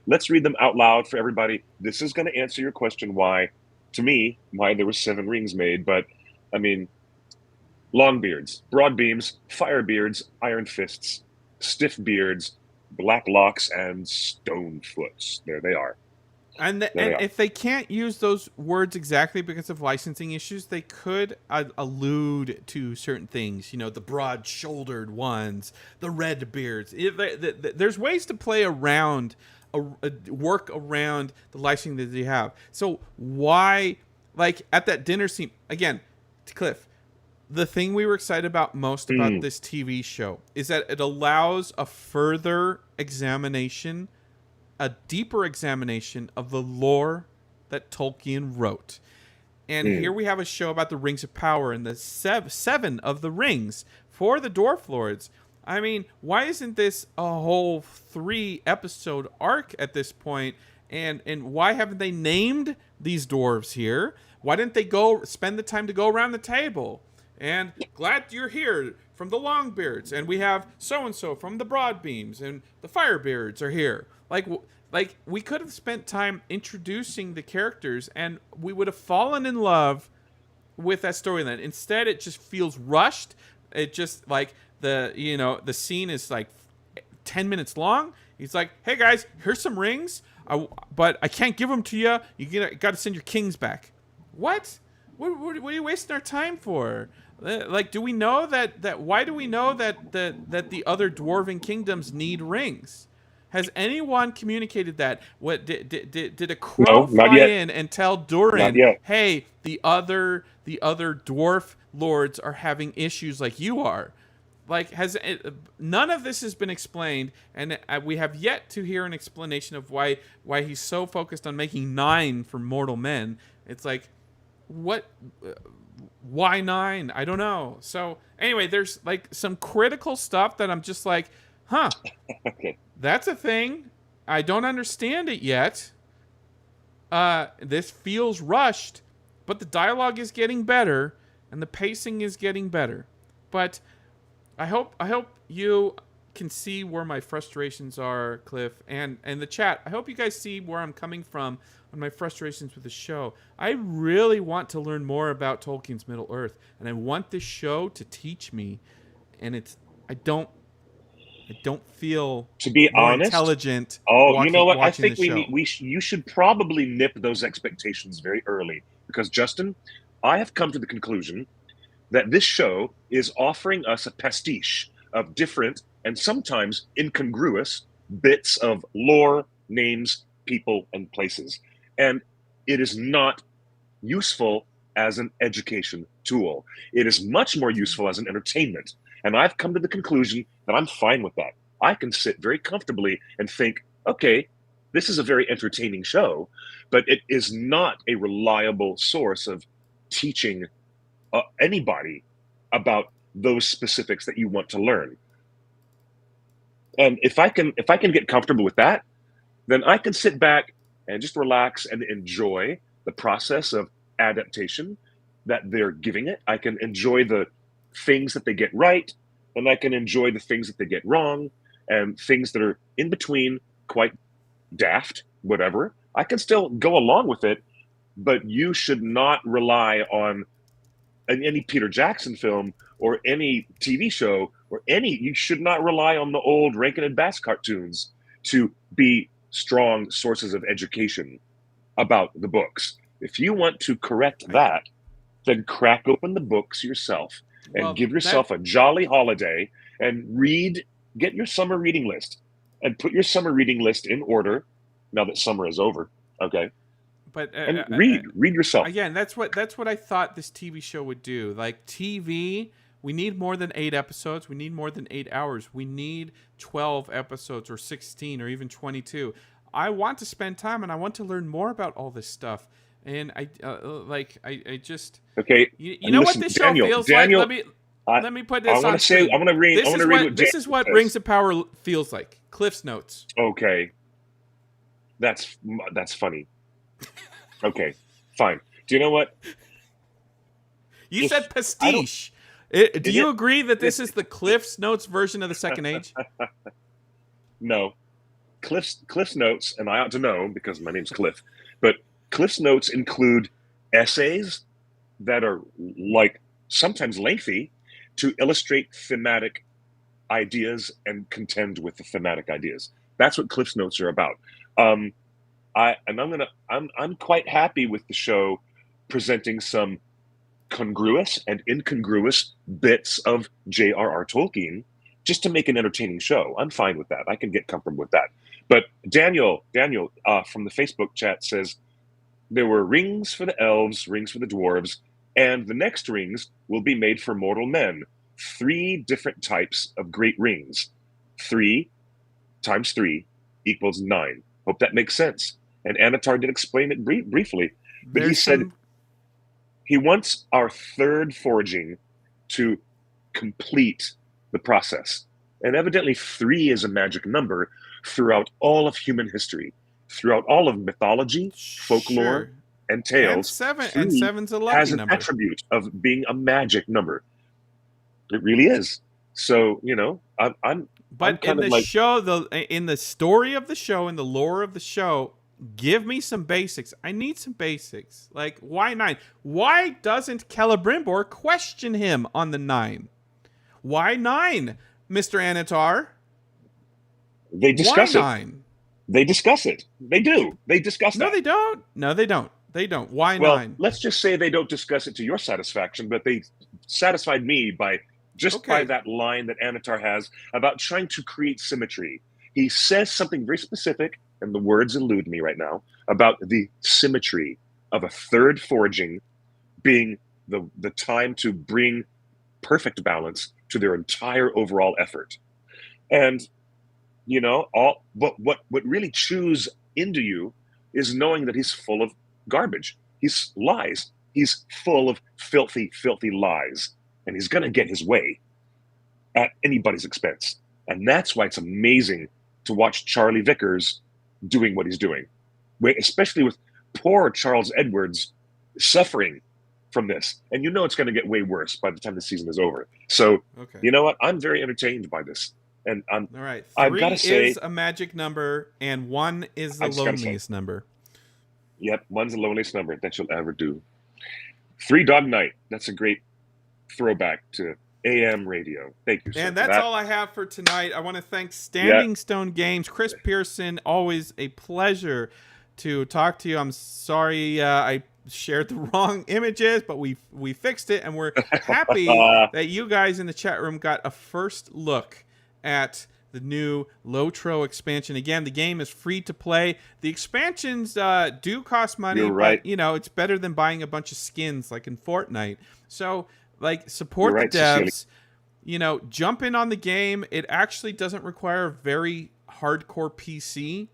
B: Let's read them out loud for everybody. This is going to answer your question why there were 7 rings made. But I mean, Longbeards, Broadbeams, Firebeards, Iron Fists, Stiff Beards, Black Locks, and Stonefoots. There they are.
A: And if they can't use those words exactly because of licensing issues, they could allude to certain things. You know, the broad-shouldered ones, the red beards. There's ways to play around, work around the licensing that they have. So why, like at that dinner scene again, Cliff? The thing we were excited about most about this TV show is that it allows a further examination, a deeper examination of the lore that Tolkien wrote. And here we have a show about the Rings of Power and the 7 of the rings for the Dwarf Lords. I mean, why isn't this a whole 3-episode arc at this point? And why haven't they named these dwarves here? Why didn't they go spend the time to go around the table? And glad you're here from the Longbeards, and we have so-and-so from the Broadbeams, and the Firebeards are here. Like we could have spent time introducing the characters, and we would have fallen in love with that storyline. Instead, it just feels rushed. It just like the scene is like 10 minutes long. He's like, "Hey guys, here's some rings, but I can't give them to you. You got to send your kings back." What? What are you wasting our time for? Like, do we know that why do we know that the other dwarven kingdoms need rings? Has anyone communicated that? What did a crow fly in and tell Durin, "Hey, the other dwarf lords are having issues like you are"? Like, none of this has been explained, and we have yet to hear an explanation of why he's so focused on making 9 for mortal men. It's like, what? Why 9? I don't know. So anyway, there's like some critical stuff that I'm just like,
B: Okay.
A: That's a thing. I don't understand it yet. This feels rushed, but the dialogue is getting better and the pacing is getting better. But I hope you can see where my frustrations are, Cliff, and the chat. I hope you guys see where I'm coming from on my frustrations with the show. I really want to learn more about Tolkien's Middle Earth, and I want this show to teach me. And I don't feel
B: To be
A: more
B: honest,
A: intelligent.
B: you know what? I think
A: the show.
B: you should probably nip those expectations very early, because Justin, I have come to the conclusion that this show is offering us a pastiche of different and sometimes incongruous bits of lore, names, people, and places. And it is not useful as an education tool. It is much more useful as an entertainment. And I've come to the conclusion that I'm fine with that. I can sit very comfortably and think, okay, this is a very entertaining show, but it is not a reliable source of teaching anybody about those specifics that you want to learn. And if I can get comfortable with that, then I can sit back and just relax and enjoy the process of adaptation that they're giving it. I can enjoy the things that they get right, and I can enjoy the things that they get wrong, and things that are in between, quite daft, whatever. I can still go along with it, but you should not rely on any Peter Jackson film or any TV show or you should not rely on the old Rankin and Bass cartoons to be strong sources of education about the books. If you want to correct that, then crack open the books yourself and give yourself a jolly holiday and get your summer reading list and put your summer reading list in order now that summer is over. Okay.
A: But
B: and read yourself.
A: Again, that's what I thought this TV show would do. Like TV, we need more than 8 episodes. We need more than 8 hours. We need 12 episodes or 16 or even 22. I want to spend time and I want to learn more about all this stuff. And I just
B: okay.
A: You know
B: listen,
A: what this show feels like? Let me put this on screen.
B: I'm gonna read.
A: This is what Rings of Power feels like. Cliff's Notes.
B: Okay, that's funny. Okay, fine. Do you know what?
A: You said pastiche. Do you agree that this is the Cliff's Notes version of the Second Age?
B: No. Cliff's Notes, and I ought to know because my name's Cliff, but Cliff's Notes include essays that are sometimes lengthy to illustrate thematic ideas and contend with the thematic ideas. That's what Cliff's Notes are about. I'm quite happy with the show presenting some congruous and incongruous bits of J.R.R. Tolkien just to make an entertaining show. I'm fine with that. I can get comfortable with that. But Daniel from the Facebook chat says there were rings for the elves, rings for the dwarves, and the next rings will be made for mortal men. 3 different types of great rings. 3 times 3 equals 9. Hope that makes sense. And Anatar did explain it briefly. But he said he wants our 3rd forging to complete the process. And evidently 3 is a magic number throughout all of human history, throughout all of mythology, folklore, and tales.
A: And 7's a lucky
B: has an
A: number.
B: Attribute of being a magic number. It really is. So, I'm
A: in the show, in the story of the show, in the lore of the show, give me some basics. I need some basics. Like, why 9? Why doesn't Celebrimbor question him on the 9? Why 9, Mr. Anatar?
B: They discuss
A: Why 9?
B: They discuss it. They do. They discuss that.
A: No, they don't. No, they don't. They don't. Why 9?
B: Well, let's just say they don't discuss it to your satisfaction, but they satisfied me by that line that Anatar has about trying to create symmetry. He says something very specific, and the words elude me right now, about the symmetry of a 3rd forging being the time to bring perfect balance to their entire overall effort. And what really chews into you is knowing that he's full of garbage. He's lies. He's full of filthy, filthy lies. And he's going to get his way at anybody's expense. And that's why it's amazing to watch Charlie Vickers doing what he's doing, especially with poor Charles Edwards suffering from this. And it's going to get way worse by the time the season is over. So, You know what? I'm very entertained by this. And
A: All right.
B: I've got
A: 3
B: to say,
A: is a magic number, and 1 is
B: I
A: the
B: just got to say,
A: loneliest number.
B: yep, one's the loneliest number that you'll ever do. 3 Dog Night. That's a great throwback to AM radio. Thank you, sir,
A: And
B: for
A: that's
B: that.
A: all I have for tonight. I want to thank
B: Yeah.
A: Standing Stone Games, Chris Pearson. Always a pleasure to talk to you. I'm sorry I shared the wrong images, but we fixed it, and we're happy that you guys in the chat room got a first look at the new LOTRO expansion. Again, the game is free to play. The expansions do cost money,
B: You're right.
A: but it's better than buying a bunch of skins like in Fortnite. So, support
B: You're right,
A: the devs. Jump in on the game. It actually doesn't require a very hardcore PC.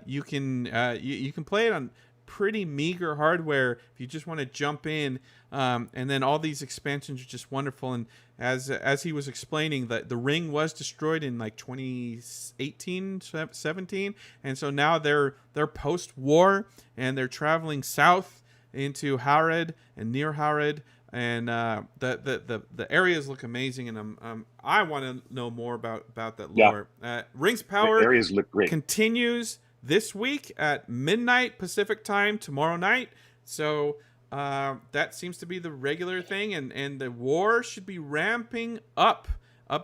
A: You can play it on pretty meager hardware if you just want to jump in. And then all these expansions are just wonderful. And as he was explaining, that the ring was destroyed in 2018, 17, and so now they're post-war and they're traveling south into Harad and near Harad. And the areas look amazing, and I want to know more about that lore. Rings of Power
B: The areas look great.
A: continues this week at midnight Pacific time tomorrow night. So that seems to be the regular thing, and the war should be ramping up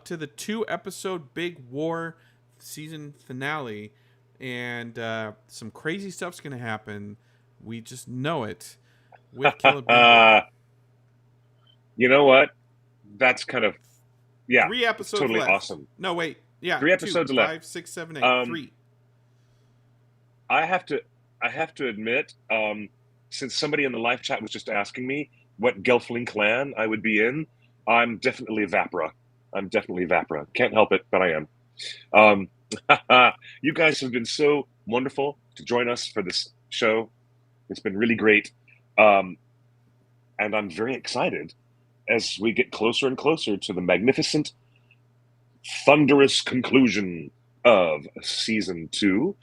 A: to the 2-episode big war season finale, and some crazy stuff's gonna happen. We just know it with Celebrimbor.
B: You know what? That's kind of
A: 3 episodes
B: totally
A: left.
B: awesome.
A: No, wait. Yeah,
B: 3 episodes
A: 2,
B: left.
A: 5, 6, 7, 8. 3.
B: I have to admit, since somebody in the live chat was just asking me what Gelfling clan I would be in, I'm definitely Vapra. Can't help it, but I am. You guys have been so wonderful to join us for this show. It's been really great. And I'm very excited as we get closer and closer to the magnificent, thunderous conclusion of season 2.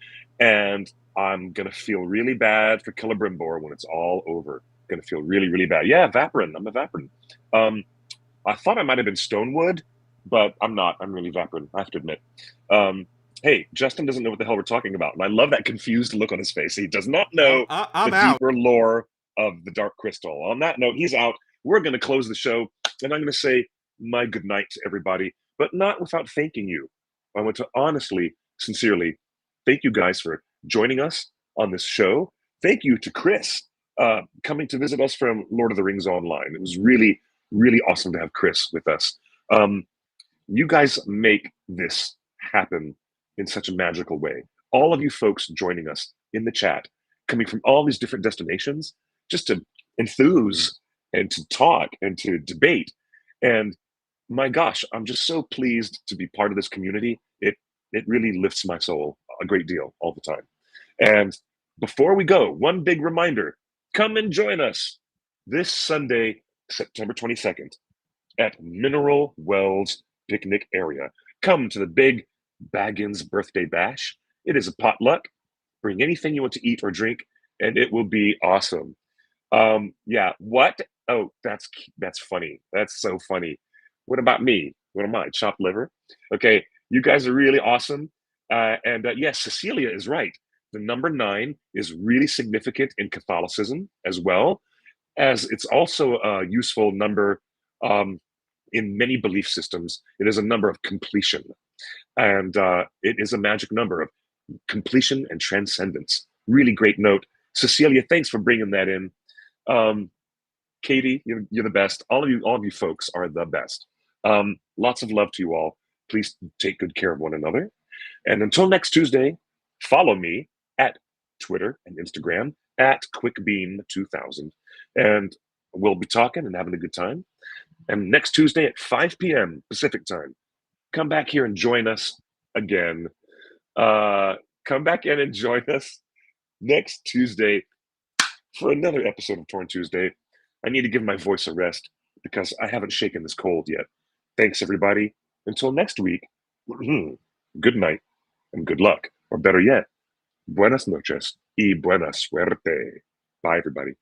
B: And I'm going to feel really bad for Celebrimbor when it's all over. Going to feel really, really bad. Yeah, Vaporin. I'm a Vaporin. I thought I might have been Stonewood, but I'm not. I'm really Vaporin, I have to admit. Hey, Justin doesn't know what the hell we're talking about. And I love that confused look on his face. He does not know
A: I'm
B: the
A: out.
B: deeper lore of the Dark Crystal. On that note, he's out. We're going to close the show, and I'm going to say my good night to everybody, but not without thanking you. I want to honestly, sincerely thank you guys for joining us on this show. Thank you to Chris coming to visit us from Lord of the Rings Online. It was really, really awesome to have Chris with us. You guys make this happen in such a magical way. All of you folks joining us in the chat, coming from all these different destinations, just to enthuse and to talk and to debate. And my gosh, I'm just so pleased to be part of this community. It really lifts my soul a great deal all the time. And before we go, one big reminder, come and join us this Sunday, September 22nd at Mineral Wells Picnic Area. Come to the big Baggins Birthday Bash. It is a potluck. Bring anything you want to eat or drink, and it will be awesome. Yeah, what? Oh, that's funny. That's so funny. What about me? What am I? Chopped liver? Okay, you guys are really awesome. And yes, Cecilia is right. The number 9 is really significant in Catholicism as well, as it's also a useful number in many belief systems. It is a number of completion. And it is a magic number of completion and transcendence. Really great note. Cecilia, thanks for bringing that in. Katie, you're the best. All of you folks are the best. Lots of love to you all. Please take good care of one another. And until next Tuesday, follow me at Twitter and Instagram at QuickBeam2000. And we'll be talking and having a good time. And next Tuesday at 5 p.m. Pacific time, come back here and join us again. Come back in and join us next Tuesday for another episode of Torn Tuesday. I need to give my voice a rest because I haven't shaken this cold yet. Thanks, everybody. Until next week, good night and good luck. Or better yet, buenas noches y buena suerte. Bye, everybody.